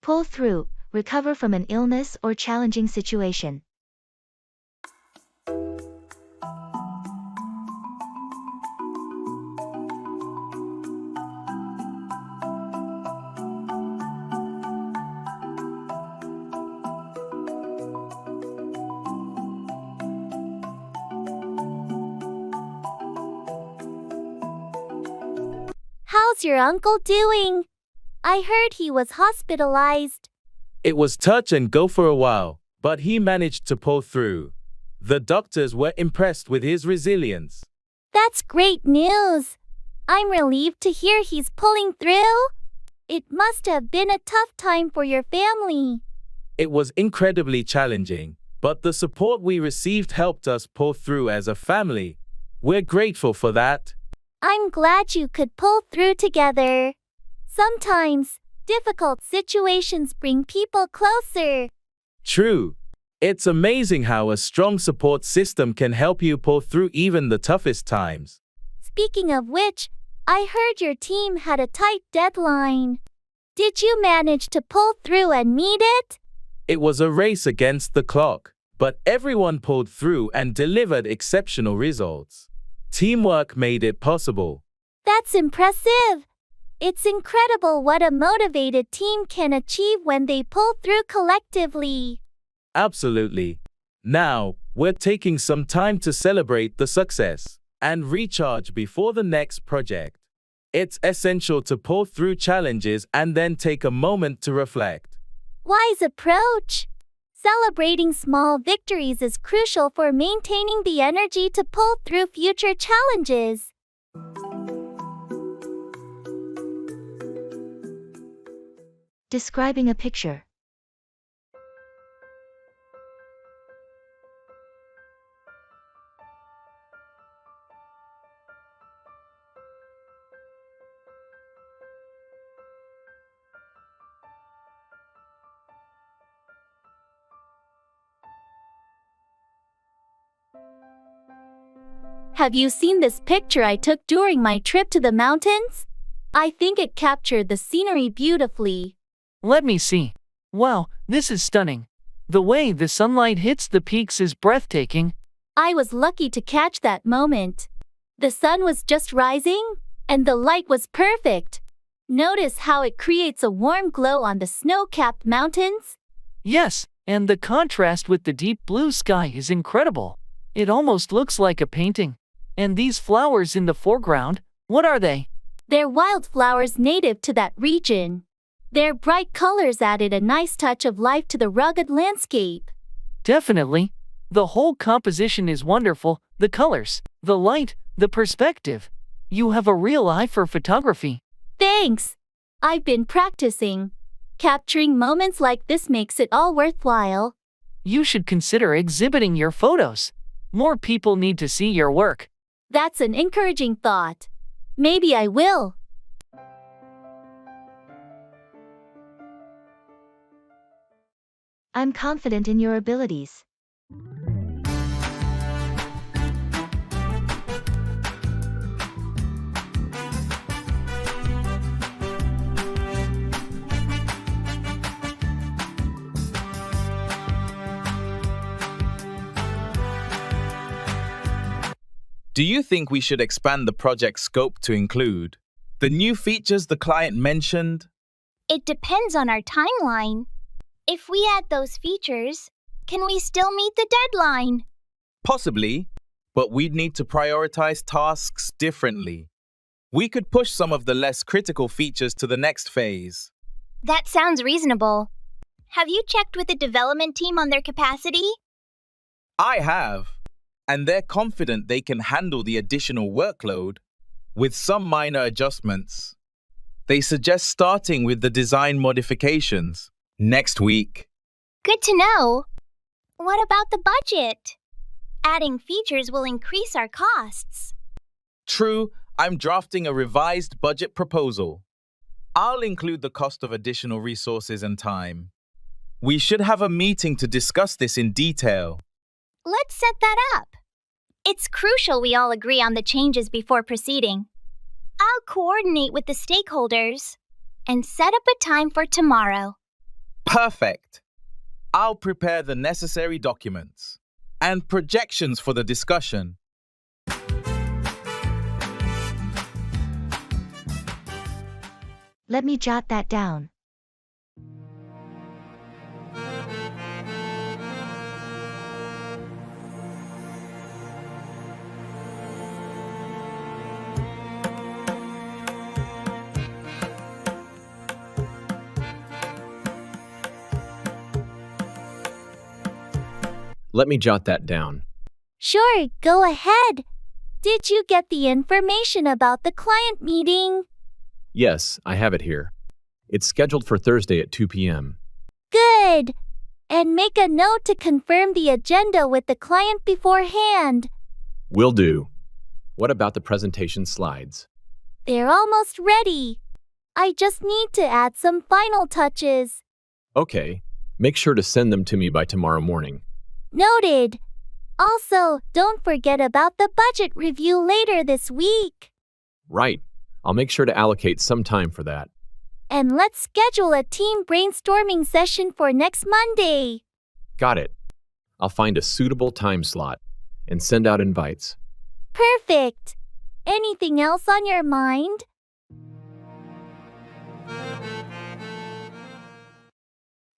Pull through, recover from an illness or challenging situation. How's your uncle doing? I heard he was hospitalized. It was touch and go for a while, but he managed to pull through. The doctors were impressed with his resilience. That's great news. I'm relieved to hear he's pulling through. It must have been a tough time for your family. It was incredibly challenging, but the support we received helped us pull through as a family. We're grateful for that. I'm glad you could pull through together. Sometimes, difficult situations bring people closer. True. It's amazing how a strong support system can help you pull through even the toughest times. Speaking of which, I heard your team had a tight deadline. Did you manage to pull through and meet it? It was a race against the clock, but everyone pulled through and delivered exceptional results. Teamwork made it possible. That's impressive. It's incredible what a motivated team can achieve when they pull through collectively. Absolutely. Now, we're taking some time to celebrate the success and recharge before the next project. It's essential to pull through challenges and then take a moment to reflect. Wise approach. Celebrating small victories is crucial for maintaining the energy to pull through future challenges. Describing a picture. Have you seen this picture I took during my trip to the mountains? I think it captured the scenery beautifully. Let me see. Wow, this is stunning. The way the sunlight hits the peaks is breathtaking. I was lucky to catch that moment. The sun was just rising, and the light was perfect. Notice how it creates a warm glow on the snow-capped mountains? Yes, and the contrast with the deep blue sky is incredible. It almost looks like a painting. And these flowers in the foreground, what are they? They're wildflowers native to that region. Their bright colors added a nice touch of life to the rugged landscape. Definitely. The whole composition is wonderful. The colors, the light, the perspective. You have a real eye for photography. Thanks. I've been practicing. Capturing moments like this makes it all worthwhile. You should consider exhibiting your photos. More people need to see your work. That's an encouraging thought. Maybe I will. I'm confident in your abilities. Do you think we should expand the project scope to include the new features the client mentioned? It depends on our timeline. If we add those features, can we still meet the deadline? Possibly, but we'd need to prioritize tasks differently. We could push some of the less critical features to the next phase. That sounds reasonable. Have you checked with the development team on their capacity? I have, and they're confident they can handle the additional workload with some minor adjustments. They suggest starting with the design modifications next week. Good to know. What about the budget? Adding features will increase our costs. True, I'm drafting a revised budget proposal. I'll include the cost of additional resources and time. We should have a meeting to discuss this in detail. Let's set that up. It's crucial we all agree on the changes before proceeding. I'll coordinate with the stakeholders and set up a time for tomorrow. Perfect. I'll prepare the necessary documents and projections for the discussion. Let me jot that down. Let me jot that down. Sure, go ahead. Did you get the information about the client meeting? Yes, I have it here. It's scheduled for Thursday at 2 p.m. Good. And make a note to confirm the agenda with the client beforehand. Will do. What about the presentation slides? They're almost ready. I just need to add some final touches. Okay. Make sure to send them to me by tomorrow morning. Noted. Also, don't forget about the budget review later this week. Right. I'll make sure to allocate some time for that. And let's schedule a team brainstorming session for next Monday. Got it. I'll find a suitable time slot and send out invites. Perfect. Anything else on your mind?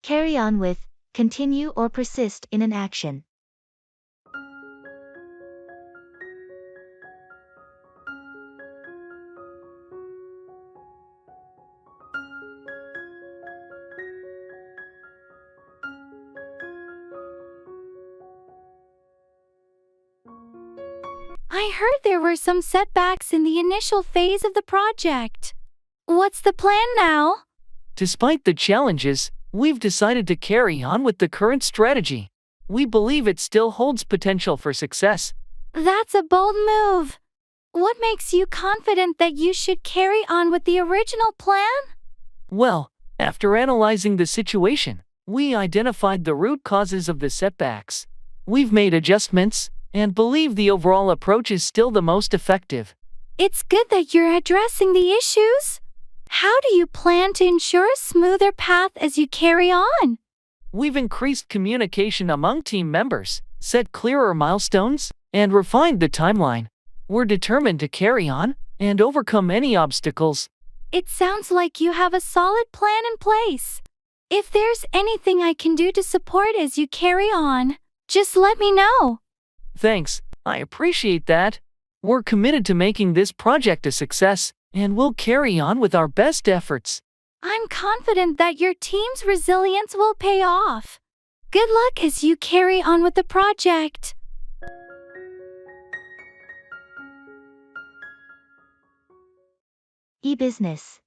Carry on with continue or persist in an action. I heard there were some setbacks in the initial phase of the project. What's the plan now? Despite the challenges, we've decided to carry on with the current strategy. We believe it still holds potential for success. That's a bold move. What makes you confident that you should carry on with the original plan? Well, after analyzing the situation, we identified the root causes of the setbacks. We've made adjustments and believe the overall approach is still the most effective. It's good that you're addressing the issues. How do you plan to ensure a smoother path as you carry on? We've increased communication among team members, set clearer milestones, and refined the timeline. We're determined to carry on and overcome any obstacles. It sounds like you have a solid plan in place. If there's anything I can do to support as you carry on, just let me know. Thanks, I appreciate that. We're committed to making this project a success, and we'll carry on with our best efforts. I'm confident that your team's resilience will pay off. Good luck as you carry on with the project. E-business.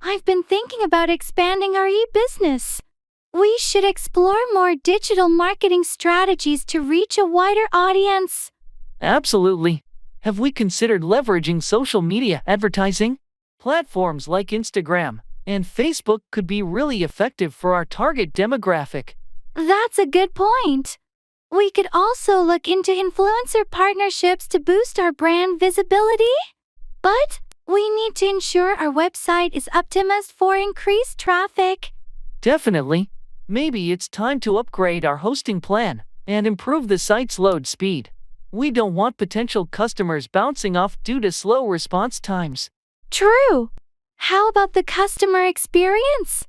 I've been thinking about expanding our e-business. We should explore more digital marketing strategies to reach a wider audience. Absolutely. Have we considered leveraging social media advertising? Platforms like Instagram and Facebook could be really effective for our target demographic. That's a good point. We could also look into influencer partnerships to boost our brand visibility. But we need to ensure our website is optimized for increased traffic. Definitely. Maybe it's time to upgrade our hosting plan and improve the site's load speed. We don't want potential customers bouncing off due to slow response times. True. How about the customer experience?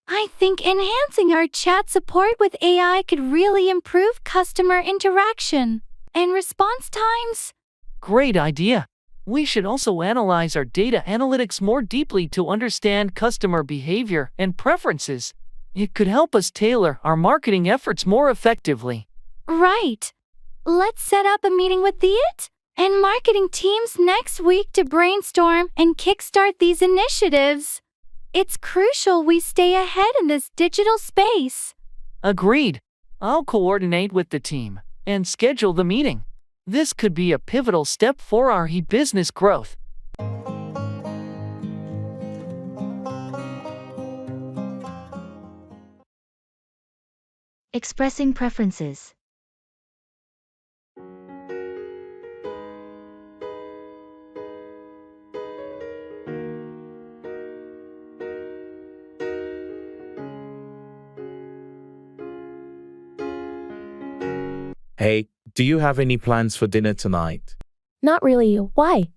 I think enhancing our chat support with AI could really improve customer interaction and response times. Great idea. We should also analyze our data analytics more deeply to understand customer behavior and preferences. It could help us tailor our marketing efforts more effectively. Right. Let's set up a meeting with the IT and marketing teams next week to brainstorm and kickstart these initiatives. It's crucial we stay ahead in this digital space. Agreed. I'll coordinate with the team and schedule the meeting. This could be a pivotal step for our e-business growth. Expressing preferences. Hey, do you have any plans for dinner tonight? Not really. Why?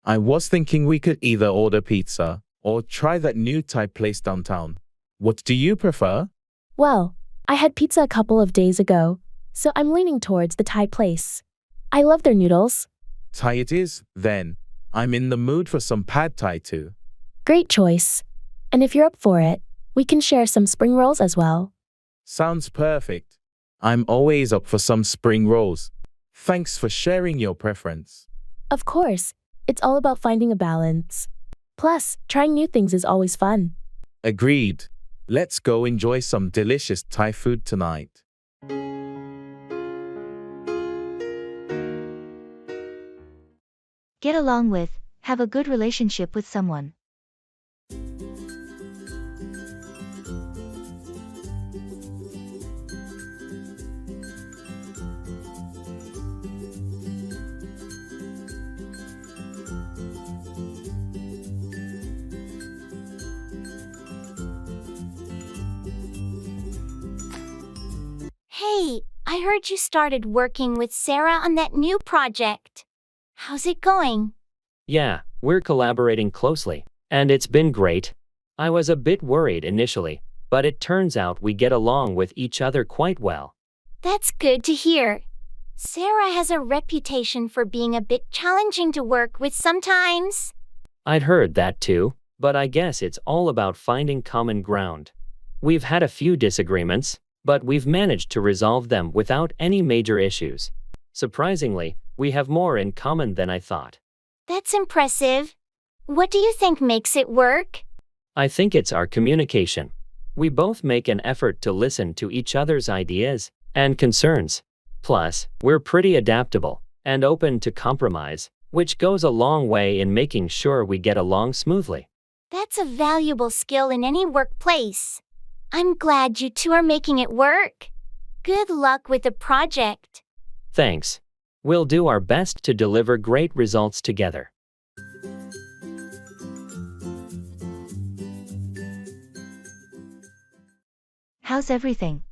I was thinking we could either order pizza or try that new Thai place downtown. What do you prefer? Well, I had pizza a couple of days ago, so I'm leaning towards the Thai place. I love their noodles. Thai it is, then. I'm in the mood for some pad Thai too. Great choice. And if you're up for it, we can share some spring rolls as well. Sounds perfect. I'm always up for some spring rolls. Thanks for sharing your preference. Of course, it's all about finding a balance. Plus, trying new things is always fun. Agreed. Let's go enjoy some delicious Thai food tonight. Get along with, have a good relationship with someone. Hey, I heard you started working with Sarah on that new project. How's it going? Yeah, we're collaborating closely, and it's been great. I was a bit worried initially, but it turns out we get along with each other quite well. That's good to hear. Sarah has a reputation for being a bit challenging to work with sometimes. I'd heard that too, but I guess it's all about finding common ground. We've had a few disagreements, but we've managed to resolve them without any major issues. Surprisingly, we have more in common than I thought. That's impressive. What do you think makes it work? I think it's our communication. We both make an effort to listen to each other's ideas and concerns. Plus, we're pretty adaptable and open to compromise, which goes a long way in making sure we get along smoothly. That's a valuable skill in any workplace. I'm glad you two are making it work. Good luck with the project. Thanks. We'll do our best to deliver great results together. How's everything?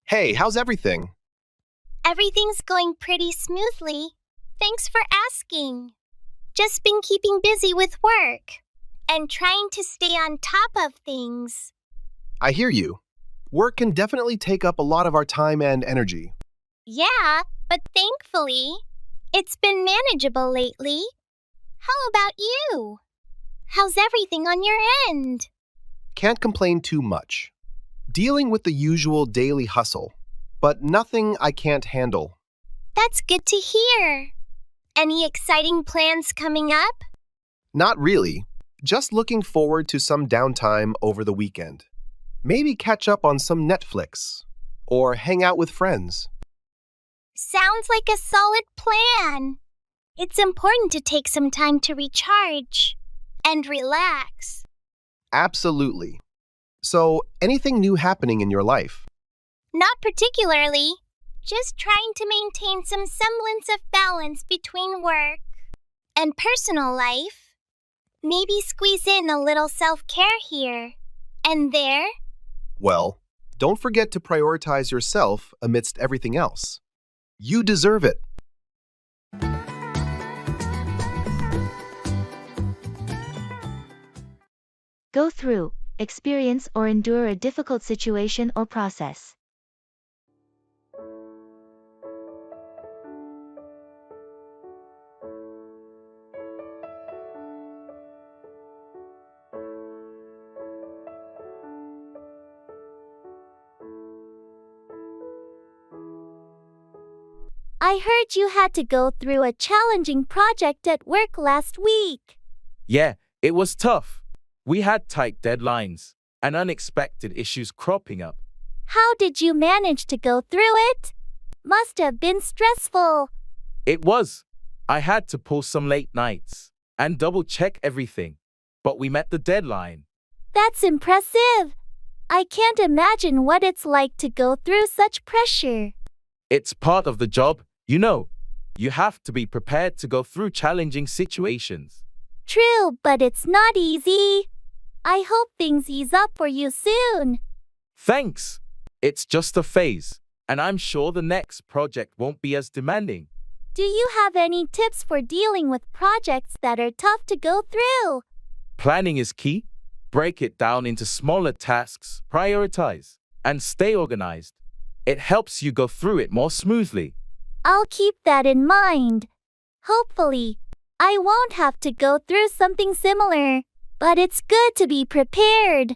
Hey, how's everything? Everything's going pretty smoothly. Thanks for asking. Just been keeping busy with work and trying to stay on top of things. I hear you. Work can definitely take up a lot of our time and energy. Yeah, but thankfully, it's been manageable lately. How about you? How's everything on your end? Can't complain too much. Dealing with the usual daily hustle, but nothing I can't handle. That's good to hear. Any exciting plans coming up? Not really. Just looking forward to some downtime over the weekend. Maybe catch up on some Netflix or hang out with friends. Sounds like a solid plan. It's important to take some time to recharge and relax. Absolutely. So, anything new happening in your life? Not particularly. Just trying to maintain some semblance of balance between work and personal life. Maybe squeeze in a little self-care here and there. Well, don't forget to prioritize yourself amidst everything else. You deserve it. Go through, experience or endure a difficult situation or process. I heard you had to go through a challenging project at work last week. Yeah, it was tough. We had tight deadlines and unexpected issues cropping up. How did you manage to go through it? Must have been stressful. It was. I had to pull some late nights and double-check everything, but we met the deadline. That's impressive. I can't imagine what it's like to go through such pressure. It's part of the job, you know. You have to be prepared to go through challenging situations. True, but it's not easy. I hope things ease up for you soon. Thanks. It's just a phase, and I'm sure the next project won't be as demanding. Do you have any tips for dealing with projects that are tough to go through? Planning is key. Break it down into smaller tasks, prioritize, and stay organized. It helps you go through it more smoothly. I'll keep that in mind. Hopefully, I won't have to go through something similar, but it's good to be prepared.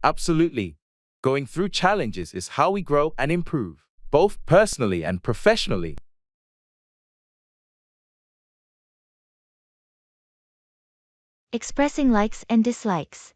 Absolutely. Going through challenges is how we grow and improve, both personally and professionally. Expressing likes and dislikes.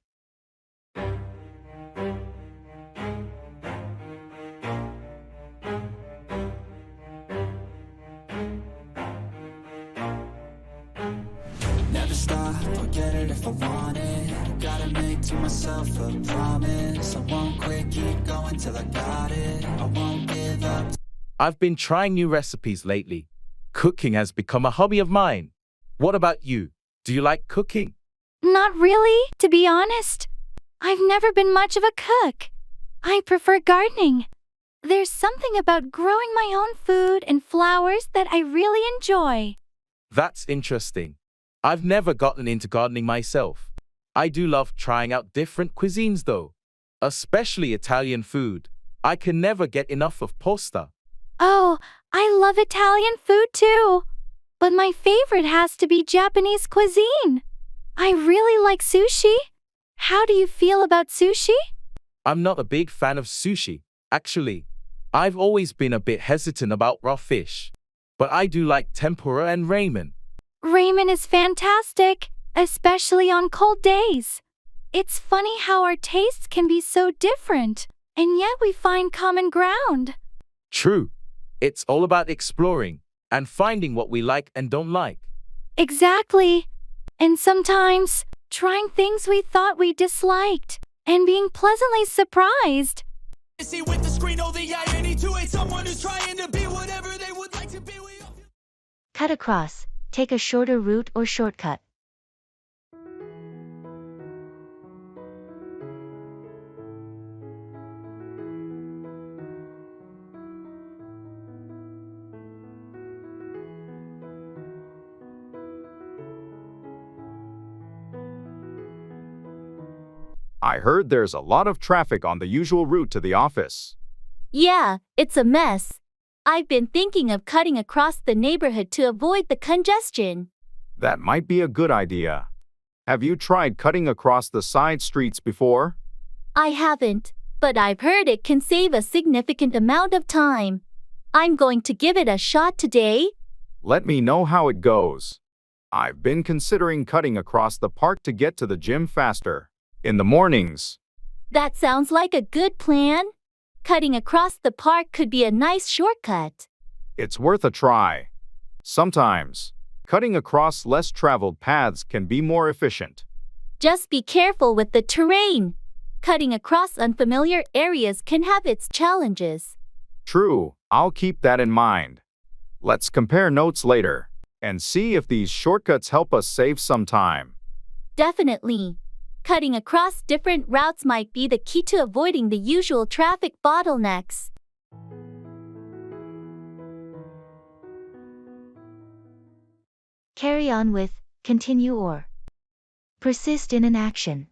Never stop, I'll get it if I want it. Gotta make to myself a promise. I won't quit, keep going till I got it. I won't give up. I've been trying new recipes lately. Cooking has become a hobby of mine. What about you? Do you like cooking? Not really, to be honest. I've never been much of a cook. I prefer gardening. There's something about growing my own food and flowers that I really enjoy. That's interesting. I've never gotten into gardening myself. I do love trying out different cuisines though, especially Italian food. I can never get enough of pasta. Oh, I love Italian food too. But my favorite has to be Japanese cuisine. I really like sushi. How do you feel about sushi? I'm not a big fan of sushi, actually. I've always been a bit hesitant about raw fish. But I do like tempura and ramen. Ramen is fantastic, especially on cold days. It's funny how our tastes can be so different, and yet we find common ground. True. It's all about exploring and finding what we like and don't like. Exactly. And sometimes, trying things we thought we disliked and being pleasantly surprised. See with the screen, oh, the irony to it. Someone who's trying to be whatever they would like to be. Cut across. Take a shorter route or shortcut. I heard there's a lot of traffic on the usual route to the office. Yeah, it's a mess. I've been thinking of cutting across the neighborhood to avoid the congestion. That might be a good idea. Have you tried cutting across the side streets before? I haven't, but I've heard it can save a significant amount of time. I'm going to give it a shot today. Let me know how it goes. I've been considering cutting across the park to get to the gym faster. In the mornings. That sounds like a good plan. Cutting across the park could be a nice shortcut. It's worth a try. Sometimes, cutting across less traveled paths can be more efficient. Just be careful with the terrain. Cutting across unfamiliar areas can have its challenges. True, I'll keep that in mind. Let's compare notes later and see if these shortcuts help us save some time. Definitely. Cutting across different routes might be the key to avoiding the usual traffic bottlenecks. Carry on with, continue or persist in an action.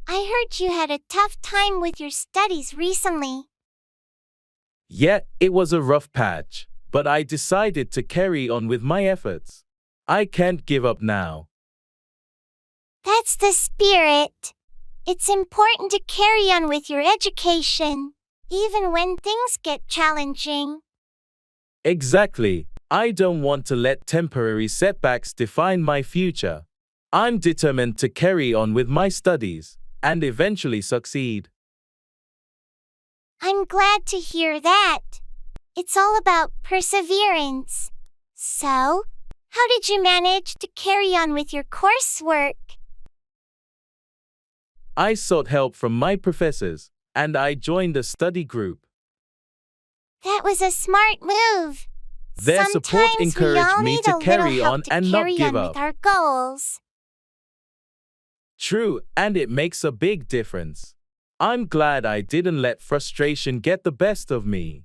I heard you had a tough time with your studies recently. Yeah, it was a rough patch, but I decided to carry on with my efforts. I can't give up now. That's the spirit. It's important to carry on with your education, even when things get challenging. Exactly. I don't want to let temporary setbacks define my future. I'm determined to carry on with my studies and eventually succeed. I'm glad to hear that. It's all about perseverance. So, how did you manage to carry on with your coursework? I sought help from my professors, and I joined a study group. That was a smart move. Their support Sometimes we encouraged all me need to a carry little help on to and not carry give on up. with our goals. True, and it makes a big difference. I'm glad I didn't let frustration get the best of me.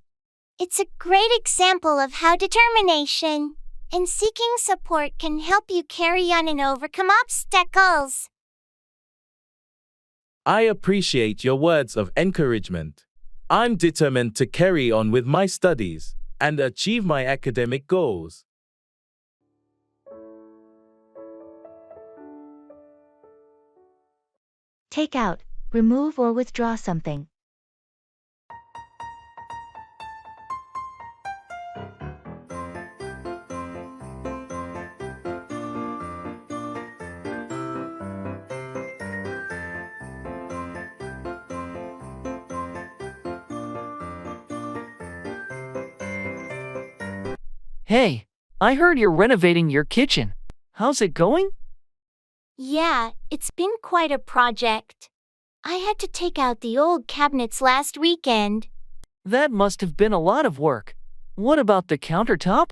It's a great example of how determination and seeking support can help you carry on and overcome obstacles. I appreciate your words of encouragement. I'm determined to carry on with my studies and achieve my academic goals. Take out, remove or withdraw something. Hey, I heard you're renovating your kitchen. How's it going? Yeah, it's been quite a project. I had to take out the old cabinets last weekend. That must have been a lot of work. What about the countertop?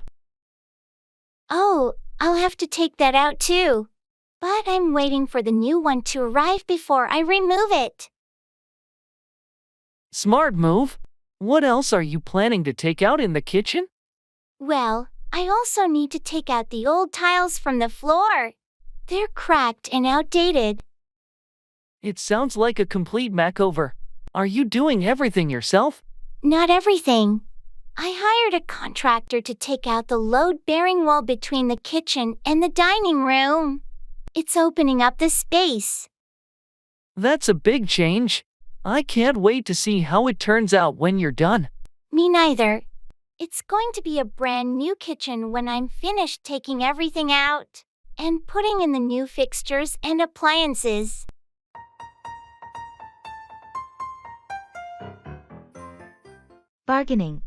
Oh, I'll have to take that out too. But I'm waiting for the new one to arrive before I remove it. Smart move. What else are you planning to take out in the kitchen? Well, I also need to take out the old tiles from the floor. They're cracked and outdated. It sounds like a complete makeover. Are you doing everything yourself? Not everything. I hired a contractor to take out the load-bearing wall between the kitchen and the dining room. It's opening up the space. That's a big change. I can't wait to see how it turns out when you're done. Me neither. It's going to be a brand new kitchen when I'm finished taking everything out and putting in the new fixtures and appliances. Bargaining.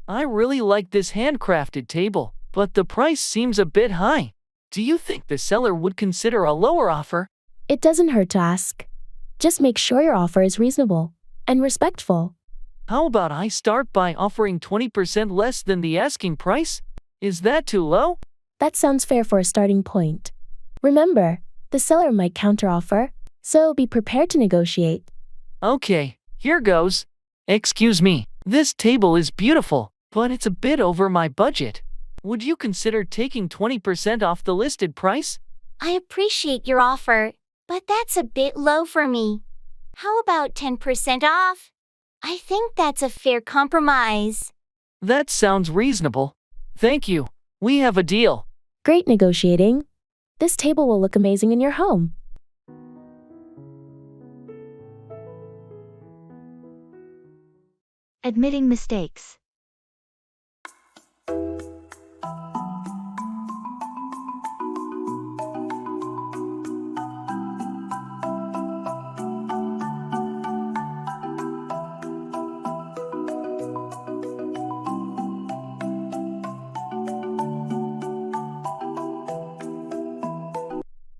I really like this handcrafted table, but the price seems a bit high. Do you think the seller would consider a lower offer? It doesn't hurt to ask. Just make sure your offer is reasonable and respectful. How about I start by offering 20% less than the asking price? Is that too low? That sounds fair for a starting point. Remember, the seller might counteroffer, so be prepared to negotiate. Okay, here goes. Excuse me, this table is beautiful, but it's a bit over my budget. Would you consider taking 20% off the listed price? I appreciate your offer, but that's a bit low for me. How about 10% off? I think that's a fair compromise. That sounds reasonable. Thank you. We have a deal. Great negotiating. This table will look amazing in your home. Admitting mistakes.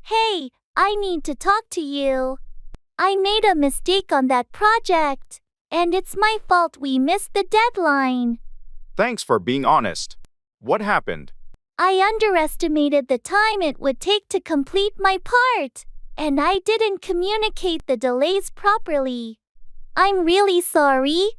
Hey, I need to talk to you. I made a mistake on that project, and it's my fault we missed the deadline. Thanks for being honest. What happened? I underestimated the time it would take to complete my part, and I didn't communicate the delays properly. I'm really sorry.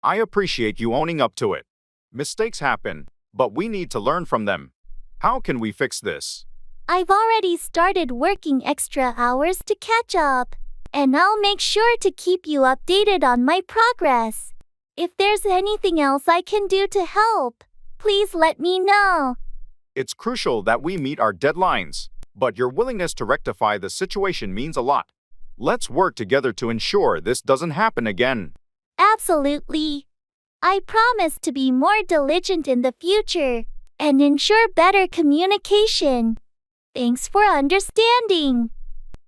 I appreciate you owning up to it. Mistakes happen, but we need to learn from them. How can we fix this? I've already started working extra hours to catch up, and I'll make sure to keep you updated on my progress. If there's anything else I can do to help, please let me know. It's crucial that we meet our deadlines, but your willingness to rectify the situation means a lot. Let's work together to ensure this doesn't happen again. Absolutely. I promise to be more diligent in the future and ensure better communication. Thanks for understanding.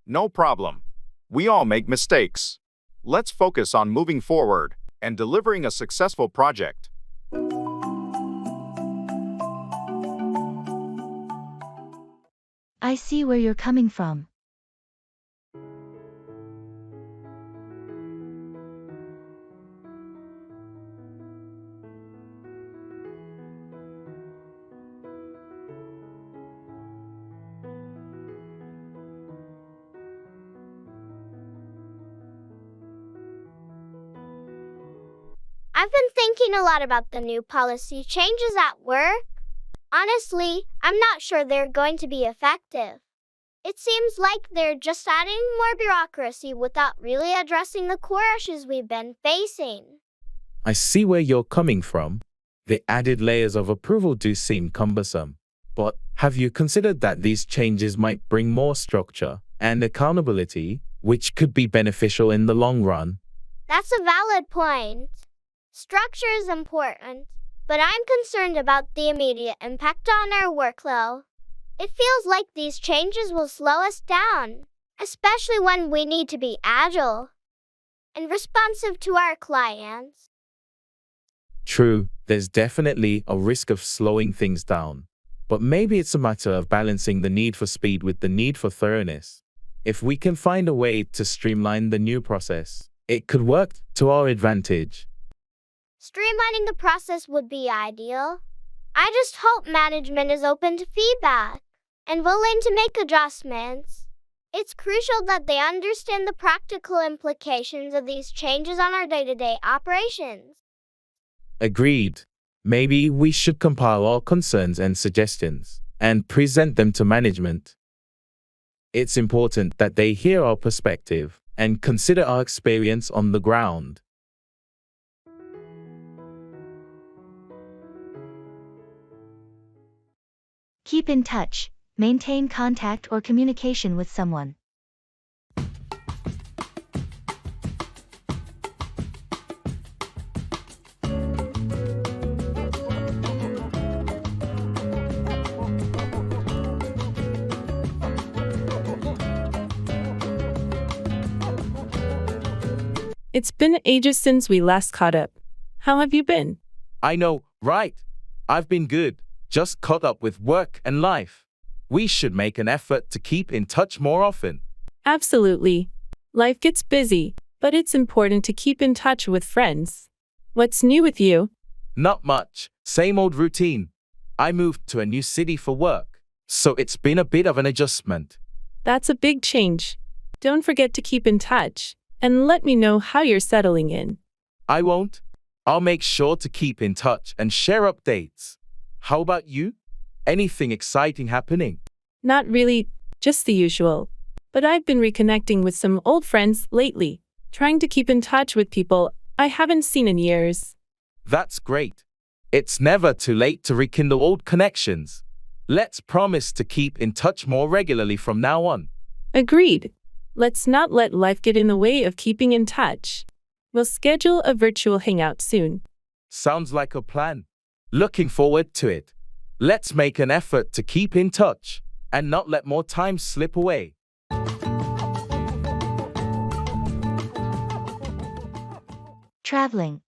No problem. We all make mistakes. Let's focus on moving forward and delivering a successful project. I see where you're coming from. I've been thinking a lot about the new policy changes at work. Honestly, I'm not sure they're going to be effective. It seems like they're just adding more bureaucracy without really addressing the core issues we've been facing. I see where you're coming from. The added layers of approval do seem cumbersome. But have you considered that these changes might bring more structure and accountability which could be beneficial in the long run. That's a valid point. Structure is important, but I'm concerned about the immediate impact on our workload. It feels like these changes will slow us down, especially when we need to be agile and responsive to our clients. True, there's definitely a risk of slowing things down, but maybe it's a matter of balancing the need for speed with the need for thoroughness. If we can find a way to streamline the new process, it could work to our advantage. Streamlining the process would be ideal. I just hope management is open to feedback and willing to make adjustments. It's crucial that they understand the practical implications of these changes on our day-to-day operations. Agreed. Maybe we should compile our concerns and suggestions and present them to management. It's important that they hear our perspective and consider our experience on the ground. Keep in touch. Maintain contact or communication with someone. It's been ages since we last caught up. How have you been? I know, right? I've been good, just caught up with work and life. We should make an effort to keep in touch more often. Absolutely. Life gets busy, but it's important to keep in touch with friends. What's new with you? Not much, same old routine. I moved to a new city for work, so it's been a bit of an adjustment. That's a big change. Don't forget to keep in touch, and let me know how you're settling in. I won't. I'll make sure to keep in touch and share updates. How about you? Anything exciting happening? Not really, just the usual. But I've been reconnecting with some old friends lately, trying to keep in touch with people I haven't seen in years. That's great. It's never too late to rekindle old connections. Let's promise to keep in touch more regularly from now on. Agreed. Let's not let life get in the way of keeping in touch. We'll schedule a virtual hangout soon. Sounds like a plan. Looking forward to it. Let's make an effort to keep in touch and not let more time slip away. Traveling.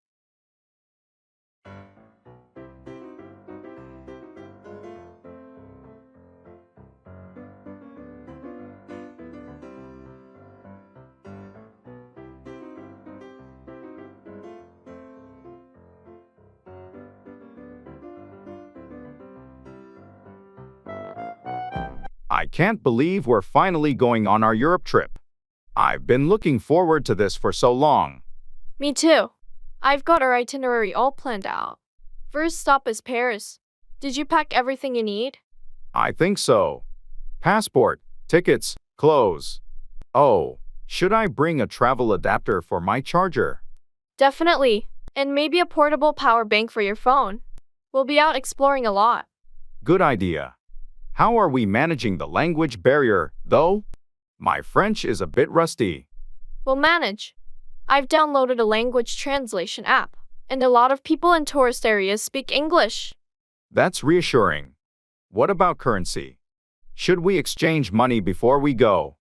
I can't believe we're finally going on our Europe trip. I've been looking forward to this for so long. Me too. I've got our itinerary all planned out. First stop is Paris. Did you pack everything you need? I think so. Passport, tickets, clothes. Oh, should I bring a travel adapter for my charger? Definitely. And maybe a portable power bank for your phone. We'll be out exploring a lot. Good idea. How are we managing the language barrier, though? My French is a bit rusty. We'll manage. I've downloaded a language translation app, and a lot of people in tourist areas speak English. That's reassuring. What about currency? Should we exchange money before we go?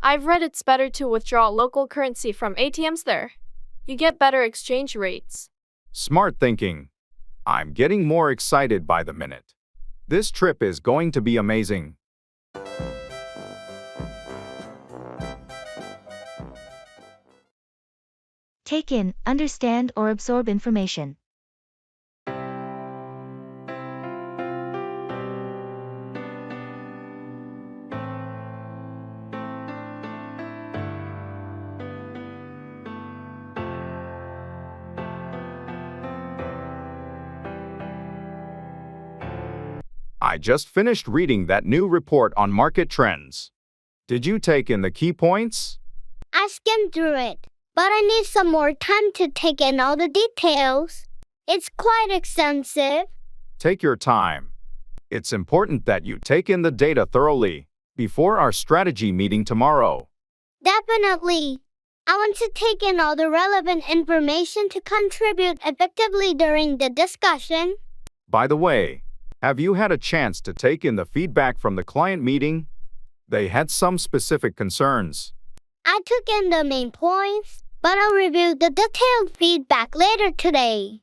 I've read it's better to withdraw local currency from ATMs there. You get better exchange rates. Smart thinking. I'm getting more excited by the minute. This trip is going to be amazing. Take in, understand, or absorb information. I just finished reading that new report on market trends. Did you take in the key points? I skimmed through it, but I need some more time to take in all the details. It's quite extensive. Take your time. It's important that you take in the data thoroughly before our strategy meeting tomorrow. Definitely. I want to take in all the relevant information to contribute effectively during the discussion. By the way, have you had a chance to take in the feedback from the client meeting? They had some specific concerns. I took in the main points, but I'll review the detailed feedback later today.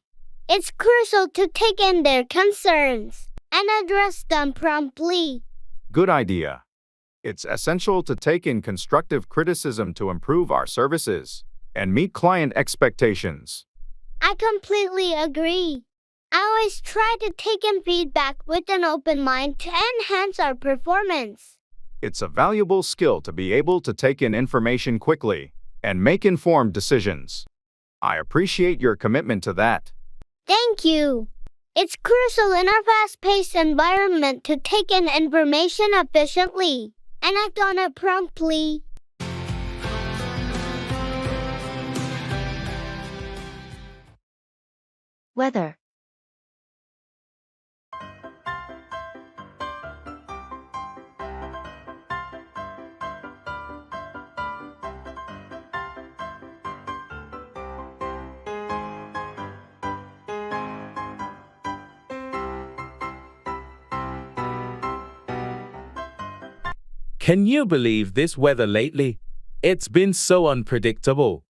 It's crucial to take in their concerns and address them promptly. Good idea. It's essential to take in constructive criticism to improve our services and meet client expectations. I completely agree. I always try to take in feedback with an open mind to enhance our performance. It's a valuable skill to be able to take in information quickly and make informed decisions. I appreciate your commitment to that. Thank you. It's crucial in our fast-paced environment to take in information efficiently and act on it promptly. Weather. Can you believe this weather lately? It's been so unpredictable.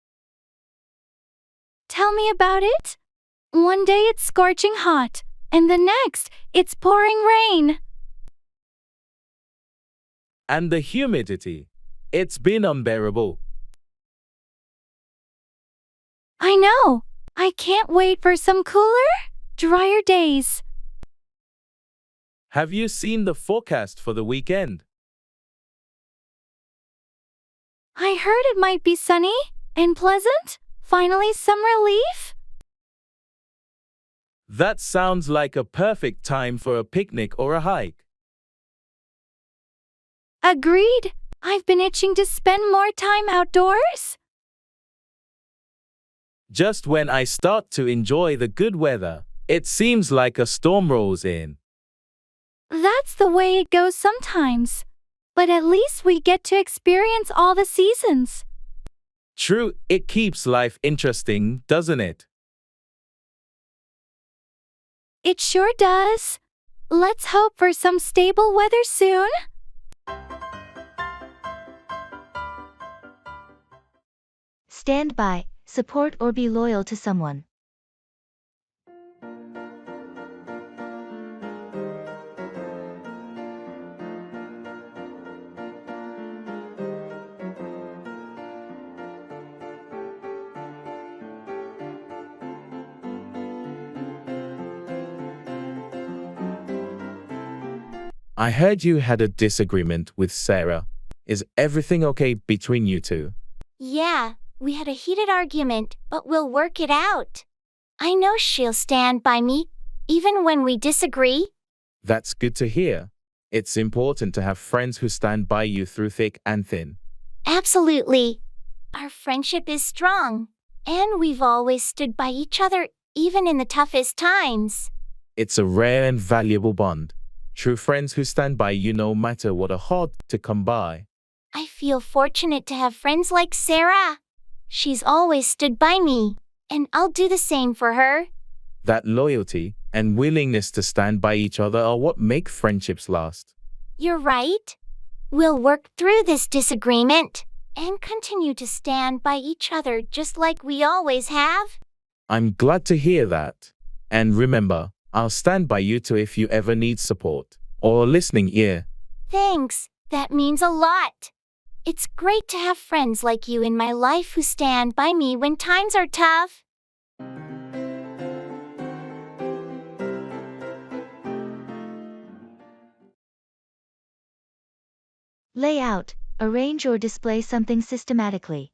Tell me about it. One day it's scorching hot, and the next, it's pouring rain. And the humidity. It's been unbearable. I know. I can't wait for some cooler, drier days. Have you seen the forecast for the weekend? I heard it might be sunny and pleasant. Finally, some relief. That sounds like a perfect time for a picnic or a hike. Agreed. I've been itching to spend more time outdoors. Just when I start to enjoy the good weather, it seems like a storm rolls in. That's the way it goes sometimes. But at least we get to experience all the seasons. True, it keeps life interesting, doesn't it? It sure does. Let's hope for some stable weather soon. Stand by, support or be loyal to someone. I heard you had a disagreement with Sarah. Is everything okay between you two? Yeah, we had a heated argument, but we'll work it out. I know she'll stand by me, even when we disagree. That's good to hear. It's important to have friends who stand by you through thick and thin. Absolutely. Our friendship is strong, and we've always stood by each other, even in the toughest times. It's a rare and valuable bond. True friends who stand by you no matter what are hard to come by. I feel fortunate to have friends like Sarah. She's always stood by me, and I'll do the same for her. That loyalty and willingness to stand by each other are what make friendships last. You're right. We'll work through this disagreement and continue to stand by each other just like we always have. I'm glad to hear that. And remember, I'll stand by you too if you ever need support or a listening ear. Thanks. That means a lot. It's great to have friends like you in my life who stand by me when times are tough. Lay out, arrange or display something systematically.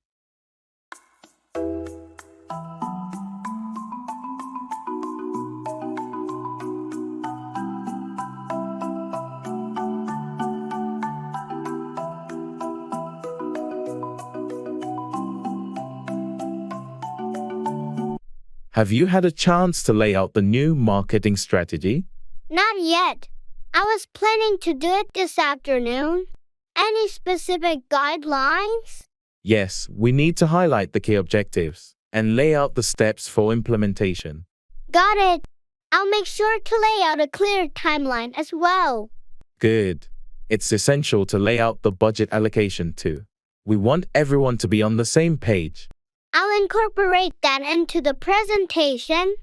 Have you had a chance to lay out the new marketing strategy? Not yet. I was planning to do it this afternoon. Any specific guidelines? Yes, we need to highlight the key objectives and lay out the steps for implementation. Got it. I'll make sure to lay out a clear timeline as well. Good. It's essential to lay out the budget allocation too. We want everyone to be on the same page. I'll incorporate that into the presentation.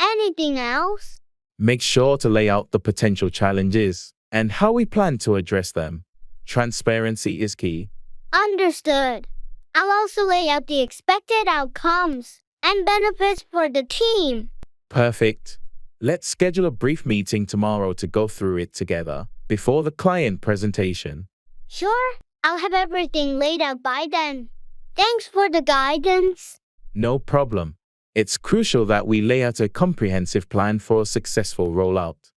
Anything else? Make sure to lay out the potential challenges and how we plan to address them. Transparency is key. Understood. I'll also lay out the expected outcomes and benefits for the team. Perfect. Let's schedule a brief meeting tomorrow to go through it together before the client presentation. Sure, I'll have everything laid out by then. Thanks for the guidance. No problem. It's crucial that we lay out a comprehensive plan for a successful rollout.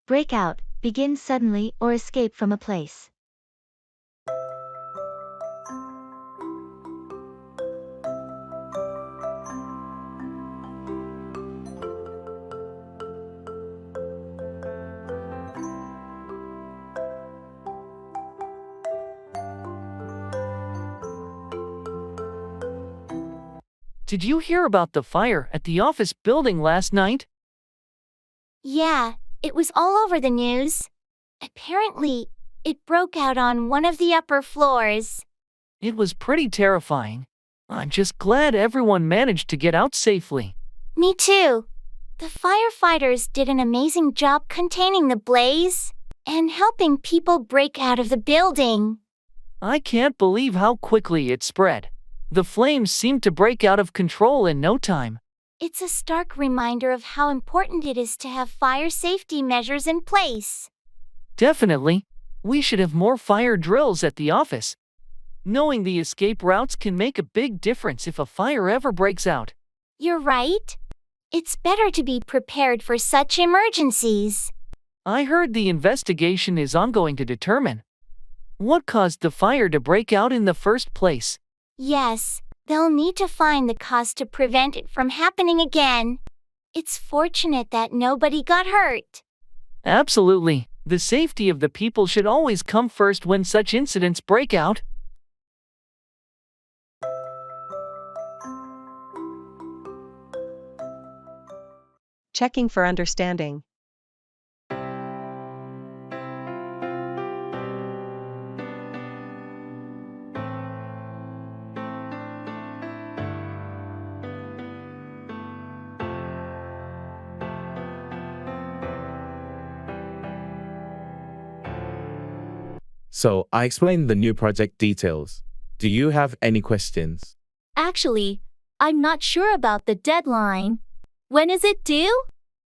Breakout, begin suddenly or escape from a place. Did you hear about the fire at the office building last night? Yeah, it was all over the news. Apparently, it broke out on one of the upper floors. It was pretty terrifying. I'm just glad everyone managed to get out safely. Me too. The firefighters did an amazing job containing the blaze and helping people break out of the building. I can't believe how quickly it spread. The flames seemed to break out of control in no time. It's a stark reminder of how important it is to have fire safety measures in place. Definitely. We should have more fire drills at the office. Knowing the escape routes can make a big difference if a fire ever breaks out. You're right. It's better to be prepared for such emergencies. I heard the investigation is ongoing to determine what caused the fire to break out in the first place. Yes, they'll need to find the cause to prevent it from happening again. It's fortunate that nobody got hurt. Absolutely. The safety of the people should always come first when such incidents break out. Checking for understanding. So, I explained the new project details. Do you have any questions? Actually, I'm not sure about the deadline. When is it due?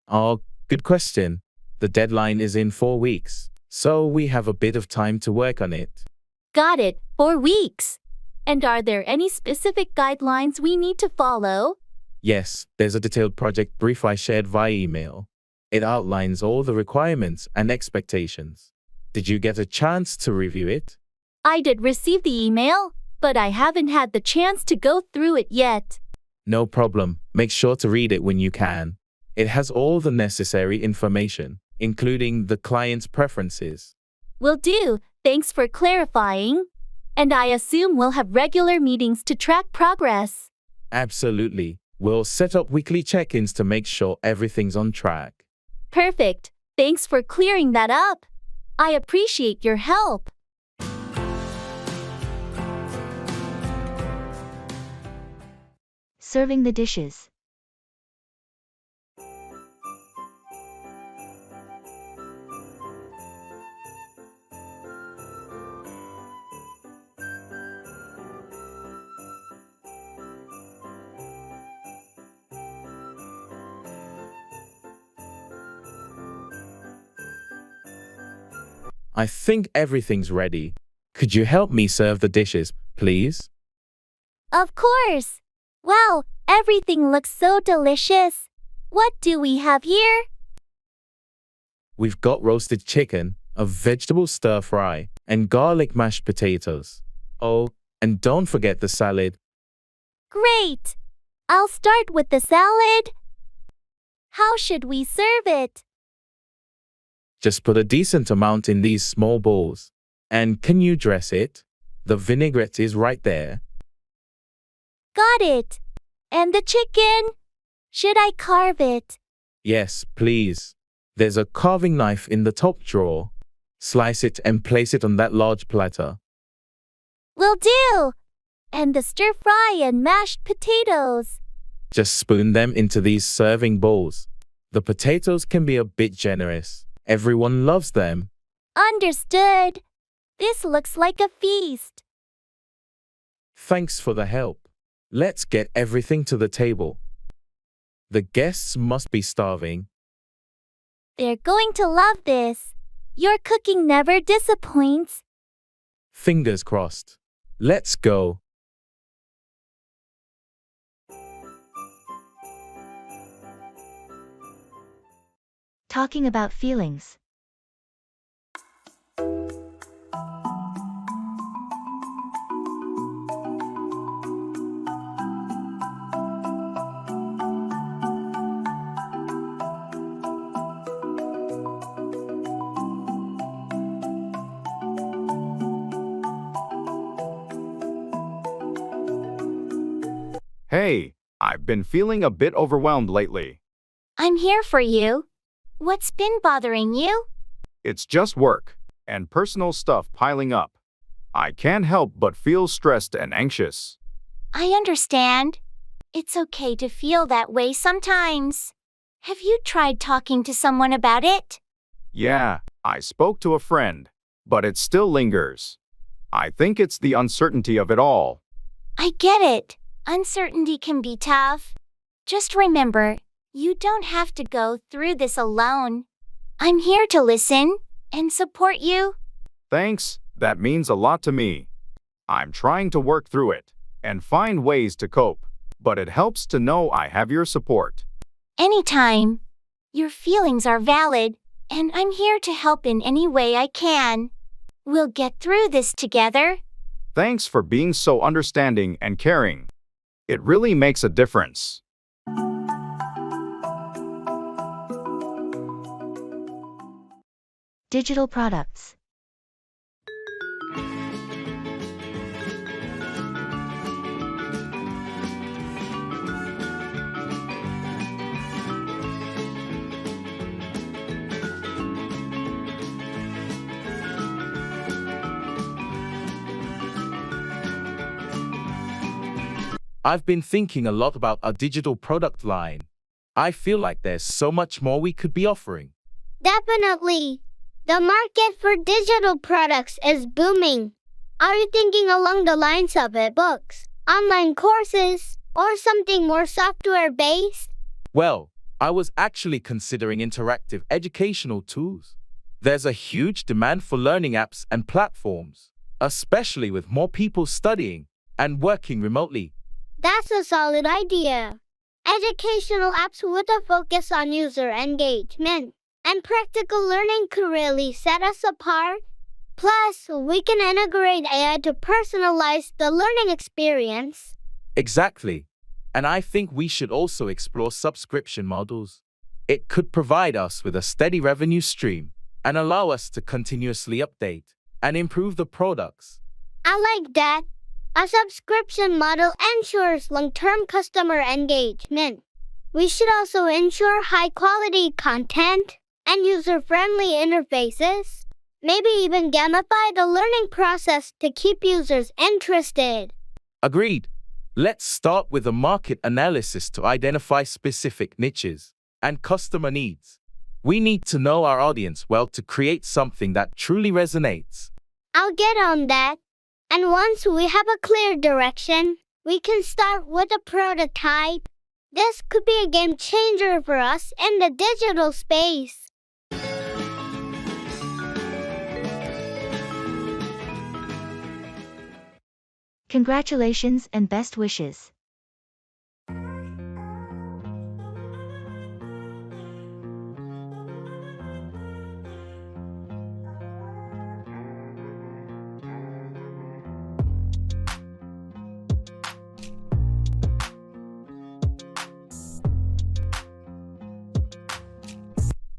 Oh, good question. The deadline is in 4 weeks, so we have a bit of time to work on it. Got it, 4 weeks. And are there any specific guidelines we need to follow? Yes, there's a detailed project brief I shared via email. It outlines all the requirements and expectations. Did you get a chance to review it? I did receive the email, but I haven't had the chance to go through it yet. No problem. Make sure to read it when you can. It has all the necessary information, including the client's preferences. Will do. Thanks for clarifying. And I assume we'll have regular meetings to track progress. Absolutely. We'll set up weekly check-ins to make sure everything's on track. Perfect. Thanks for clearing that up. I appreciate your help. Serving the dishes. I think everything's ready. Could you help me serve the dishes, please? Of course. Wow, everything looks so delicious. What do we have here? We've got roasted chicken, a vegetable stir-fry, and garlic mashed potatoes. Oh, and don't forget the salad. Great. I'll start with the salad. How should we serve it? Just put a decent amount in these small bowls. And can you dress it? The vinaigrette is right there. Got it. And the chicken? Should I carve it? Yes, please. There's a carving knife in the top drawer. Slice it and place it on that large platter. Will do. And the stir fry and mashed potatoes. Just spoon them into these serving bowls. The potatoes can be a bit generous. Everyone loves them. Understood. This looks like a feast. Thanks for the help. Let's get everything to the table. The guests must be starving. They're going to love this. Your cooking never disappoints. Fingers crossed. Let's go. Talking about feelings. Hey, I've been feeling a bit overwhelmed lately. I'm here for you. What's been bothering you? It's just work and personal stuff piling up. I can't help but feel stressed and anxious. I understand. It's okay to feel that way sometimes. Have you tried talking to someone about it? Yeah, I spoke to a friend, but it still lingers. I think it's the uncertainty of it all. I get it. Uncertainty can be tough. Just remember, you don't have to go through this alone. I'm here to listen and support you. Thanks, that means a lot to me. I'm trying to work through it and find ways to cope, but it helps to know I have your support. Anytime. Your feelings are valid, and I'm here to help in any way I can. We'll get through this together. Thanks for being so understanding and caring. It really makes a difference. Digital products. I've been thinking a lot about our digital product line. I feel like there's so much more we could be offering. Definitely. The market for digital products is booming. Are you thinking along the lines of e-books, online courses, or something more software-based? Well, I was actually considering interactive educational tools. There's a huge demand for learning apps and platforms, especially with more people studying and working remotely. That's a solid idea. Educational apps with a focus on user engagement and practical learning could really set us apart. Plus, we can integrate AI to personalize the learning experience. Exactly. And I think we should also explore subscription models. It could provide us with a steady revenue stream and allow us to continuously update and improve the products. I like that. A subscription model ensures long-term customer engagement. We should also ensure high-quality content and user-friendly interfaces. Maybe even gamify the learning process to keep users interested. Agreed. Let's start with a market analysis to identify specific niches and customer needs. We need to know our audience well to create something that truly resonates. I'll get on that. And once we have a clear direction, we can start with a prototype. This could be a game changer for us in the digital space. Congratulations and best wishes.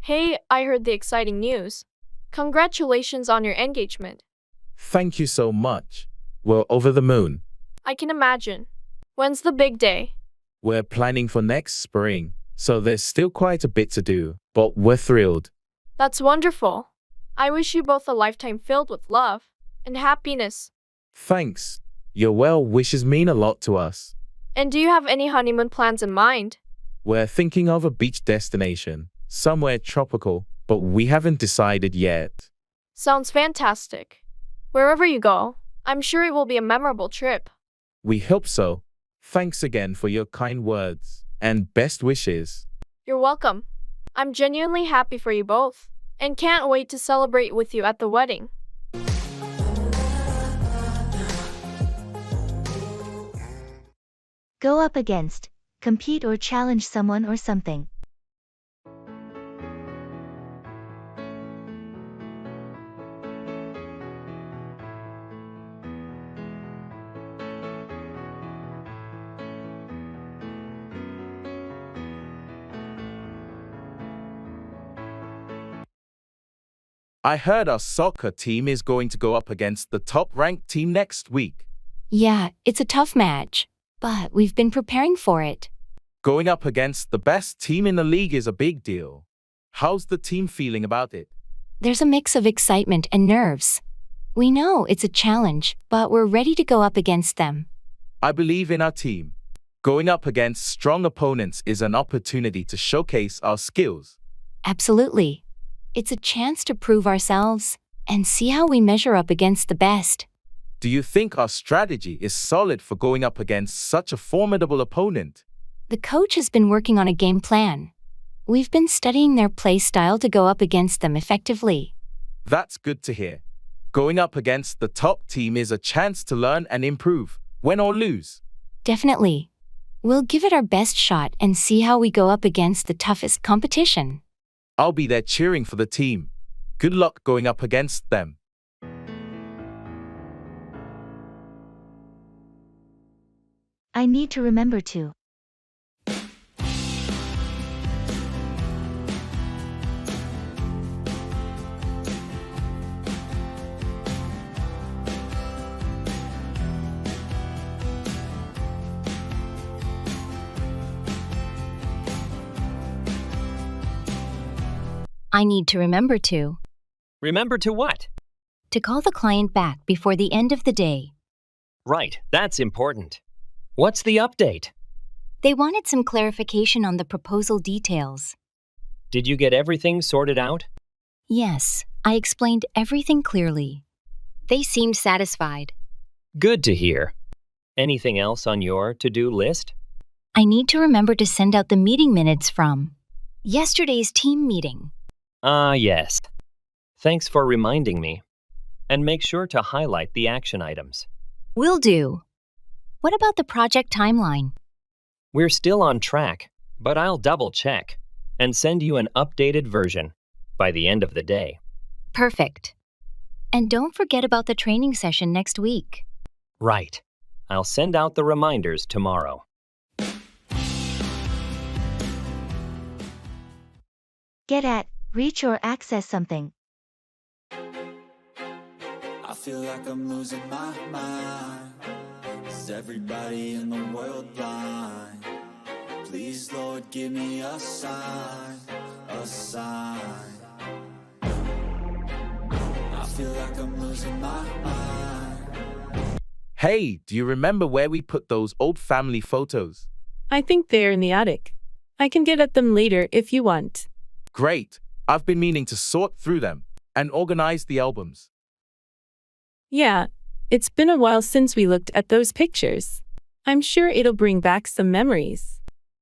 Hey, I heard the exciting news. Congratulations on your engagement. Thank you so much. We're over the moon. I can imagine. When's the big day? We're planning for next spring, so there's still quite a bit to do, but we're thrilled. That's wonderful. I wish you both a lifetime filled with love and happiness. Thanks. Your well wishes mean a lot to us. And do you have any honeymoon plans in mind? We're thinking of a beach destination, somewhere tropical, but we haven't decided yet. Sounds fantastic. Wherever you go, I'm sure it will be a memorable trip. We hope so. Thanks again for your kind words and best wishes. You're welcome. I'm genuinely happy for you both and can't wait to celebrate with you at the wedding. Go up against, compete or challenge someone or something. I heard our soccer team is going to go up against the top-ranked team next week. Yeah, it's a tough match, but we've been preparing for it. Going up against the best team in the league is a big deal. How's the team feeling about it? There's a mix of excitement and nerves. We know it's a challenge, but we're ready to go up against them. I believe in our team. Going up against strong opponents is an opportunity to showcase our skills. Absolutely. It's a chance to prove ourselves and see how we measure up against the best. Do you think our strategy is solid for going up against such a formidable opponent? The coach has been working on a game plan. We've been studying their play style to go up against them effectively. That's good to hear. Going up against the top team is a chance to learn and improve, win or lose. Definitely. We'll give it our best shot and see how we go up against the toughest competition. I'll be there cheering for the team. Good luck going up against them. I need to remember to. I need to remember to. Remember to what? To call the client back before the end of the day. Right, that's important. What's the update? They wanted some clarification on the proposal details. Did you get everything sorted out? Yes, I explained everything clearly. They seemed satisfied. Good to hear. Anything else on your to-do list? I need to remember to send out the meeting minutes from yesterday's team meeting. Yes. Thanks for reminding me. And make sure to highlight the action items. Will do. What about the project timeline? We're still on track, but I'll double-check and send you an updated version by the end of the day. Perfect. And don't forget about the training session next week. Right. I'll send out the reminders tomorrow. Get at, reach or access something. I feel like I'm losing my mind. Is everybody in the world blind? Please, Lord, give me a sign, a sign. I feel like I'm losing my mind. Hey, do you remember where we put those old family photos? I think they're in the attic. I can get at them later if you want. Great. I've been meaning to sort through them and organize the albums. Yeah, it's been a while since we looked at those pictures. I'm sure it'll bring back some memories.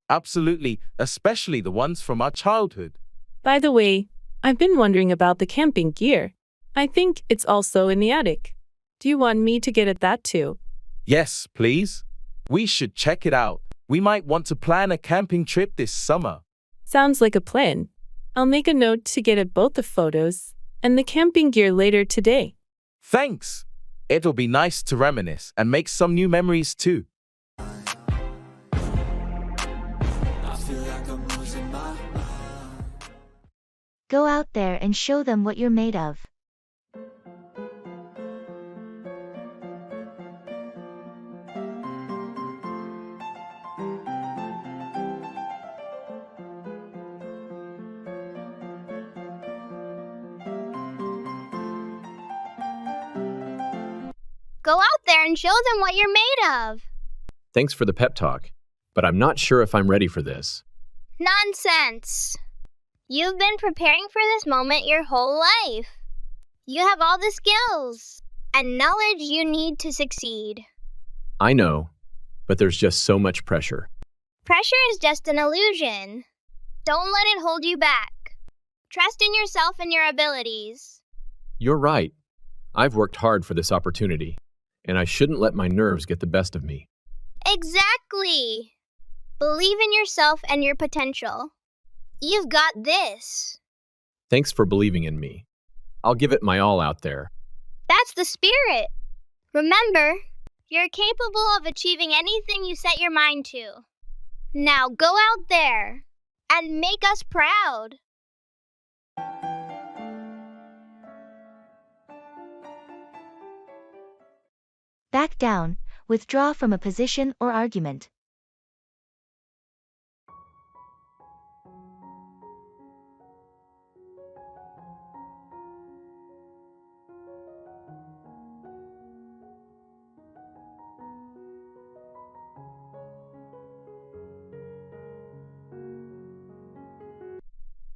Absolutely, especially the ones from our childhood. By the way, I've been wondering about the camping gear. I think it's also in the attic. Do you want me to get at that too? Yes, please. We should check it out. We might want to plan a camping trip this summer. Sounds like a plan. I'll make a note to get at both the photos and the camping gear later today. Thanks. It'll be nice to reminisce and make some new memories too. Go out there and show them what you're made of. Go out there and show them what you're made of. Thanks for the pep talk, but I'm not sure if I'm ready for this. Nonsense. You've been preparing for this moment your whole life. You have all the skills and knowledge you need to succeed. I know, but there's just so much pressure. Pressure is just an illusion. Don't let it hold you back. Trust in yourself and your abilities. You're right. I've worked hard for this opportunity, and I shouldn't let my nerves get the best of me. Exactly. Believe in yourself and your potential. You've got this. Thanks for believing in me. I'll give it my all out there. That's the spirit. Remember, you're capable of achieving anything you set your mind to. Now go out there and make us proud. Back down, withdraw from a position or argument.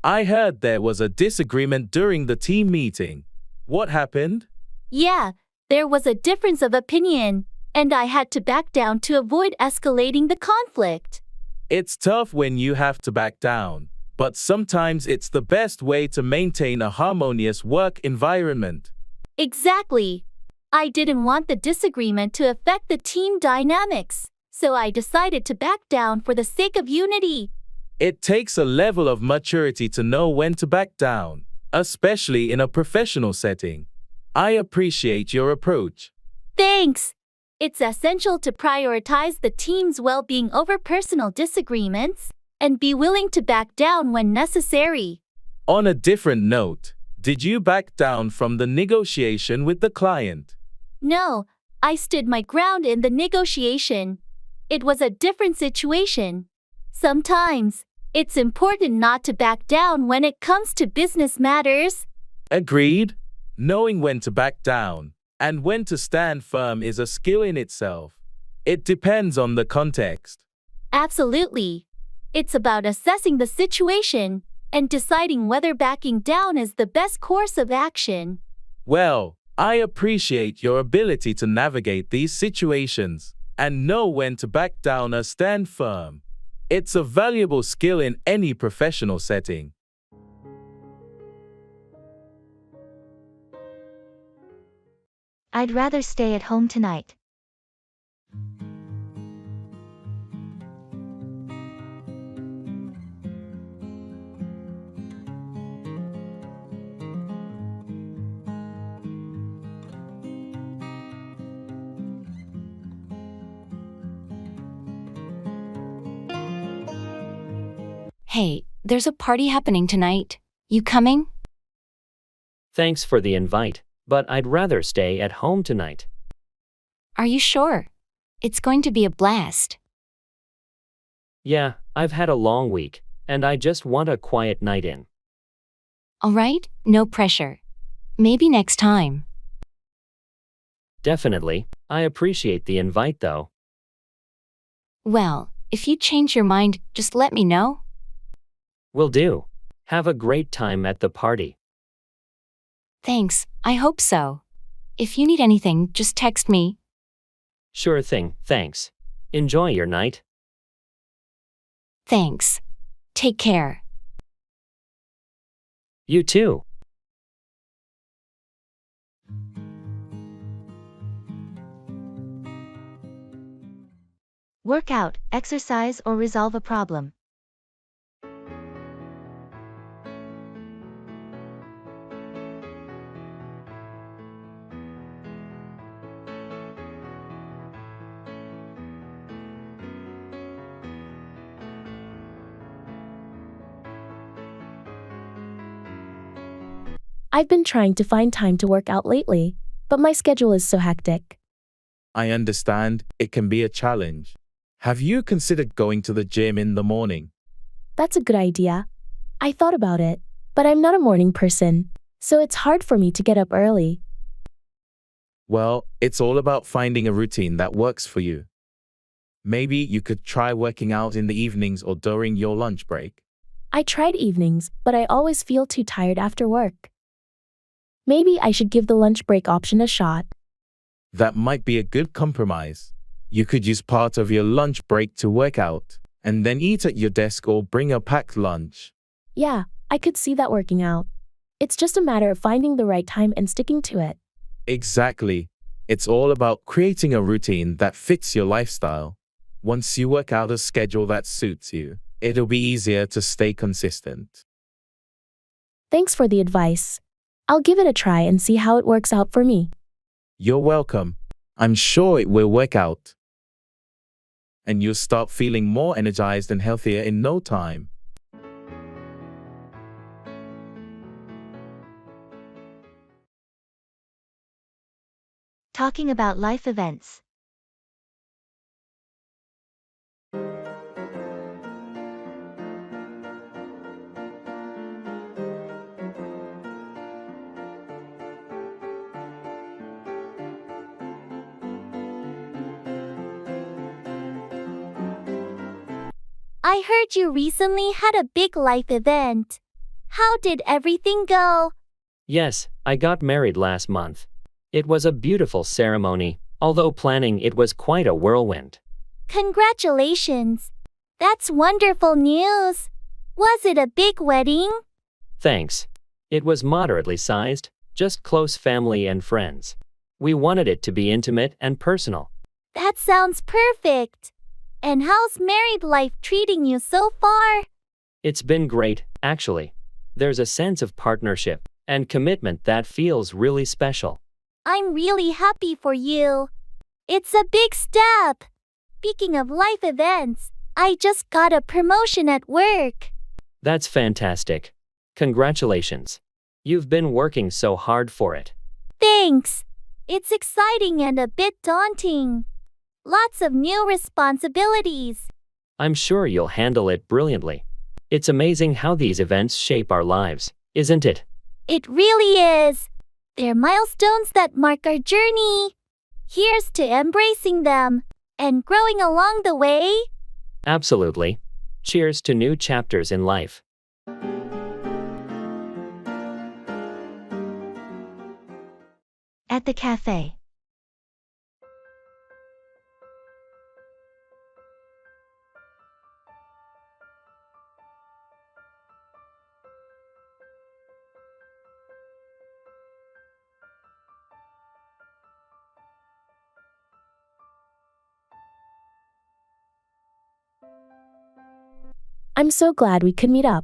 I heard there was a disagreement during the team meeting. What happened? Yeah, there was a difference of opinion, and I had to back down to avoid escalating the conflict. It's tough when you have to back down, but sometimes it's the best way to maintain a harmonious work environment. Exactly. I didn't want the disagreement to affect the team dynamics, so I decided to back down for the sake of unity. It takes a level of maturity to know when to back down, especially in a professional setting. I appreciate your approach. Thanks. It's essential to prioritize the team's well-being over personal disagreements and be willing to back down when necessary. On a different note, did you back down from the negotiation with the client? No, I stood my ground in the negotiation. It was a different situation. Sometimes, it's important not to back down when it comes to business matters. Agreed. Knowing when to back down and when to stand firm is a skill in itself. It depends on the context. Absolutely. It's about assessing the situation and deciding whether backing down is the best course of action. Well, I appreciate your ability to navigate these situations and know when to back down or stand firm. It's a valuable skill in any professional setting. I'd rather stay at home tonight. Hey, there's a party happening tonight. You coming? Thanks for the invite, but I'd rather stay at home tonight. Are you sure? It's going to be a blast. Yeah, I've had a long week, and I just want a quiet night in. All right, no pressure. Maybe next time. Definitely. I appreciate the invite though. Well, if you change your mind, just let me know. Will do. Have a great time at the party. Thanks, I hope so. If you need anything, just text me. Sure thing, thanks. Enjoy your night. Thanks. Take care. You too. Work out, exercise, or resolve a problem. I've been trying to find time to work out lately, but my schedule is so hectic. I understand it can be a challenge. Have you considered going to the gym in the morning? That's a good idea. I thought about it, but I'm not a morning person, so it's hard for me to get up early. Well, it's all about finding a routine that works for you. Maybe you could try working out in the evenings or during your lunch break. I tried evenings, but I always feel too tired after work. Maybe I should give the lunch break option a shot. That might be a good compromise. You could use part of your lunch break to work out, and then eat at your desk or bring a packed lunch. Yeah, I could see that working out. It's just a matter of finding the right time and sticking to it. Exactly. It's all about creating a routine that fits your lifestyle. Once you work out a schedule that suits you, it'll be easier to stay consistent. Thanks for the advice. I'll give it a try and see how it works out for me. You're welcome. I'm sure it will work out. And you'll start feeling more energized and healthier in no time. Talking about life events. I heard you recently had a big life event. How did everything go? Yes, I got married last month. It was a beautiful ceremony, although planning it was quite a whirlwind. Congratulations. That's wonderful news. Was it a big wedding? Thanks. It was moderately sized, just close family and friends. We wanted it to be intimate and personal. That sounds perfect. And how's married life treating you so far? It's been great, actually. There's a sense of partnership and commitment that feels really special. I'm really happy for you. It's a big step. Speaking of life events, I just got a promotion at work. That's fantastic. Congratulations. You've been working so hard for it. Thanks. It's exciting and a bit daunting. Lots of new responsibilities. I'm sure you'll handle it brilliantly. It's amazing how these events shape our lives, isn't it? It really is. They're milestones that mark our journey. Here's to embracing them and growing along the way. Absolutely. Cheers to new chapters in life. At the cafe. I'm so glad we could meet up.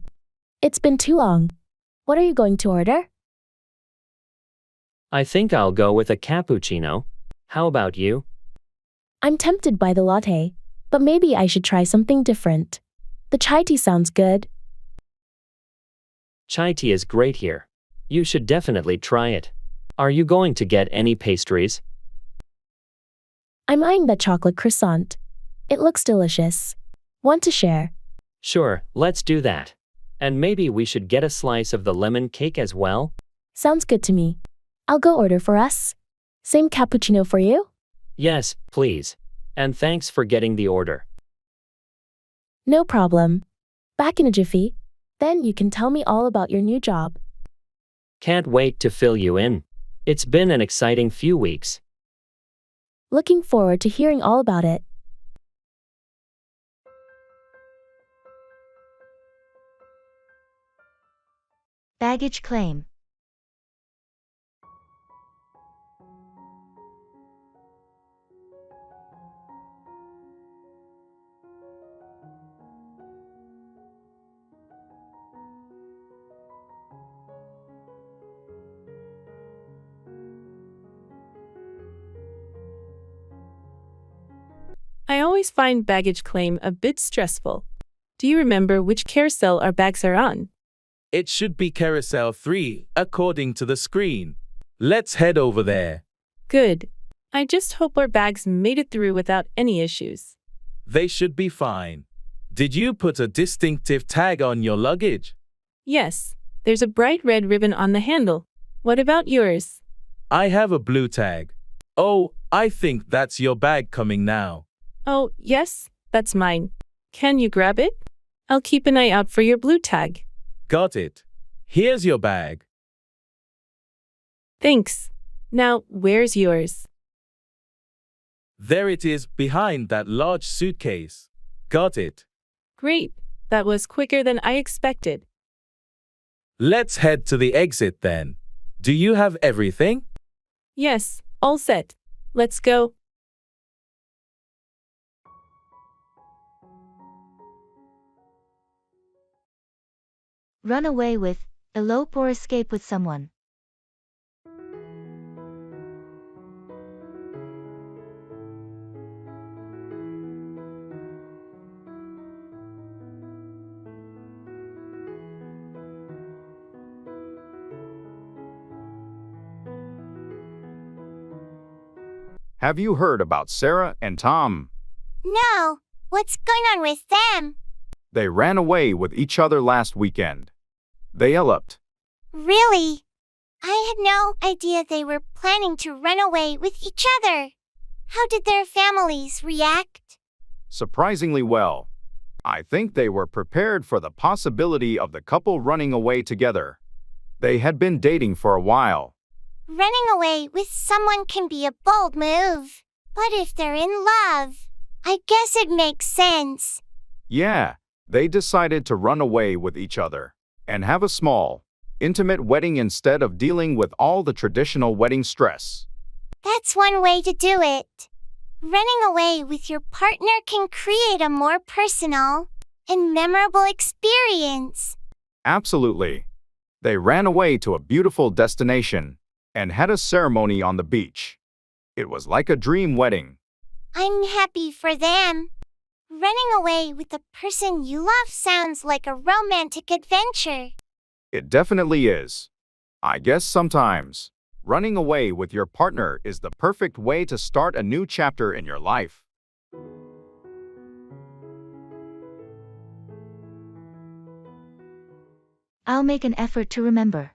It's been too long. What are you going to order? I think I'll go with a cappuccino. How about you? I'm tempted by the latte, but maybe I should try something different. The chai tea sounds good. Chai tea is great here. You should definitely try it. Are you going to get any pastries? I'm eyeing that chocolate croissant. It looks delicious. Want to share? Sure, let's do that. And maybe we should get a slice of the lemon cake as well? Sounds good to me. I'll go order for us. Same cappuccino for you? Yes, please. And thanks for getting the order. No problem. Back in a jiffy. Then you can tell me all about your new job. Can't wait to fill you in. It's been an exciting few weeks. Looking forward to hearing all about it. Baggage claim. I always find baggage claim a bit stressful. Do you remember which carousel our bags are on? It should be carousel 3, according to the screen. Let's head over there. Good. I just hope our bags made it through without any issues. They should be fine. Did you put a distinctive tag on your luggage? Yes, there's a bright red ribbon on the handle. What about yours? I have a blue tag. Oh, I think that's your bag coming now. Oh, yes, that's mine. Can you grab it? I'll keep an eye out for your blue tag. Got it. Here's your bag. Thanks. Now, where's yours? There it is, behind that large suitcase. Got it. Great. That was quicker than I expected. Let's head to the exit then. Do you have everything? Yes, all set. Let's go. Run away with, elope or escape with someone. Have you heard about Sarah and Tom? No, what's going on with them? They ran away with each other last weekend. They eloped. Really? I had no idea they were planning to run away with each other. How did their families react? Surprisingly well. I think they were prepared for the possibility of the couple running away together. They had been dating for a while. Running away with someone can be a bold move, but if they're in love, I guess it makes sense. Yeah, they decided to run away with each other and have a small, intimate wedding instead of dealing with all the traditional wedding stress. That's one way to do it. Running away with your partner can create a more personal and memorable experience. Absolutely. They ran away to a beautiful destination and had a ceremony on the beach. It was like a dream wedding. I'm happy for them. Running away with the person you love sounds like a romantic adventure. It definitely is. I guess sometimes running away with your partner is the perfect way to start a new chapter in your life. I'll make an effort to remember.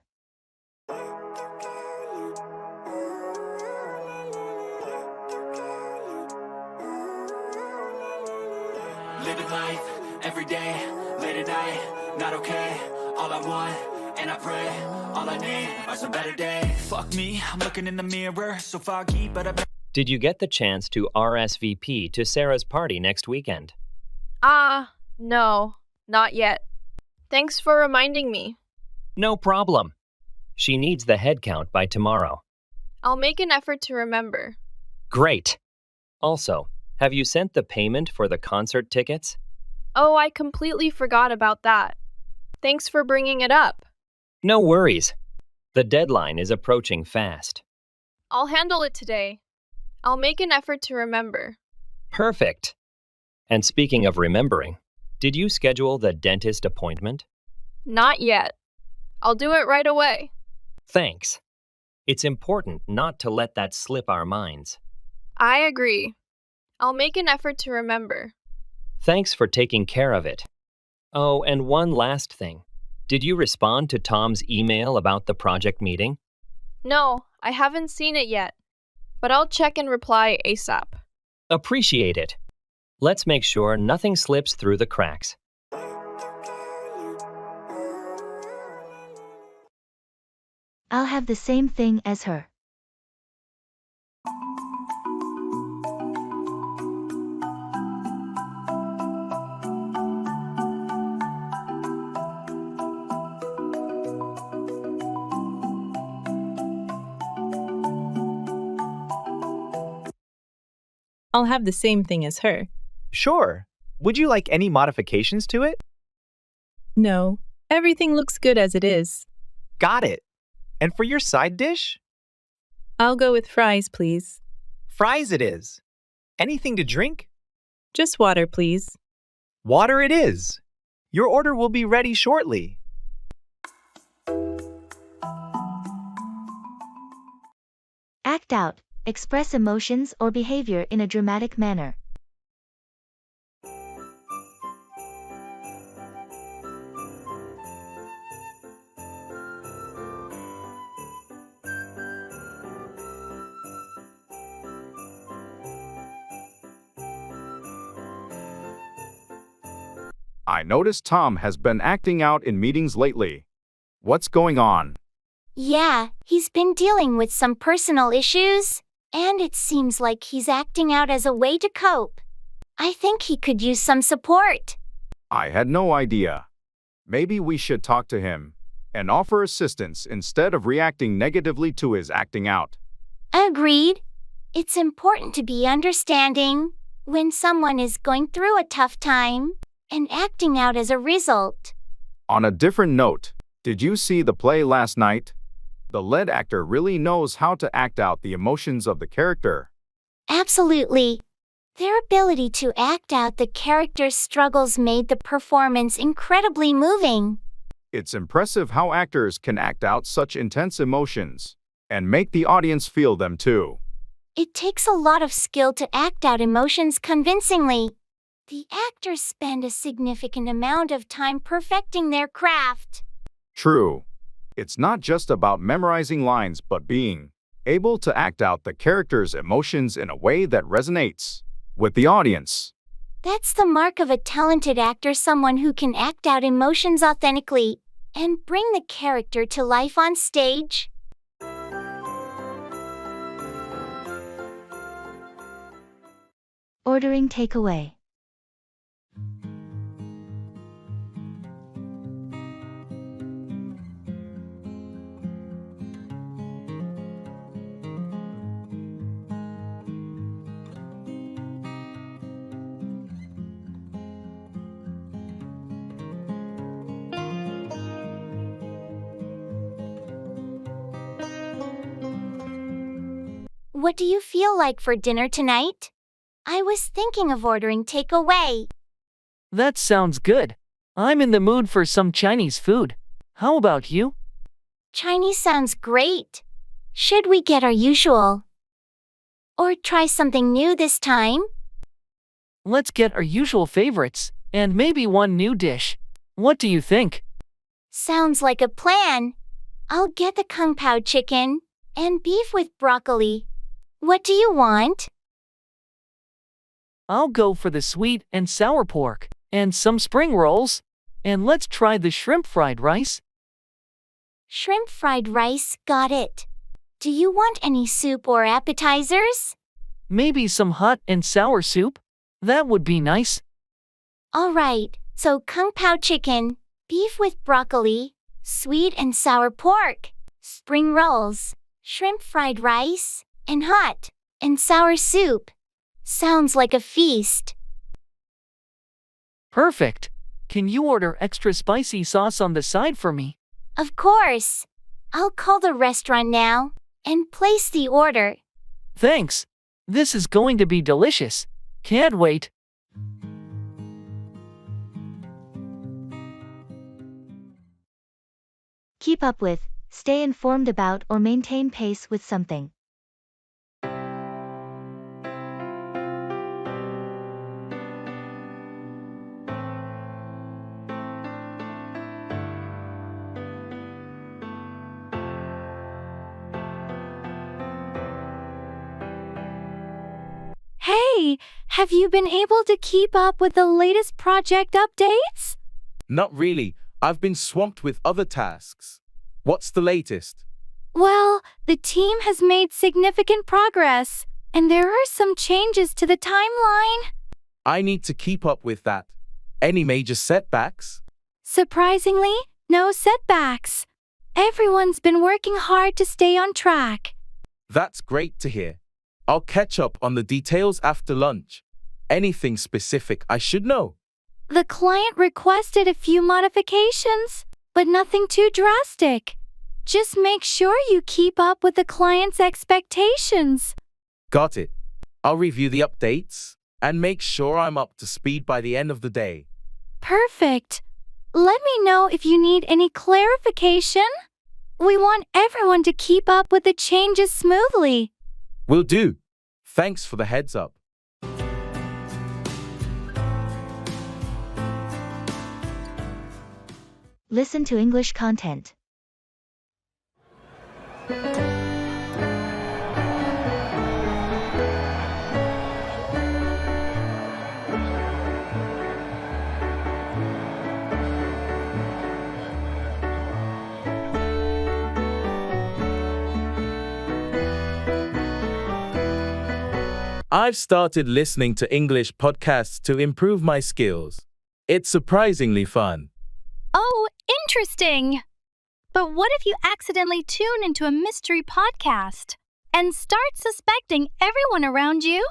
Living life, every day, late at night, not okay. All I want, and I pray, all I need are some better days. Fuck me, I'm looking in the mirror, so foggy, but I've... Did you get the chance to RSVP to Sarah's party next weekend? No, not yet. Thanks for reminding me. No problem. She needs the head count by tomorrow. I'll make an effort to remember. Great. Also, have you sent the payment for the concert tickets? Oh, I completely forgot about that. Thanks for bringing it up. No worries. The deadline is approaching fast. I'll handle it today. I'll make an effort to remember. Perfect. And speaking of remembering, did you schedule the dentist appointment? Not yet. I'll do it right away. Thanks. It's important not to let that slip our minds. I agree. I'll make an effort to remember. Thanks for taking care of it. Oh, and one last thing. Did you respond to Tom's email about the project meeting? No, I haven't seen it yet. But I'll check and reply ASAP. Appreciate it. Let's make sure nothing slips through the cracks. I'll have the same thing as her. I'll have the same thing as her. Sure. Would you like any modifications to it? No, everything looks good as it is. Got it. And for your side dish? I'll go with fries, please. Fries it is. Anything to drink? Just water, please. Water it is. Your order will be ready shortly. Act out, express emotions or behavior in a dramatic manner. I noticed Tom has been acting out in meetings lately. What's going on? Yeah, he's been dealing with some personal issues, and it seems like he's acting out as a way to cope. I think he could use some support. I had no idea. Maybe we should talk to him and offer assistance instead of reacting negatively to his acting out. Agreed. It's important to be understanding when someone is going through a tough time and acting out as a result. On a different note, did you see the play last night? The lead actor really knows how to act out the emotions of the character. Absolutely. Their ability to act out the character's struggles made the performance incredibly moving. It's impressive how actors can act out such intense emotions and make the audience feel them too. It takes a lot of skill to act out emotions convincingly. The actors spend a significant amount of time perfecting their craft. True. It's not just about memorizing lines but being able to act out the character's emotions in a way that resonates with the audience. That's the mark of a talented actor, someone who can act out emotions authentically and bring the character to life on stage. Ordering takeaway. What do you feel like for dinner tonight? I was thinking of ordering takeaway. That sounds good. I'm in the mood for some Chinese food. How about you? Chinese sounds great. Should we get our usual? Or try something new this time? Let's get our usual favorites, and maybe one new dish. What do you think? Sounds like a plan. I'll get the kung pao chicken and beef with broccoli. What do you want? I'll go for the sweet and sour pork, and some spring rolls. And let's try the shrimp fried rice. Shrimp fried rice, got it. Do you want any soup or appetizers? Maybe some hot and sour soup? That would be nice. All right, so kung pao chicken, beef with broccoli, sweet and sour pork, spring rolls, shrimp fried rice, and hot and sour soup. Sounds like a feast. Perfect. Can you order extra spicy sauce on the side for me? Of course. I'll call the restaurant now and place the order. Thanks. This is going to be delicious. Can't wait. Keep up with, stay informed about or maintain pace with something. Hey, have you been able to keep up with the latest project updates? Not really. I've been swamped with other tasks. What's the latest? Well, the team has made significant progress, and there are some changes to the timeline. I need to keep up with that. Any major setbacks? Surprisingly, no setbacks. Everyone's been working hard to stay on track. That's great to hear. I'll catch up on the details after lunch. Anything specific I should know? The client requested a few modifications, but nothing too drastic. Just make sure you keep up with the client's expectations. Got it. I'll review the updates and make sure I'm up to speed by the end of the day. Perfect. Let me know if you need any clarification. We want everyone to keep up with the changes smoothly. Will do. Thanks for the heads up. Listen to English content. I've started listening to English podcasts to improve my skills. It's surprisingly fun. Oh, interesting. But what if you accidentally tune into a mystery podcast and start suspecting everyone around you?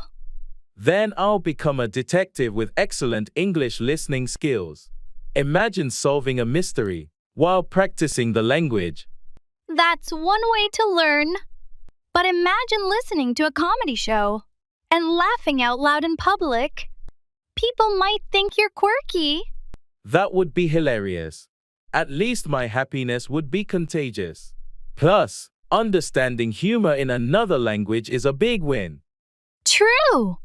Then I'll become a detective with excellent English listening skills. Imagine solving a mystery while practicing the language. That's one way to learn. But imagine listening to a comedy show and laughing out loud in public. People might think you're quirky. That would be hilarious. At least my happiness would be contagious. Plus, understanding humor in another language is a big win. True.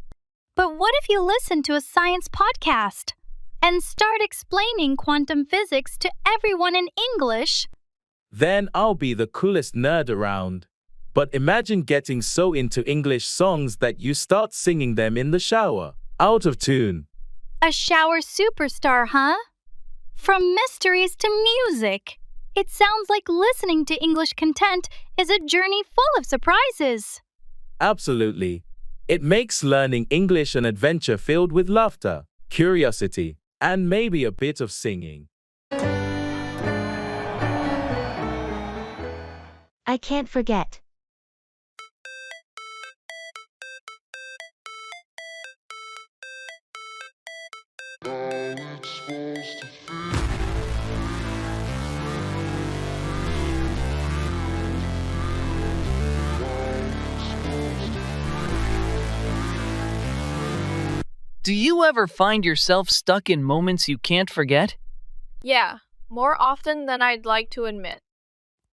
But what if you listen to a science podcast and start explaining quantum physics to everyone in English? Then I'll be the coolest nerd around. But imagine getting so into English songs that you start singing them in the shower, out of tune. A shower superstar, huh? From mysteries to music. It sounds like listening to English content is a journey full of surprises. Absolutely. It makes learning English an adventure filled with laughter, curiosity, and maybe a bit of singing. I can't forget. Do you ever find yourself stuck in moments you can't forget? Yeah, more often than I'd like to admit.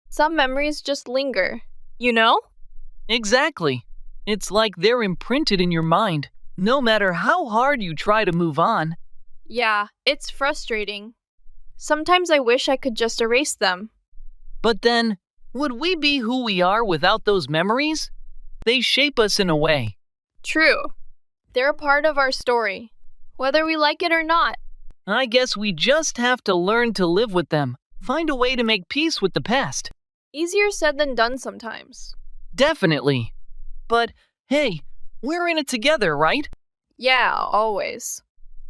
Some memories just linger, you know? Exactly. It's like they're imprinted in your mind, no matter how hard you try to move on. Yeah, it's frustrating. Sometimes I wish I could just erase them. But then, would we be who we are without those memories? They shape us in a way. True. They're a part of our story, whether we like it or not. I guess we just have to learn to live with them, find a way to make peace with the past. Easier said than done sometimes. Definitely. But hey, we're in it together, right? Yeah, always.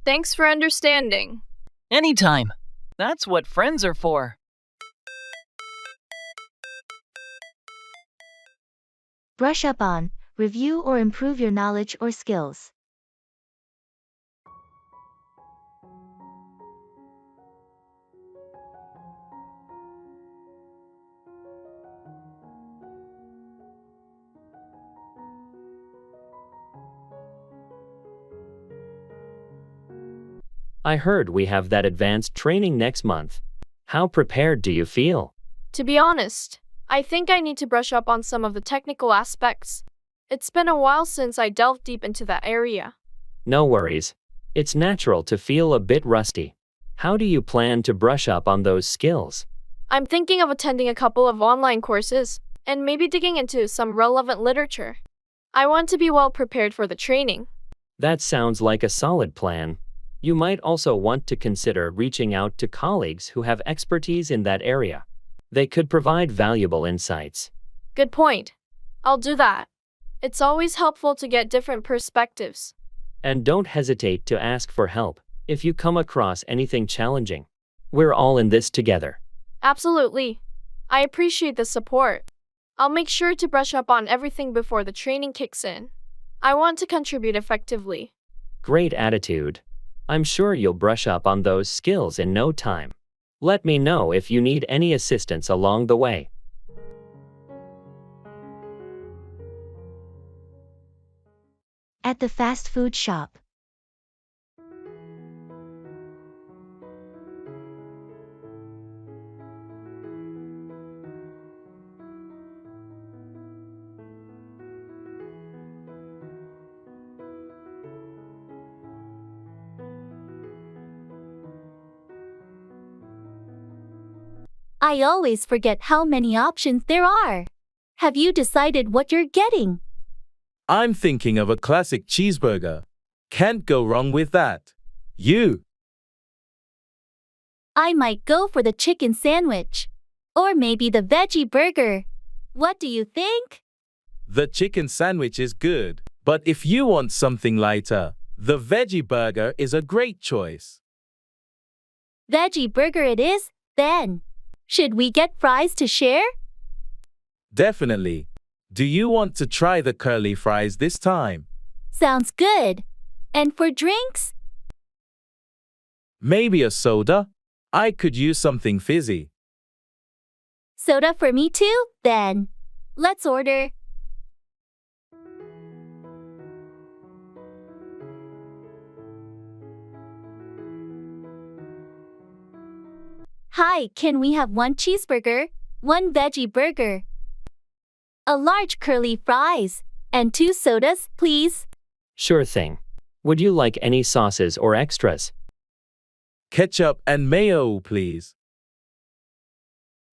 Thanks for understanding. Anytime. That's what friends are for. Brush up on, review or improve your knowledge or skills. I heard we have that advanced training next month. How prepared do you feel? To be honest, I think I need to brush up on some of the technical aspects. It's been a while since I delved deep into that area. No worries. It's natural to feel a bit rusty. How do you plan to brush up on those skills? I'm thinking of attending a couple of online courses and maybe digging into some relevant literature. I want to be well prepared for the training. That sounds like a solid plan. You might also want to consider reaching out to colleagues who have expertise in that area. They could provide valuable insights. Good point. I'll do that. It's always helpful to get different perspectives. And don't hesitate to ask for help if you come across anything challenging. We're all in this together. Absolutely. I appreciate the support. I'll make sure to brush up on everything before the training kicks in. I want to contribute effectively. Great attitude. I'm sure you'll brush up on those skills in no time. Let me know if you need any assistance along the way. At the fast food shop. I always forget how many options there are. Have you decided what you're getting? I'm thinking of a classic cheeseburger. Can't go wrong with that. You? I might go for the chicken sandwich. Or maybe the veggie burger. What do you think? The chicken sandwich is good, but if you want something lighter, the veggie burger is a great choice. Veggie burger it is, then. Should we get fries to share? Definitely. Do you want to try the curly fries this time? Sounds good. And for drinks? Maybe a soda? I could use something fizzy. Soda for me too, then. Let's order. Hi, can we have one cheeseburger, one veggie burger, a large curly fries, and 2 sodas, please? Sure thing. Would you like any sauces or extras? Ketchup and mayo, please.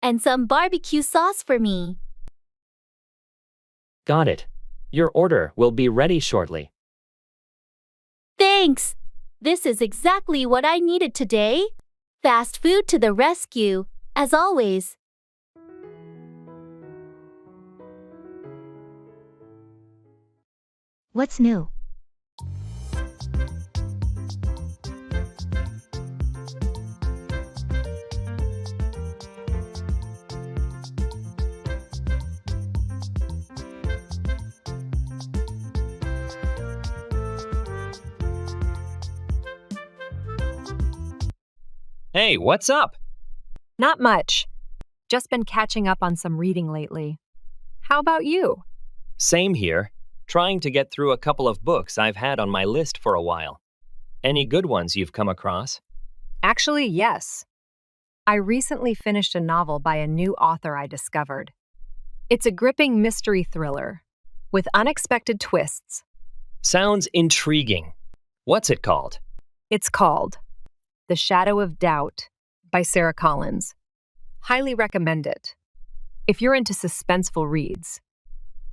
And some barbecue sauce for me. Got it. Your order will be ready shortly. Thanks. This is exactly what I needed today. Fast food to the rescue, as always. What's new? Hey, what's up? Not much. Just been catching up on some reading lately. How about you? Same here. Trying to get through a couple of books I've had on my list for a while. Any good ones you've come across? Actually, yes. I recently finished a novel by a new author I discovered. It's a gripping mystery thriller with unexpected twists. Sounds intriguing. What's it called? It's called The Shadow of Doubt by Sarah Collins. Highly recommend it. If you're into suspenseful reads.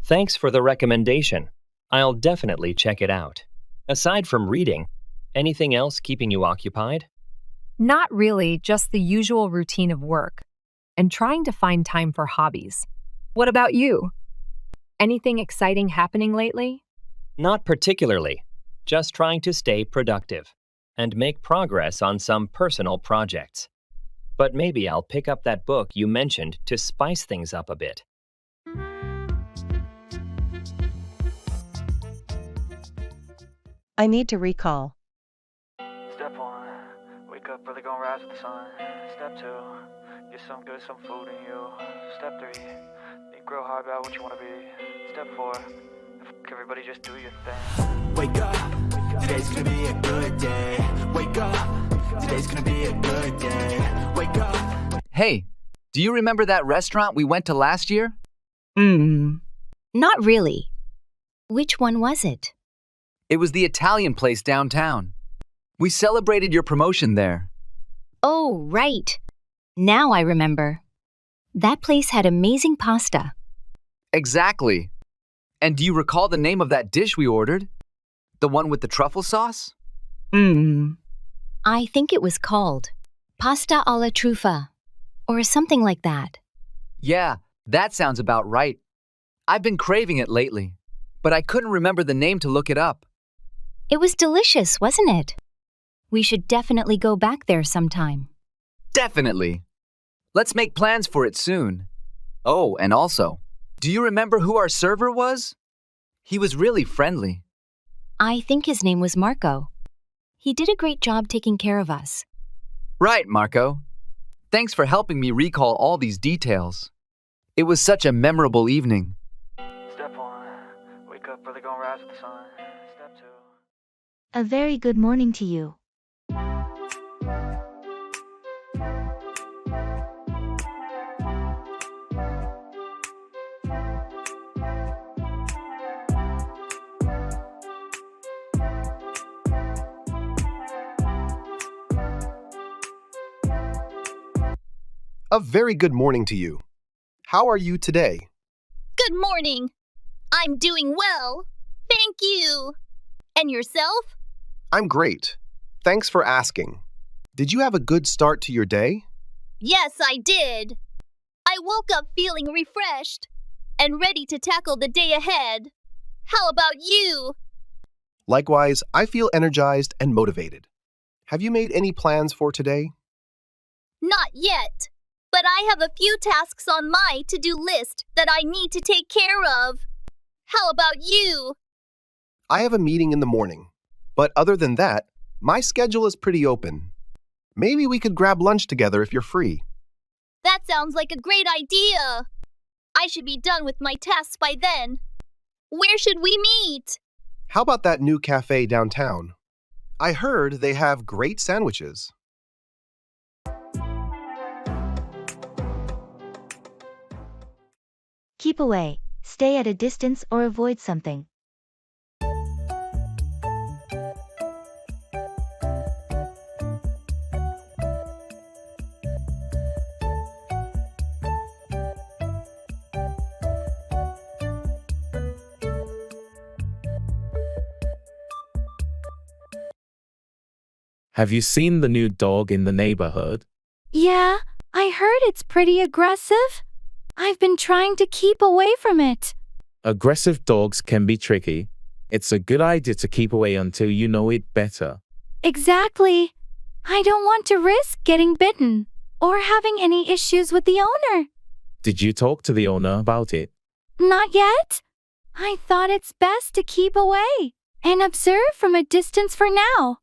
Thanks for the recommendation. I'll definitely check it out. Aside from reading, anything else keeping you occupied? Not really, just the usual routine of work and trying to find time for hobbies. What about you? Anything exciting happening lately? Not particularly. Just trying to stay productive and make progress on some personal projects. But maybe I'll pick up that book you mentioned to spice things up a bit. I need to recall. Step 1, wake up early, gonna rise with the sun. Step 2, get some good, some food in you. Step 3, think real hard about what you wanna be. Step 4, everybody just do your thing. Wake up, today's gonna be a good day. Wake up, today's gonna be a good day. Wake up. Hey, do you remember that restaurant we went to last year? Not really. Which one was it? It was the Italian place downtown. We celebrated your promotion there. Oh, right. Now I remember. That place had amazing pasta. Exactly. And do you recall the name of that dish we ordered? The one with the truffle sauce? I think it was called pasta alla truffa, or something like that. Yeah, that sounds about right. I've been craving it lately, but I couldn't remember the name to look it up. It was delicious, wasn't it? We should definitely go back there sometime. Definitely. Let's make plans for it soon. Oh, and also, do you remember who our server was? He was really friendly. I think his name was Marco. He did a great job taking care of us. Right, Marco. Thanks for helping me recall all these details. It was such a memorable evening. Step 1, wake up early, gonna rise with the sun. Step 2. A very good morning to you. A very good morning to you. How are you today? Good morning. I'm doing well. Thank you. And yourself? I'm great. Thanks for asking. Did you have a good start to your day? Yes, I did. I woke up feeling refreshed and ready to tackle the day ahead. How about you? Likewise, I feel energized and motivated. Have you made any plans for today? Not yet, but I have a few tasks on my to-do list that I need to take care of. How about you? I have a meeting in the morning, but other than that, my schedule is pretty open. Maybe we could grab lunch together if you're free. That sounds like a great idea. I should be done with my tasks by then. Where should we meet? How about that new cafe downtown? I heard they have great sandwiches. Keep away, stay at a distance or avoid something. Have you seen the new dog in the neighborhood? Yeah, I heard it's pretty aggressive. I've been trying to keep away from it. Aggressive dogs can be tricky. It's a good idea to keep away until you know it better. Exactly. I don't want to risk getting bitten or having any issues with the owner. Did you talk to the owner about it? Not yet. I thought it's best to keep away and observe from a distance for now.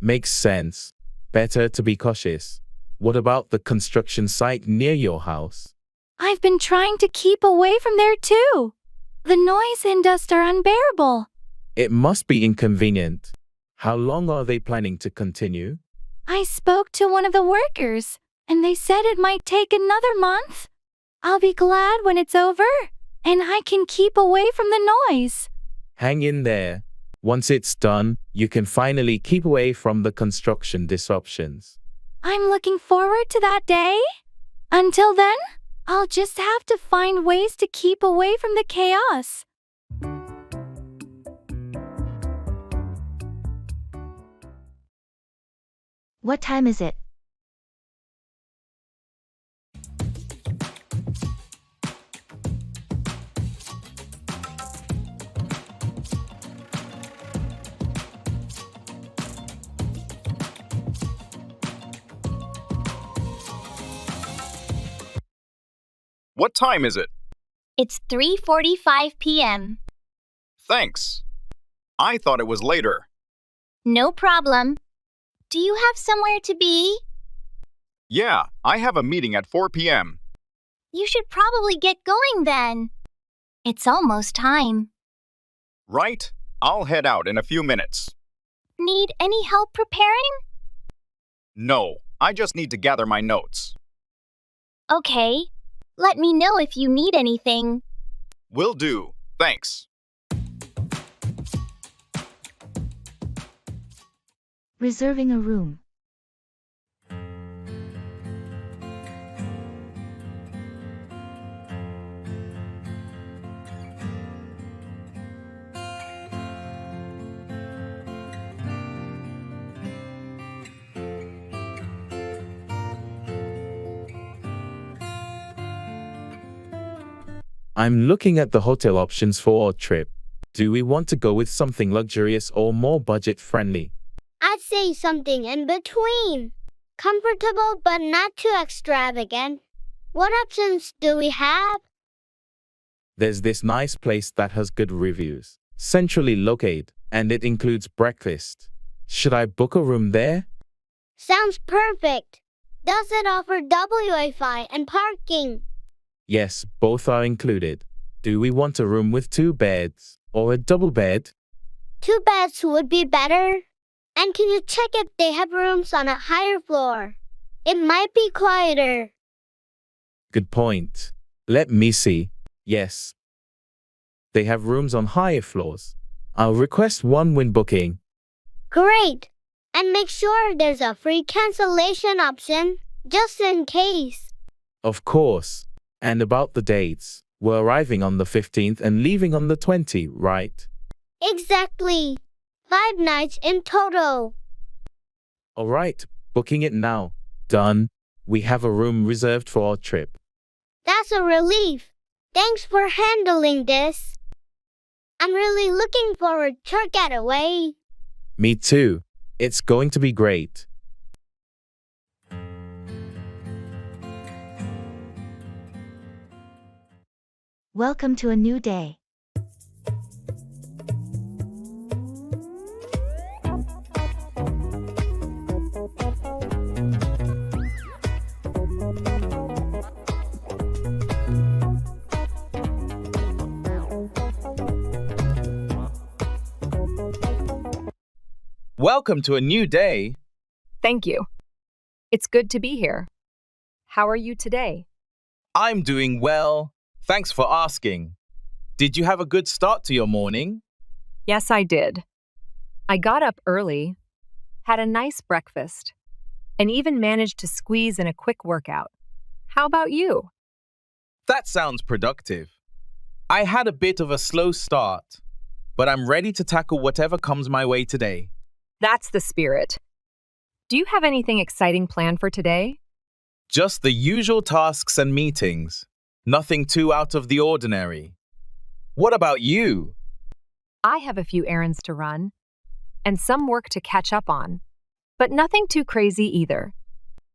Makes sense. Better to be cautious. What about the construction site near your house? I've been trying to keep away from there too. The noise and dust are unbearable. It must be inconvenient. How long are they planning to continue? I spoke to one of the workers, and they said it might take another month. I'll be glad when it's over, and I can keep away from the noise. Hang in there. Once it's done, you can finally keep away from the construction disruptions. I'm looking forward to that day. Until then, I'll just have to find ways to keep away from the chaos. What time is it? What time is it? It's 3:45 p.m. Thanks. I thought it was later. No problem. Do you have somewhere to be? Yeah, I have a meeting at 4 p.m. You should probably get going then. It's almost time. Right? I'll head out in a few minutes. Need any help preparing? No, I just need to gather my notes. Okay. Let me know if you need anything. Will do. Thanks. Reserving a room. I'm looking at the hotel options for our trip. Do we want to go with something luxurious or more budget-friendly? I'd say something in between. Comfortable but not too extravagant. What options do we have? There's this nice place that has good reviews, centrally located, and it includes breakfast. Should I book a room there? Sounds perfect. Does it offer Wi-Fi and parking? Yes, both are included. Do we want a room with 2 beds or a double bed? 2 beds would be better. And can you check if they have rooms on a higher floor? It might be quieter. Good point. Let me see. Yes. They have rooms on higher floors. I'll request one when booking. Great. And make sure there's a free cancellation option, just in case. Of course. And about the dates. We're arriving on the 15th and leaving on the 20th, right? Exactly. 5 nights in total. All right, booking it now. Done. We have a room reserved for our trip. That's a relief. Thanks for handling this. I'm really looking forward to our getaway. Me too. It's going to be great. Welcome to a new day. Welcome to a new day. Thank you. It's good to be here. How are you today? I'm doing well. Thanks for asking. Did you have a good start to your morning? Yes, I did. I got up early, had a nice breakfast, and even managed to squeeze in a quick workout. How about you? That sounds productive. I had a bit of a slow start, but I'm ready to tackle whatever comes my way today. That's the spirit. Do you have anything exciting planned for today? Just the usual tasks and meetings. Nothing too out of the ordinary. What about you? I have a few errands to run and some work to catch up on, but nothing too crazy either.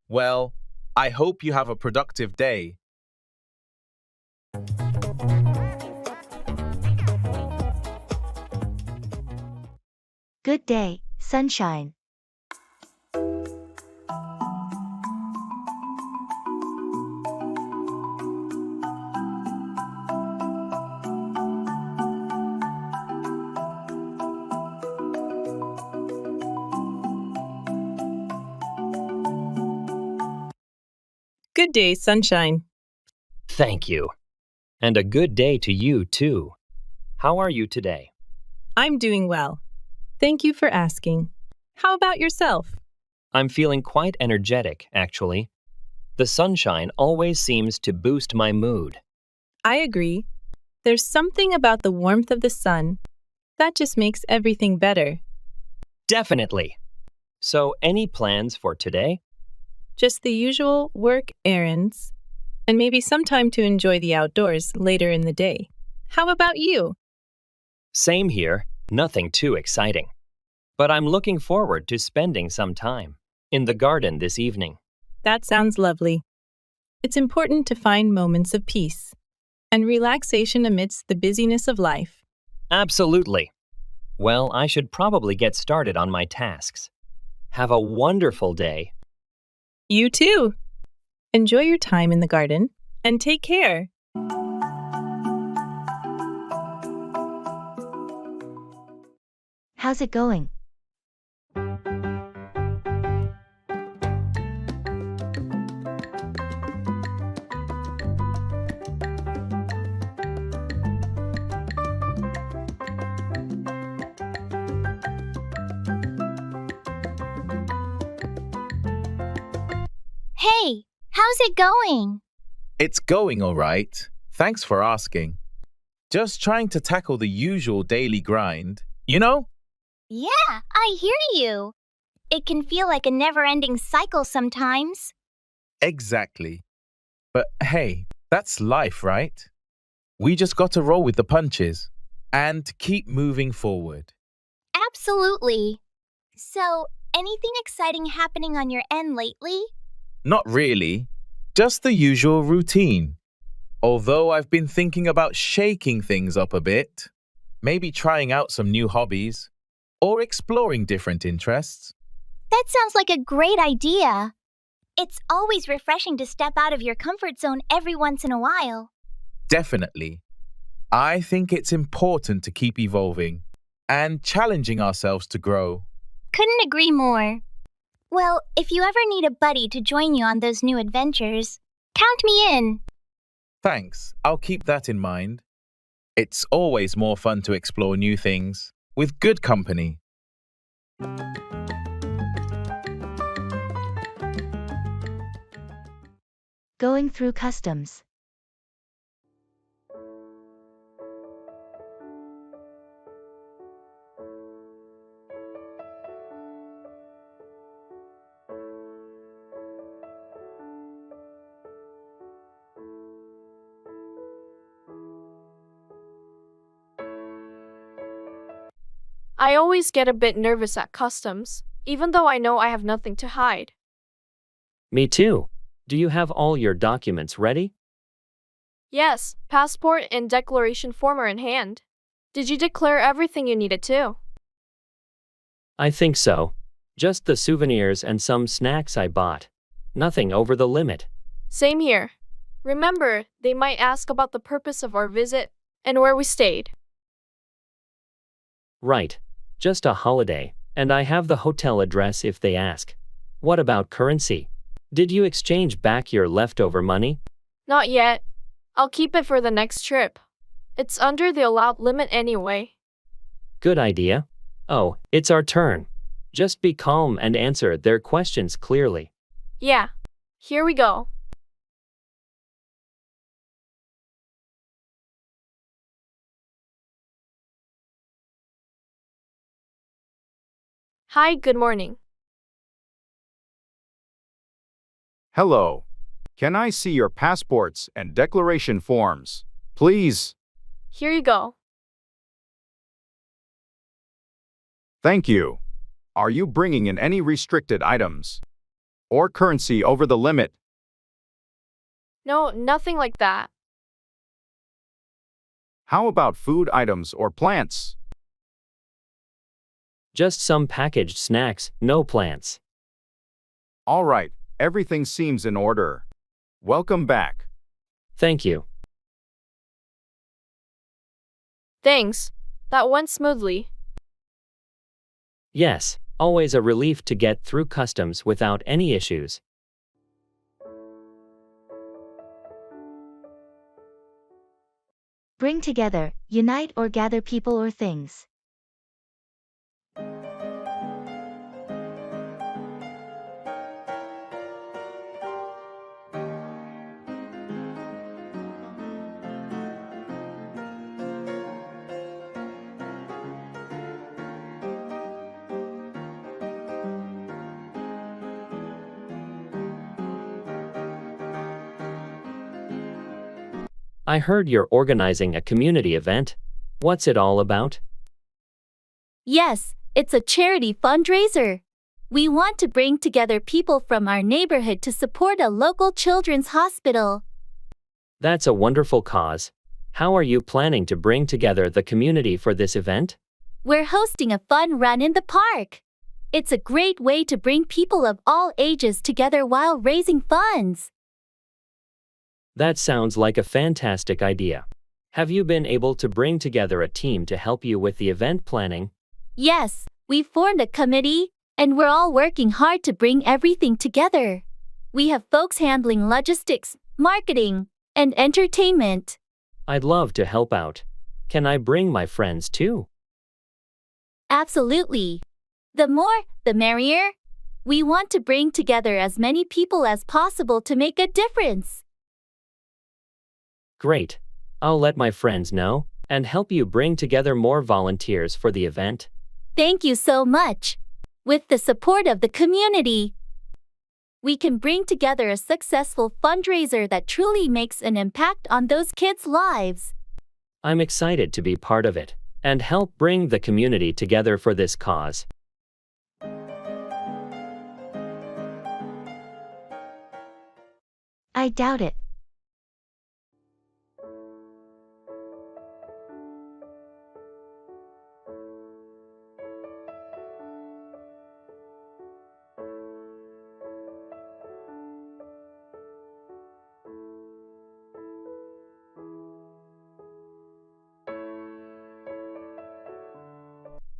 Well, I hope you have a productive day. Good day, sunshine. Good day, sunshine. Thank you. And a good day to you, too. How are you today? I'm doing well. Thank you for asking. How about yourself? I'm feeling quite energetic, actually. The sunshine always seems to boost my mood. I agree. There's something about the warmth of the sun that just makes everything better. Definitely. So, any plans for today? Just the usual work errands, and maybe some time to enjoy the outdoors later in the day. How about you? Same here, nothing too exciting. But I'm looking forward to spending some time in the garden this evening. That sounds lovely. It's important to find moments of peace and relaxation amidst the busyness of life. Absolutely. Well, I should probably get started on my tasks. Have a wonderful day. You too. Enjoy your time in the garden and take care. How's it going? Hey, how's it going? It's going all right. Thanks for asking. Just trying to tackle the usual daily grind, you know? Yeah, I hear you. It can feel like a never-ending cycle sometimes. Exactly. But hey, that's life, right? We just got to roll with the punches and keep moving forward. Absolutely. So, anything exciting happening on your end lately? Not really. Just the usual routine. Although I've been thinking about shaking things up a bit, maybe trying out some new hobbies, or exploring different interests. That sounds like a great idea. It's always refreshing to step out of your comfort zone every once in a while. Definitely. I think it's important to keep evolving and challenging ourselves to grow. Couldn't agree more. Well, if you ever need a buddy to join you on those new adventures, count me in. Thanks. I'll keep that in mind. It's always more fun to explore new things with good company. Going through customs. I always get a bit nervous at customs, even though I know I have nothing to hide. Me too. Do you have all your documents ready? Yes, passport and declaration form are in hand. Did you declare everything you needed to? I think so. Just the souvenirs and some snacks I bought. Nothing over the limit. Same here. Remember, they might ask about the purpose of our visit and where we stayed. Right. Just a holiday, and I have the hotel address if they ask. What about currency? Did you exchange back your leftover money? Not yet. I'll keep it for the next trip. It's under the allowed limit anyway. Good idea. Oh, it's our turn. Just be calm and answer their questions clearly. Yeah. Here we go. Hi, good morning. Hello. Can I see your passports and declaration forms, please? Here you go. Thank you. Are you bringing in any restricted items or currency over the limit? No, nothing like that. How about food items or plants? Just some packaged snacks, no plants. All right, everything seems in order. Welcome back. Thank you. Thanks. That went smoothly. Yes, always a relief to get through customs without any issues. Bring together, unite or gather people or things. I heard you're organizing a community event. What's it all about? Yes, it's a charity fundraiser. We want to bring together people from our neighborhood to support a local children's hospital. That's a wonderful cause. How are you planning to bring together the community for this event? We're hosting a fun run in the park. It's a great way to bring people of all ages together while raising funds. That sounds like a fantastic idea. Have you been able to bring together a team to help you with the event planning? Yes, we formed a committee, and we're all working hard to bring everything together. We have folks handling logistics, marketing, and entertainment. I'd love to help out. Can I bring my friends too? Absolutely. The more, the merrier. We want to bring together as many people as possible to make a difference. Great. I'll let my friends know and help you bring together more volunteers for the event. Thank you so much. With the support of the community, we can bring together a successful fundraiser that truly makes an impact on those kids' lives. I'm excited to be part of it and help bring the community together for this cause. I doubt it.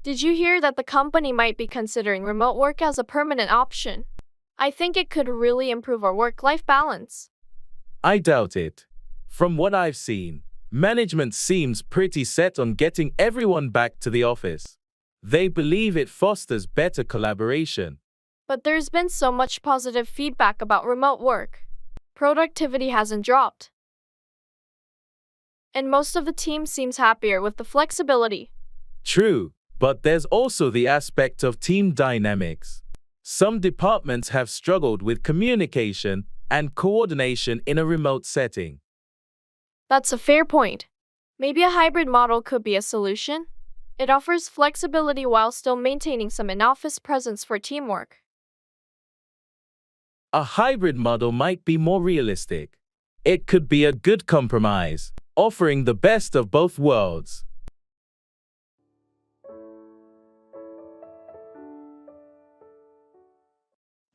Did you hear that the company might be considering remote work as a permanent option? I think it could really improve our work-life balance. I doubt it. From what I've seen, management seems pretty set on getting everyone back to the office. They believe it fosters better collaboration. But there's been so much positive feedback about remote work. productivity hasn't dropped. And most of the team seems happier with the flexibility. True, but there's also the aspect of team dynamics. Some departments have struggled with communication and coordination in a remote setting. That's a fair point. Maybe a hybrid model could be a solution. It offers flexibility while still maintaining some in-office presence for teamwork. A hybrid model might be more realistic. It could be a good compromise, offering the best of both worlds.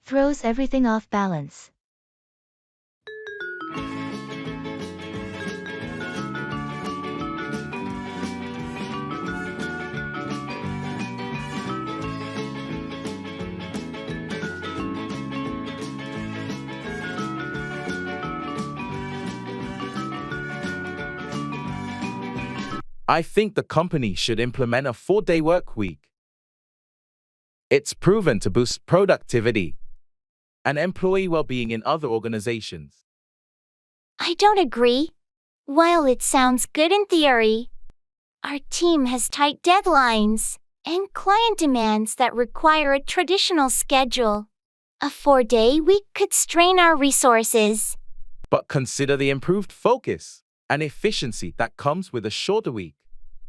Throws everything off balance. I think the company should implement a 4-day work week. It's proven to boost productivity and employee well-being in other organizations. I don't agree. While it sounds good in theory, our team has tight deadlines and client demands that require a traditional schedule. A 4-day week could strain our resources. But consider the improved focus and efficiency that comes with a shorter week.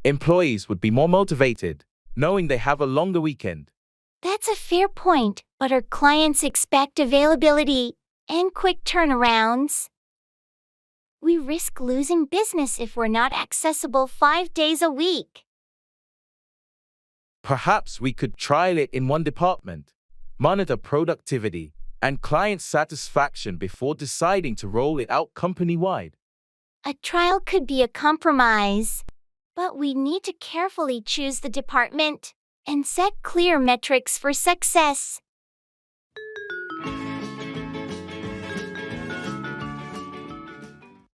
Employees would be more motivated, knowing they have a longer weekend. That's a fair point, but our clients expect availability and quick turnarounds. We risk losing business if we're not accessible 5 days a week. Perhaps we could trial it in one department, monitor productivity and client satisfaction before deciding to roll it out company-wide. A trial could be a compromise, but we need to carefully choose the department and set clear metrics for success.